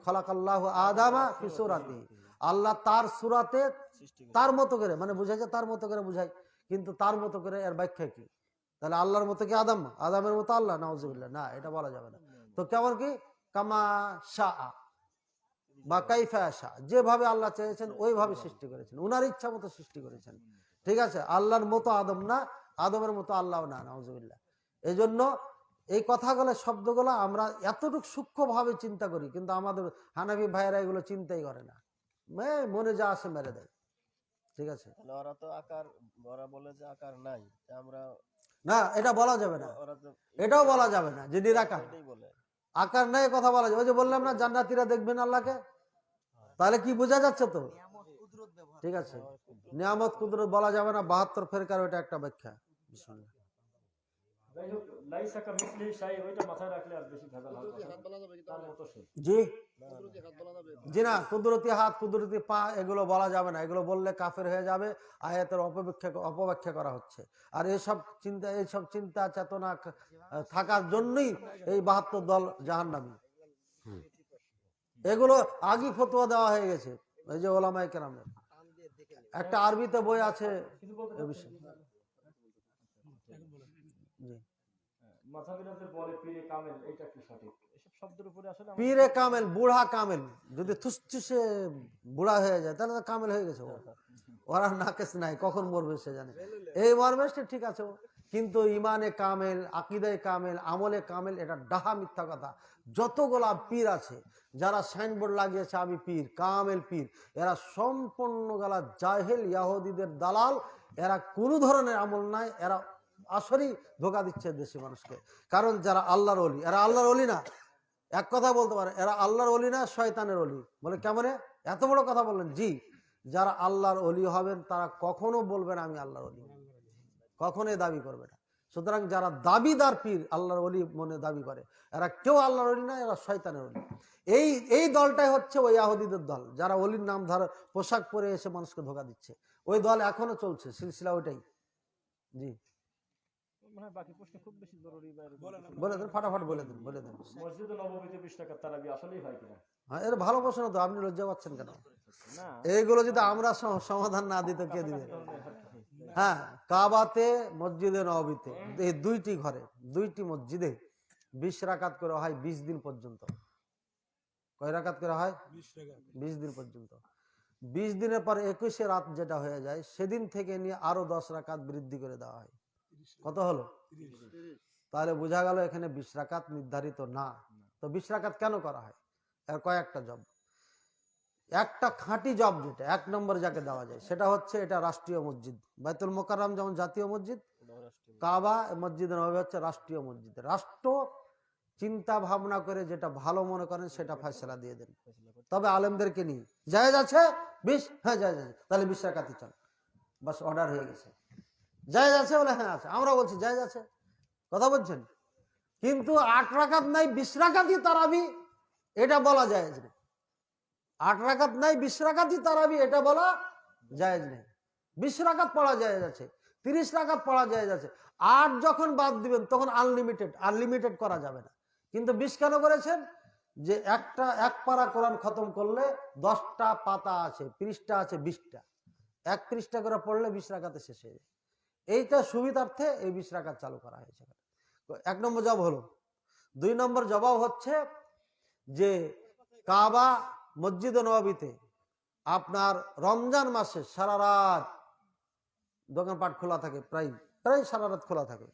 খালাকাল্লাহু আদামা ফি সূরাতিহি, আল্লাহ তার সূরাতে তার মতো করে, মানে বুঝাই যে তার মতো করে বুঝাই, কিন্তু তার মতো করে এর ব্যাখ্যা কি? তাহলে আল্লাহর মতো কি আদম, আদমের মতো আল্লাহ? নাউজুবিল্লাহ, না, এটা বলা যাবে না। তো কেমন কি কামা শাআ বা কাইফা শাআ, যেভাবে আল্লাহ চেয়েছেন ওইভাবে সৃষ্টি করেছেন, উনার ইচ্ছা মতো সৃষ্টি করেছেন, ঠিক আছে। আল্লাহর মতো আদম না, আদমের মতো আল্লাহ না, নাউজুবিল্লাহ। এই জন্য এই কথাগুলো, শব্দগুলো আমরা এতটুকু সূক্ষ্মভাবে চিন্তা করি, কিন্তু আমাদের হানাফি ভাইয়েরা এগুলো চিন্তাই করে না, মনে যা আসে মেরে দেয়, ঠিক আছে। ওরা তো আকার, ওরা বলে যে আকার নাই, আমরা না, এটা বলা যাবে না, ওরা তো এটাও বলা যাবে না যে নিরাকার, এটাই বলে। আকার নাই কথা বলা যাবে। ওই যে বললাম না জান্নাতীরা দেখবেন আল্লাহকে, তাহলে কি বোঝা যাচ্ছে? তো নিয়ামত কুদরত ব্যবহার ঠিক আছে, নিয়ামত কুদরত বলা যাবে না, 72 ফেরকার ওটা একটা ব্যাখ্যা। বিসমিল্লাহ। যাই হোক, লাইসা কামিসলিহি শাই, ওইটা মাথায় রাখলে আর বেশি ভেজাল হবে কুদরতি না। হাত বলা যাবে কি তার তাহলে? মতো সে। জি কুদরতি হাত বলা যাবে? জি না, কুদরতি হাত, কুদরতি পা, এগুলো বলা যাবে না। এগুলো বললে কাফের হয়ে যাবে, আয়াতের অপব্যাখ্যা করা হচ্ছে। আর এইসব চিন্তা চেতনা থাকার জন্যই এই 72 দল জাহান্নামী। এগুলো আগেই ফতোয়া দেওয়া হয়ে গেছে, এই যে ওলামায়ে কেরামের। টান দিয়ে দেখে নেবে। একটা আরবিতে বই আছে কিছু বলতে এ চাচ্ছেন? বিষয়ে। জি, মাথাবিলাতে বলে পীরে কামেল, এটা কি সঠিক? এসব শব্দের উপরে আসলে আমরা- পীরে কামেল, বুড়া কামেল, যদি থুসথুসে বুড়া হয়ে যায় তাহলে তো কামেল হয়ে গেছে ও। ওরা নাকেশ নাই, কখন মরবে সে জানে। এই মরবেশটা ঠিক আছে, কিন্তু ইমানে কামেল, আকীদায়ে কামেল, আমলে কামেল, এটা ডাহা মিথ্যা কথা। যতগুলা পীর আছে, যারা সাইনবোর্ড লাগিয়েছে আমি পীর, কামেল পীর, এরা সম্পূর্ণ গলা জাহেল ইহুদিদের দালাল। এরা কোনো ধরনের আমল নাই, এরা আসলেই ধোকা দিচ্ছে দেশি মানুষকে। কারণ যারা আল্লাহর ওলি, এরা আল্লাহর ওলি না। এক কথা বলতে পারে, এরা আল্লাহর ওলি না, শয়তানের ওলি। বলে কেমনে এত বড় কথা বললেন? জি, যারা আল্লাহর ওলি হবেন তারা কখনো বলবেন আমি আল্লাহর ওলি, কখনোই দাবি করবে না। সুতরাং যারা দাবিদার পীর, আল্লাহর ওলি মনে দাবি করে, এরা কেউ আল্লাহর ওলি না, এরা শয়তানের ওলি। এই দলটাই হচ্ছে ওই ইহুদিদের দল, যারা ওলির নাম ধরে পোশাক পরে এসে মানুষকে ধোকা দিচ্ছে। ওই দল এখনো চলছে, সিলসিলা ওইটাই। জি, মনে হয় বাকি প্রশ্ন খুব বেশি জরুরি বা এরকম কিছু না। বলে দেন, ফাটাফাট বলে দেন। মসজিদে নববীতে 20 টাকার তারাবি আসলেই হয় কিনা? হ্যাঁ, এর ভালো প্রশ্ন তো, আপনি লজ্জা পাচ্ছেন কেন? এইগুলো যদি আমরা সমাধান না দিই তো কে দিবে? হ্যাঁ, কাবাতে, মসজিদে নববীতে, এই দুইটি ঘরে, দুইটি মসজিদে 20 রাকাত করে হয় 20 দিন পর্যন্ত। কয় রাকাত করে হয়? 20 দিন পর্যন্ত। 20 দিনের পর 21শে রাত যেটা হয়ে যায়, সেদিন থেকে নিয়ে আরো 10 রাকাত বৃদ্ধি করে দেওয়া হয়। কত হলো? তাহলে বোঝা গেল এখানে 20 রাকাত নির্ধারিত না। তো 20 রাকাত কেন করা হয়? এর কয়েকটা জব। একটা খাঁটি জব যেটা 1 নম্বর যাকে দেওয়া যায়, সেটা হচ্ছে এটা রাষ্ট্রীয় মসজিদ। বাইতুল মোকাররম যেমন জাতীয় মসজিদ, কাবা মসজিদে নববী হচ্ছে রাষ্ট্রীয় মসজিদ। রাষ্ট্র চিন্তা ভাবনা করে যেটা ভালো মনে করেন সেটা ফয়সালা দিয়ে দেন। তবে আলেমদেরকে নিয়ে জায়েজ আছে 20, হ্যাঁ জায়েজ আছে, তাহলে 20 রাকাতই চল, বাস অর্ডার হয়ে গেছে। জায়েজ আছে বলে হ্যাঁ আছে, আমরা বলছি জায়েজ আছে, কথা বলছেন। কিন্তু 8 রাকাত নাই 20 রাকাতই তারাবি, এটা বলা জায়েজ নেই। 8 রাকাত নাই 20 রাকাতই তারাবি, এটা বলা জায়েজ নেই। 20 রাকাত পড়া জায়েজ আছে, 30 রাকাত পড়া জায়েজ আছে। 8 যখন বাদ দিবেন তখন আনলিমিটেড করা যাবে না। কিন্তু 20 কেন করেছেন? যে এক পারা কোরআন খতম করলে 10টা পাতা আছে, পৃষ্ঠা আছে 20টা, 1 পৃষ্ঠা করে পড়লে 20 রাকাতে শেষ হয়ে যায়। এইটা সুবিধার্থে এই 20 রাকাত চালু করা হয়েছে। 1 নম্বর জবাব হলো। 2 নম্বর জবাব হচ্ছে যে কাবা মসজিদে নববীতে আপনার রমজান মাসে সারা রাত দোকানপাট খোলা থাকে, প্রায় সারা রাত খোলা থাকে।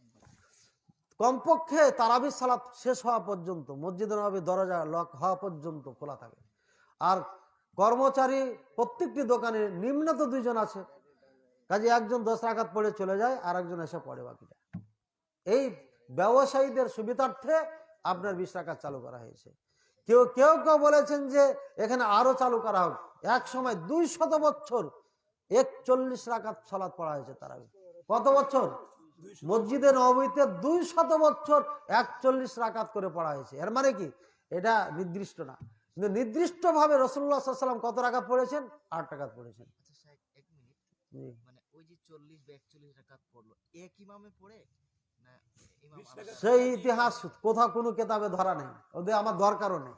কমপক্ষে তারাবি সালাত শেষ হওয়া পর্যন্ত, মসজিদে নববীর দরজা লক হওয়া পর্যন্ত খোলা থাকে। আর কর্মচারী প্রত্যেকটি দোকানে নিম্নত 2 জন আছে, কাজে একজন 10 রাকাত পড়ে চলে যায়, আর একজন এসে পড়ে বাকিটা। এই ব্যবসায়ীদের সুবিধার্থে আপনার 20 রাকাত চালু করা হয়েছে। কেউ কেউ বলেছেন যে এখানে আরো চালু করা হোক। এক সময় 200 বছর 41 রাকাত সালাত পড়া হয়েছে তারাবি। কত বছর? মসজিদে নববীতে 200 বছর 41 রাকাত করে পড়া হয়েছে। এর মানে কি? এটা নির্দিষ্ট না, কিন্তু নির্দিষ্ট ভাবে রাসূলুল্লাহ সাল্লাল্লাহু আলাইহি ওয়াসাল্লাম কত রাকাত পড়েছেন? 8 রাকাত পড়েছেন। আচ্ছা শাইখ, 1 মিনিট, মানে ওই যে 40 বা 41 রাকাত পড়লো, এক ইমামে পড়ে না ইমাম আলাদা? সেই ইতিহাস কোথাও কোনো কিতাবে ধরা নেই, ওদের আমার দরকারও নেই।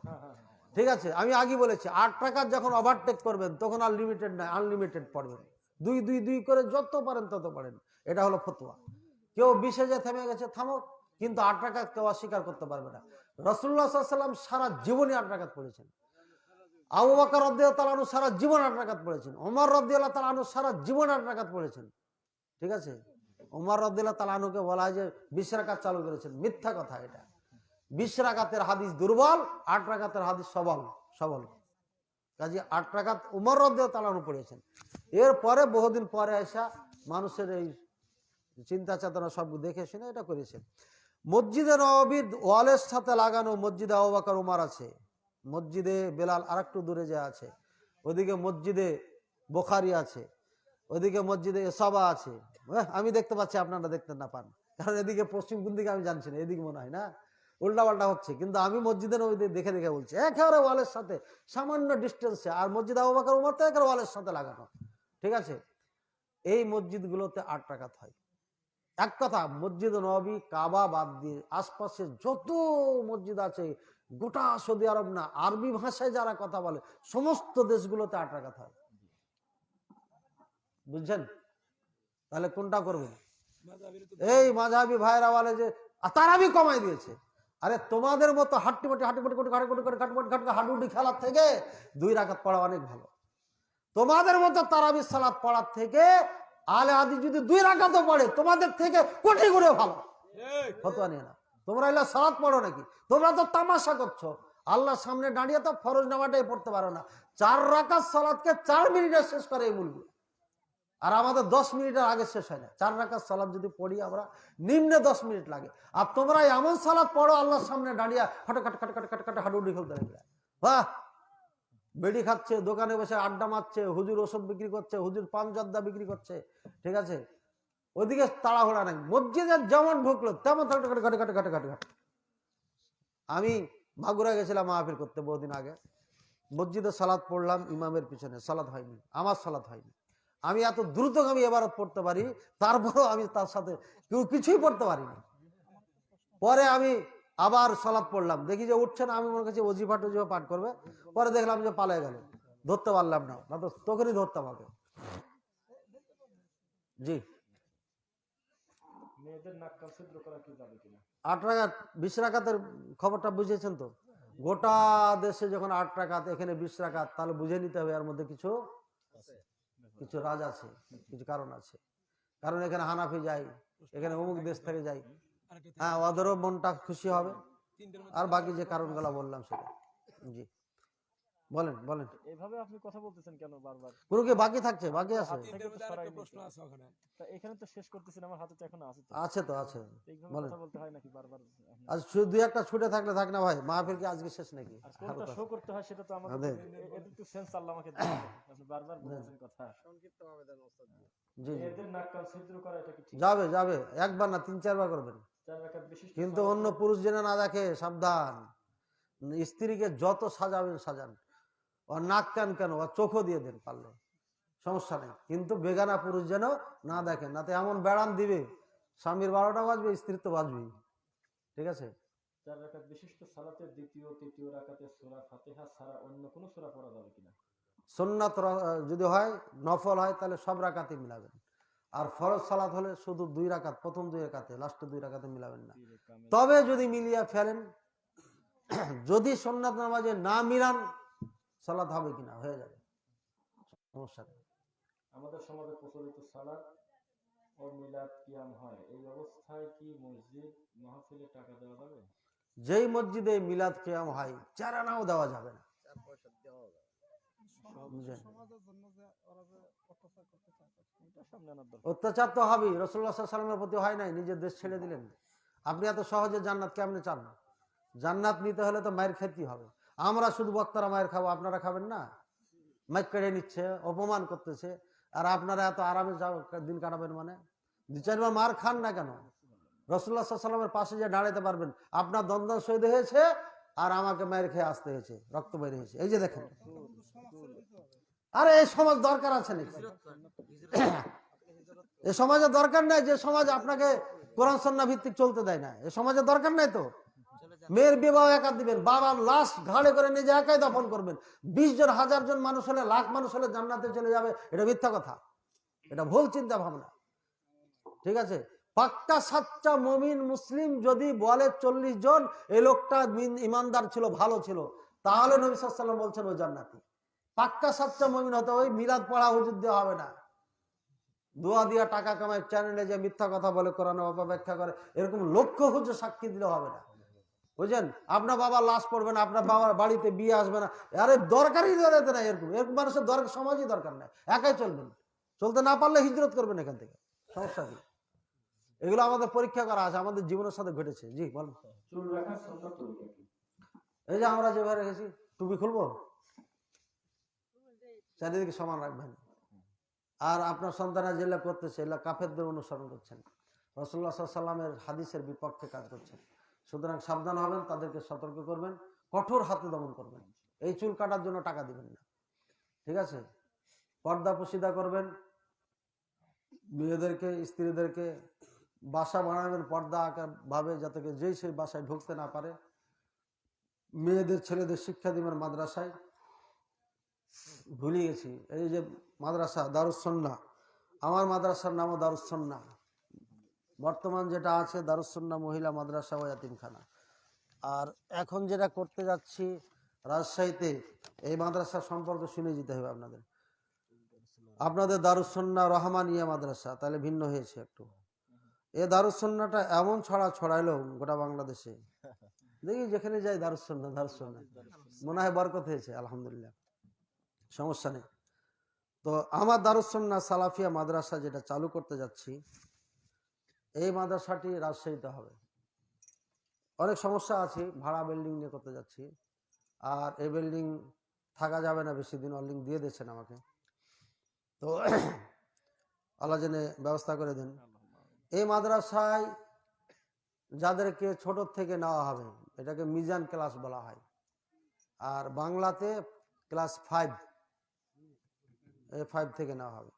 ঠিক আছে, আমি আগে বলেছি 8 রাকাত যখন ওভারটেক করবেন তখন আর লিমিটেড নাই, আনলিমিটেড পড়বেন। 2 করে যত পারেন তত পড়েন। এটা হলো ফতোয়া। কেউ 20 যে থেমে গেছে, থামো, কিন্তু 8 রাকাত কেউ অস্বীকার করতে পারবে না। রাসূলুল্লাহ সাল্লাল্লাহু আলাইহি ওয়াসাল্লাম সারা জীবনে 8 রাকাত পড়েছেন। আবু বকর রাদিয়াল্লাহু তাআলা আনহু সারা জীবন 8 রাকাত পড়েছেন। ওমর রাদিয়াল্লাহু তাআলা আনহু সারা জীবন 8 রাকাত পড়েছেন। ঠিক আছে, ওমর রাদিয়াল্লাহু তাআলা আনহুকে বলা হয় যে 20 রাকাত চালু করেছেন। মিথ্যা কথা এটা। 20 রাকাতের হাদিস দুর্বল, 8 রাকাতের হাদিস সবল। কাজে 8 রাকাত ওমর রাদিয়াল্লাহু তাআলা আনহু পড়েছেন। এরপরে বহুদিন পরে আসা মানুষের এই চিন্তা চেতনা সব দেখে শুনে এটা করেছেন। মসজিদে নববীর ওয়ালের সাথে লাগানো মসজিদে আবু বকর উমর আছে, মসজিদে বেলাল আরেকটু দূরে যে আছে, ওদিকে মসজিদে বুখারী আছে, ওদিকে মসজিদে ইসাবা আছে। আমি দেখতে পাচ্ছি, আপনারা দেখতে না পান, কারণ এদিকে পশ্চিম কোন দিকে আমি জানছি না, এদিকে মনে হয় না, উল্টা পাল্টা হচ্ছে। কিন্তু আমি মসজিদে নববী দেখে বলছি, একেবারে ওয়ালের সাথে সামান্য ডিস্টেন্সে। আর মসজিদ আবু বকর উমর তো একেবারে ওয়ালের সাথে লাগানো। ঠিক আছে, এই মসজিদগুলোতে 8 রাকাত হয়। এক কথা, মসজিদ নববী কাবা বাদ দিয়ে আশপাশে যত মসজিদ আছে, গোটা সৌদি আরব না, আরবি ভাষায় যারা কথা বলে সমস্ত দেশগুলোতে 8 রাকাত হয়। বুঝছেন? তাহলে কোনটা করবেন? এই মাযহাবী ভাইরা বলে যে তারাবি কমাই দিয়েছে। আরে তোমাদের মতো হাডুডি খেলার থেকে 2 রাকাত পড়া অনেক ভালো। তোমাদের মতো তারাবি সালাত পড়ার থেকে আলে হাদিস যদি 2 রাকাতও পড়ে তোমাদের থেকে কোটি গুণে ভালো। ফতোয়া নিয়ে না, তোমরা এলা সালাত পড়ো নাকি? তোমরা তো তামাশা করছো। আল্লাহর সামনে দাঁড়িয়ে তো ফরজ নামাজটাই পড়তে পারো না। 4 রাকাত সালাতকে 4 মিনিটে শেষ করে এই মূলগুলো, আর আমাদের 10 মিনিটের আগে শেষ হয় না। 4 রাকাত সালাত যদি পড়ি আমরা, নিম্নে 10 মিনিট লাগে। আর তোমরা এমন সালাত পড়ো আল্লাহর সামনে দাঁড়িয়ে হাঁটাকাট হাডুডি খেলতে লাগে। বাহ, বেড়ি খাচ্ছে, দোকানে বসে আড্ডা মারছে, হুজুর ওষুধ বিক্রি করছে, হুজুর পান জর্দা বিক্রি করছে। ঠিক আছে, ওইদিকে তাড়াহুড়া নাই। মসজিদে যেমন ঢুকলো তেমন ঘাটে। আমি মাগুরা গেছিলাম মাহফিল করতে বহুদিন আগে। মসজিদে সালাত পড়লাম ইমামের পিছনে, সালাত হয়নি, আমার সালাত হয়নি। আমি এত দ্রুতগামী এবারত পড়তে পারি, তারপরও আমি তার সাথে কিছুই পড়তে পারিনি। পরে আমি আবার সালাত পড়লাম, দেখি যে উঠছে না। আমি মনে করছি ওজিফা টজিফা পাঠ করবে, পরে দেখলাম যে পালিয়ে গেল। ধরতে পারলাম না, না তো তখনই ধরতাম আগে। জি, মেয়েদের নাক কান ছিদ্র করা কি যাবে কিনা? 8 রাকাত 20 রাকাতের খবরটা বুঝেছেন তো? গোটা দেশে যখন 8 রাকাত, এখানে 20 রাকাত, তাহলে বুঝে নিতে হবে এর মধ্যে কিছু কিছু রাজ আছে, কিছু কারণ আছে। কারণ এখানে হানাফি যায়, এখানে অমুক দেশ থেকে যায়, হ্যাঁ, ওদেরও মনটা খুশি হবে। আর বাকি যে কারণগুলো বললাম সেটা। জি, বলেন বলেন। এভাবে আপনি কথা বলতেছেন কেন বারবার? কোনো কি বাকি থাকছে? বাকি আছে, তা এখানে তো শেষ করতেছেন, আমার হাতে তো এখন আছে তো। আছে তো আছে, এইভাবে বলেন। কথা বলতে হয় নাকি বারবার? আজ শুধু 2-1টা ছুটে থাকলে থাক না ভাই, মাহফিল কি আজকে শেষ নাকি? আর কোনটা শো করতে হয় সেটা তো আমাদের আদে। এটা একটু সেন্স আল্লাহ আমাকে দিয়েছে। আপনি বারবার বলছেন কথা। সংক্ষিপ্তভাবে দেন ওস্তাদ জি। জি জি, মেয়েদের নাক কান ছিদ্র করা এটা কি ঠিক? যাবে যাবে, একবার না 3-4 বার করবেন, 4 রাকাত বিশিষ্ট কিন্তু সালাত অন্য পুরুষ জেনে না দেখে, সাবধান। স্ত্রীকে যত সাজাবেন সাজান, ওর নাক কান কেন, ওর চোখও দিয়ে দেন পারলে, সমস্যা নেই, কিন্তু বেগানা পুরুষ যেন না দেখেন, না তো এমন বেড়ান দিবে স্বামীর 12টা বাজবে, স্ত্রীর তো বাজবেই। ঠিক আছে? 4 রাকাত বিশিষ্ট সালাতের দ্বিতীয় তৃতীয় রাকাতে সূরা ফাতিহা ছাড়া অন্য কোন সূরা পড়া যাবে কিনা? সুন্নাত যদি হয়, নফল হয়, তাহলে সব রাকাতে মিলাবেন। আর ফরজ সালাত হলে শুধু 2 রাকাত, প্রথম 2 রাকাতে, লাস্টে 2 রাকাতে মিলাবেন না। তবে যদি মিলিয়ে ফেলেন, যদি সুন্নাত নামাজে না মিলান, সালাত হবে কিনা, হয়ে যাবে, সমস্যা নেই। আমাদের সমাজে প্রচলিত সালাত ও মিলাদ কিয়াম হয়, এই অবস্থায় কি মসজিদ মাহফিলে টাকা দেওয়া যাবে? যেই মসজিদে মিলাদ কিয়াম হয়, চারানাও দেওয়া যাবে না, 4 পয়সা দেওয়া যাবে। বুঝলেন? এটা সামনে আনার দরকার। অত্যাচার তো হবেই, রাসূলুল্লাহ সাল্লাল্লাহু আলাইহি ওয়াসাল্লামের প্রতি হয় নাই, নিজের দেশ ছেড়ে দিলেন। আপনি এত সহজে জান্নাত কেমনে চান? জান্নাত নিতে হলে তো মায়ের খেতে হবে। আমরা শুধু বক্তারা মায়ের খাবো, আপনারা খাবেন না? মাইক কেড়ে নিচ্ছে, অপমান করতেছে, আর আপনারা এত আরামে দিন কাটাবেন, মানে 2-4 বার মার খান না কেন? রাসূলুল্লাহ সাল্লাল্লাহু আলাইহি ওয়াসাল্লামের পাশে যে দাঁড়াতে পারবেন, আপনার দ্বন্দ্ব শহীদ হয়েছে, আর আমাকে মায়ের খেয়ে আসতে হয়েছে, রক্ত বের হয়েছে, এই যে দেখেন। আরে এই সমাজ দরকার আছে নাকি? এই সমাজে দরকার নাই, যে সমাজ আপনাকে কোরআন সুন্নাহ ভিত্তিক চলতে দেয় না, এই সমাজে দরকার নাই তো। মেয়ের বিবাহ একা দিবেন, বাবার লাশ ঘাড়ে করে নিজে একাই দফন করবেন। 20 জন 1000 জন মানুষ হলে, লাখ মানুষ হলে জান্নাতে চলে যাবে, এটা মিথ্যা কথা, এটা ভুল চিন্তা ভাবনা। ঠিক আছে? পাক্কা সাচ্চা মুমিন মুসলিম যদি বলে 40 জন এই লোকটা ইমানদার ছিল, ভালো ছিল, তাহলে নবী সাল্লাল্লাহু আলাইহি ওয়াসাল্লাম বলছেন ও জান্নাতি। পাক্কা সাচ্চা মুমিন হতে ওই মিলাদ পড়া হুজুর দেওয়া হবে না, দোয়া দিয়া টাকা কামায়, চ্যানেলে যে মিথ্যা কথা বলে, কোরআনে অপব্যাখ্যা করে, এরকম লক্ষ হুজুর সাক্ষী দিলে হবে না, বুঝলেন? আপনার বাবা লাশ পড়বে না, আপনার বাবার বাড়িতে বিয়ে আসবে না, আরে দরকারই না, এরকম এরকম মানুষের দরকার, সমাজই দরকার নাই, একাই চলবেন, চলতে না পারলে হিজরত করবেন এখান থেকে, সমস্যা কি? এগুলো আমাদের পরীক্ষা করা আছে, আমাদের জীবনের সাথে ঘটেছে। জি বলুন। চুল রাখার সুন্নাত তরিকা কি? এই যে আমরা যেভাবে রেখেছি, টুপি খুলবো, চারিদিকে সমান রাখবেন। আর আপনার সন্তানরা যেগুলো করতেছে, এগুলো কাফেরদের অনুসরণ করছেন, রাসূলুল্লাহ সাল্লাল্লাহু আলাইহি ওয়াসাল্লামের হাদিসের বিপক্ষে কাজ করছেন। সুতরাং সাবধান হবেন, তাদেরকে সতর্ক করবেন, কঠোর হাতে দমন করবেন। এই চুল কাটার জন্য টাকা দিবেন না, ঠিক আছে? পর্দা পুশিদা করবেন, মেয়েদেরকে, স্ত্রীদেরকে বাসা বানাবেন পর্দা আকার ভাবে, যাতে যেই সেই বাসায় ঢুকতে না পারে। মেয়েদের ছেলেদের শিক্ষা দিবেন মাদ্রাসায়। ভুলে গেছি, এই যে মাদ্রাসা দারুস সুন্নাহ, আমার মাদ্রাসার নামও দারুস সুন্নাহ, বর্তমান যেটা আছে দারুস সুন্নাহ মহিলা মাদ্রাসা ও ইয়াতিমখানা। আর এখন যেটা করতে যাচ্ছি রাজশাহীতে, এই মাদ্রাসা সম্পর্কে শুনে যেতে হবে আপনাদের। আপনাদের দারুস সুন্নাহ রহমানিয়া মাদ্রাসা, তাহলে ভিন্ন হয়েছে একটু। এই দারুস সুন্নাহটা এমন ছড়াইলো গোটা বাংলাদেশে, দেখি যেখানে যাই দারুস সুন্নাহ দারুস সুন্নাহ, মনে হয় বরকত হয়েছে, আলহামদুলিল্লাহ, সমস্যা নেই। তো আমার দারুস সুন্নাহ সালাফিয়া মাদ্রাসা যেটা চালু করতে যাচ্ছি, এই মাদ্রাসাটি রাজশাহীতে হবে। অনেক সমস্যা আছে, ভাড়া বিল্ডিং নিয়ে করতে যাচ্ছি, আর এই বিল্ডিং থাকা যাবে না বেশি দিন, অলিং দিয়ে দিয়েছেন আমাকে, তো আল্লাহ জেনে ব্যবস্থা করে দেন। এই মাদ্রাসায় যাদেরকে ছোট থেকে নেওয়া হবে, এটাকে মিজান ক্লাস বলা হয়, আর বাংলাতে ক্লাস 5, এই 5 থেকে নেওয়া হবে।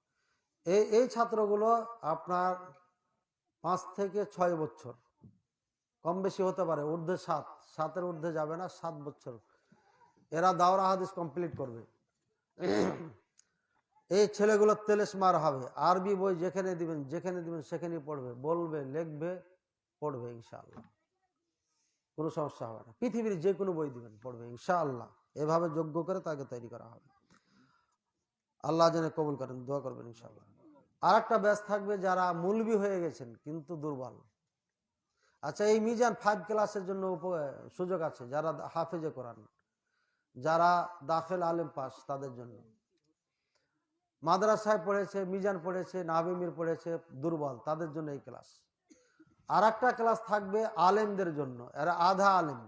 এই ছাত্রগুলো আপনার 5 থেকে 6 বছর, কম বেশি হতে পারে, ঊর্ধ্বে 7, 7-এর ঊর্ধ্বে যাবে না, 7 বছর এরা দাওরা হাদিস কমপ্লিট করবে। এই ছেলেগুলোর তেলেসমার হবে। আরবি বই যেখানে দিবেন সেখানেই পড়বে, বলবে, লিখবে, পড়বে ইনশাআল্লাহ, কোনো সমস্যা হবে না। পৃথিবীর যে কোনো বই দিবেন পড়বে ইনশাআল্লাহ। এভাবে যোগ্য করে তাকে তৈরি করা হবে। আল্লাহ যেন কবুল করেন, দোয়া করবেন ইনশাআল্লাহ। আর একটা ব্যাচ থাকবে যারা মুলবি হয়ে গেছেন কিন্তু দুর্বল। আচ্ছা, এই মিজান 5 ক্লাসের জন্য সুযোগ আছে, যারা হাফেজে কোরআন, যারা দাখিল আলেম পাস, তাদের জন্য। মাদ্রাসায় পড়েছে, মিজান পড়েছে, নাবিমির পড়েছে, দুর্বল, তাদের জন্য এই ক্লাস। আর একটা ক্লাস থাকবে আলেমদের জন্য, এরা আধা আলেম,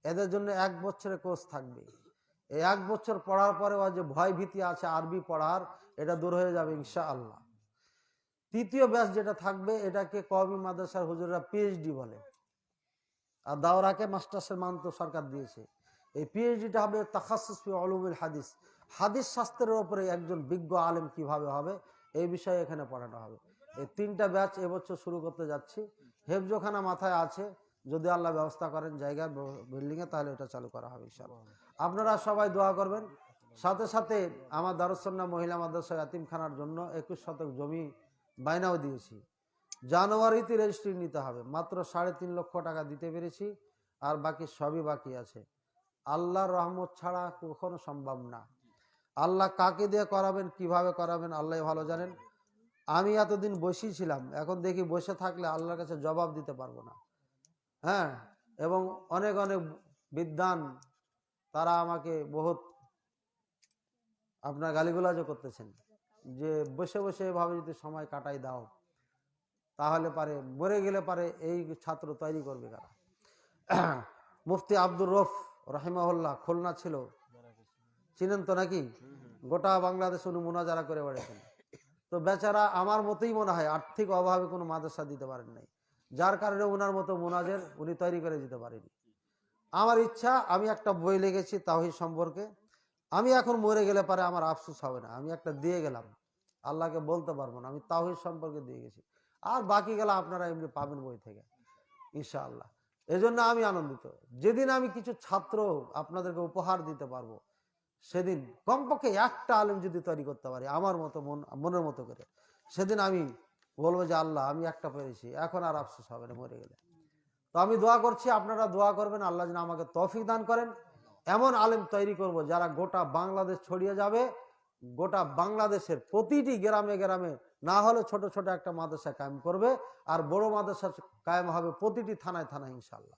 এদের জন্য 1 বছরের কোর্স থাকবে। এই 1 বছর পড়ার পরে ওই যে ভয় ভীতি আছে আরবি পড়ার, এটা দূর হয়ে যাবে ইনশাআল্লাহ। তৃতীয় ব্যাচ যেটা থাকবে, এটাকে কওমি মাদ্রাসার হুজুররা পিএইচডি বলে, আর দাওরাকে মাস্টার্সের মান তো সরকার দিয়েছে। এই পিএইচডিটা হবে তাখাসসুস ফি উলুমুল হাদিস, হাদিস শাস্ত্রের উপরে একজন বিজ্ঞ আলেম কিভাবে হবে, এই বিষয়ে এখানে পড়ানো হবে। এই 3টা ব্যাচ এবছর শুরু করতে যাচ্ছি। হেফজোখানা মাথায় আছে, যদি আল্লাহ ব্যবস্থা করেন জায়গা বিল্ডিংয়ে, তাহলে এটা চালু করা হবে ইনশাআল্লাহ। আপনারা সবাই দোয়া করবেন। সাথে সাথে আমার দারুস সুন্নাহ মহিলা মাদ্রাসা ইয়াতিমখানার জন্য 21 শতক জমি বায়নাও দিয়েছি। জানুয়ারিতে রেজিস্ট্রি নিতে হবে, মাত্র 3.5 লক্ষ টাকা দিতে পেরেছি, আর বাকি সবই বাকি আছে। আল্লাহর রহমত ছাড়া কখনো সম্ভব না। আল্লাহ কাকে দিয়ে করাবেন, কিভাবে করাবেন, আল্লাহ ভালো জানেন। আমি এতদিন বসেই ছিলাম, এখন দেখি বসে থাকলে আল্লাহর কাছে জবাব দিতে পারবো না। হ্যাঁ, এবং অনেক অনেক বিদ্বান তারা আমাকে বহুত আপনার গালিগুলাজও করতেছেন যে বসে বসে এভাবে যদি সময় কাটাই দাও, তাহলে পারে মরে গেলে পারে এই ছাত্র তৈরি করবে কারা। মুফতি আব্দুর রফ রাহিমাহুল্লাহ খুলনা ছিল, চিনেন তো নাকি? গোটা বাংলাদেশ উনি মুনাজারা করে বেড়েছেন। তো বেচারা আমার মতোই মনে হয় আর্থিক অভাবে কোনো মাদ্রাসা দিতে পারেন নাই, যার কারণে ওনার মতো মুনাজের উনি তৈরি করে দিতে পারেনি। আমার ইচ্ছা, আমি একটা বই লিখেছি তাওহীদ সম্পর্কে, আমি এখন মরে গেলে পারে আমার আফসোস হবে না, আমি একটা দিয়ে গেলাম, আল্লাহকে বলতে পারবো না আমি তাওহীদ সম্পর্কে দিয়ে গেছি। আর বাকি গেলা আপনারা এমনি পাবেন বই থেকে ইনশাআল্লাহ। এজন্য আমি আনন্দিত, যেদিন আমি কিছু ছাত্র আপনাদেরকে উপহার দিতে পারবো, সেদিন কমপক্ষে একটা আলেম যদি তৈরি করতে পারি আমার মতো মনের মতো করে, সেদিন আমি বলবো যে আল্লাহ আমি একটা পেরেছি, এখন আর আফসোস হবে না মরে গেলে। তো আমি দোয়া করছি, আপনারা দোয়া করবেন, আল্লাহ যেন আমাকে তৌফিক দান করেন। এমন আলেম তৈরি করব যারা গোটা বাংলাদেশ ছড়িয়ে যাবে, গোটা বাংলাদেশের প্রতিটি গ্রামে গ্রামে, না হলে ছোট ছোট একটা মাদ্রাসা কায়েম করবে, আর বড় মাদ্রাসা কায়েম হবে প্রতিটি থানায় থানায় ইনশাআল্লাহ।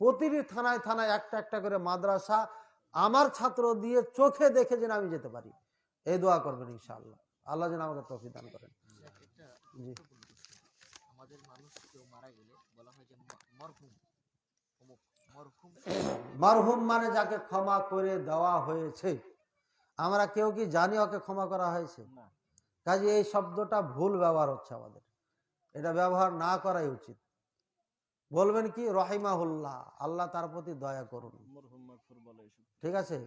প্রতিটি থানায় থানায় একটা একটা করে মাদ্রাসা আমার ছাত্র দিয়ে চোখে দেখে যেন আমি যেতে পারি, এই দোয়া করবেন ইনশাআল্লাহ। আল্লাহ যেন আমাকে তৌফিক দান করেন। জি, আমাদের মানুষ কেউ মারা গেলে বলা হয় যে মরহুম, মরহুম। মারহুম মানে যাকে ক্ষমা করে দেওয়া হয়েছে। আমরা কেউ কি জানি ওকে ক্ষমা করা হয়েছে? কাজে এই শব্দটা ভুল ব্যবহার হচ্ছে আমাদের, এটা ব্যবহার না করাই উচিত। বলবেন কি রহিমাহুল্লাহ, আল্লাহ তার প্রতি দয়া করুন, ঠিক আছে?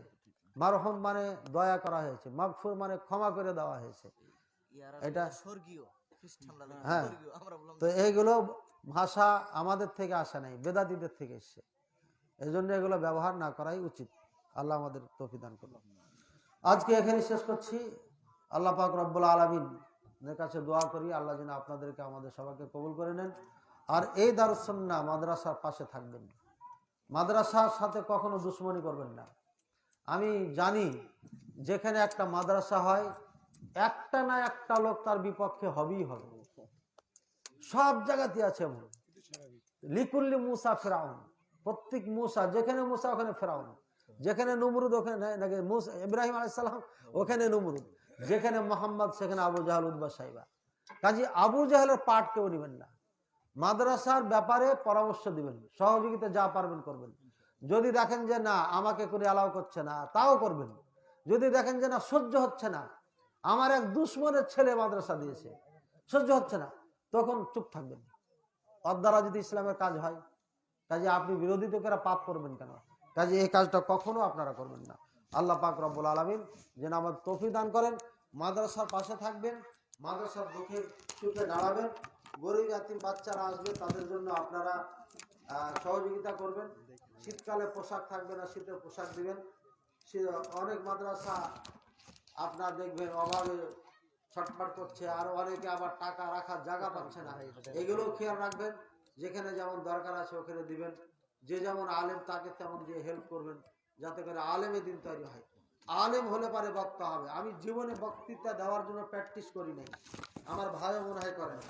মারহুম মানে দয়া করা হয়েছে, মাগফুর মানে ক্ষমা করে দেওয়া হয়েছে। এটা স্বর্গীয় খ্রিস্টানরা হ্যাঁ, স্বর্গীয়, আমরা বললাম তো এইগুলো ভাষা আমাদের থেকে আসে নাই, বেদাতীদের থেকে এসছে। এই জন্য এগুলো ব্যবহার না করাই উচিত। আল্লাহ আমাদের তৌফিক দান করুন। আজকে এখানে শেষ করছি। আল্লাহ পাক রব্বুল আলামিনের কাছে দোয়া করি আল্লাহ যেন আপনাদেরকে আমাদের সবাইকে কবুল করে নেন, আর এই দারুস সুন্নাহ মাদ্রাসার পাশে থাকবেন, মাদ্রাসার সাথে কখনো দুশ্মনী করবেন না। আমি জানি যেখানে একটা মাদ্রাসা হয়, একটা না একটা লোক তার বিপক্ষে হবেই হবে, সব জায়গাতে আছে এমন। লিকুল্লি মুসা ফেরাউন, প্রত্যেক মুসা, যেখানে মুসা ওখানে ফেরাউন, যেখানে নমরুদ ওখানে নাকি ইব্রাহিম আলাইহিস সালাম ওখানে নমরুদ, যেখানে মোহাম্মদ সেখানে আবু জাহল উতবা সাইবা। কাজী আবু জাহলের পাঠ কেউ নেবেন না, মাদ্রাসার ব্যাপারে পরামর্শ দিবেন, সহযোগিতা যা পারবেন করবেন। যদি দেখেন যে না আমাকে করে অ্যালাউ করছে না, তাও করবেন। যদি দেখেন যে না সহ্য হচ্ছে না, আমার এক দুশ্মনের ছেলে মাদ্রাসা দিয়েছে, সহ্য হচ্ছে না, তখন চুপ থাকবেন। তার দ্বারা যদি ইসলামের কাজ হয়, কাজে আপনি বিরোধিতা করে পাপ করবেন কেন? কাজে এই কাজটা কখনো আপনারা করবেন না। আল্লাহ পাক রব্বুল আলামিন যেন আমাদের তৌফিক দান করেন। মাদ্রাসার পাশে থাকবেন, মাদ্রাসার দুঃখের সুখে দাঁড়াবেন, গরিব ইয়াতিম বাচ্চারা আসবে তাদের জন্য আপনারা সহযোগিতা করবেন। শীতকালে পোশাক থাকবে না, শীতের পোশাক দিবেন। অনেক মাদ্রাসা আপনার দেখবেন অভাবে ছটফট করছে, আর অনেকে আবার টাকা রাখার জায়গা পাচ্ছে না। এগুলো খেয়াল রাখবেন, যেখানে যেমন দরকার আছে ওখানে দিবেন, যে যেমন আলেম তাকে তেমন দিয়ে হেল্প করবেন, যাতে করে আলেমে দিন তৈরি হয়। আলেম হলে পারে বক্তা হবে। আমি জীবনে বক্তৃতা দেওয়ার জন্য প্র্যাকটিস করি নাই, আমার ভাইও মনে হয় করেন,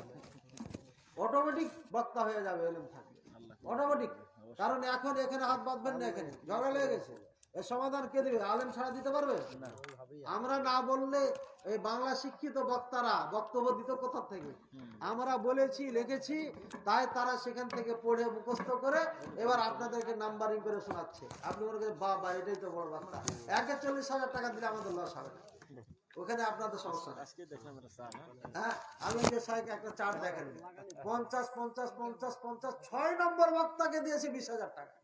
অটোমেটিক বক্তা হয়ে যাবে এলেম থাকলে, অটোমেটিক। কারণ এখন এখানে হাত বাঁধবেন না, এখানে ঝগড়া লেগে গেছে, এর সমাধান কে দিবে? আলেম ছাড়া দিতে পারবে? আমরা না বললে এই বাংলা শিক্ষিত বক্তারা বক্তব্য দিত কোথা থেকে? আমরা বলেছি, লিখেছি, তাই তারা সেখান থেকে পড়ে মুখস্থ করে এবার আপনাদেরকে নাম্বারিং করে শোনাচ্ছে। আপনি বলবেন বাবা এটাই তো বড় বক্তা। 41,000 টাকা দিলে আমাদের লস হবে না, ওখানে আপনাদের সমস্যা নেই। হ্যাঁ, আমি যে সাইকে একটা চার্ট দেখেন, 50 50 50 50 6 নম্বর বক্তাকে দিয়েছি 20,000 টাকা।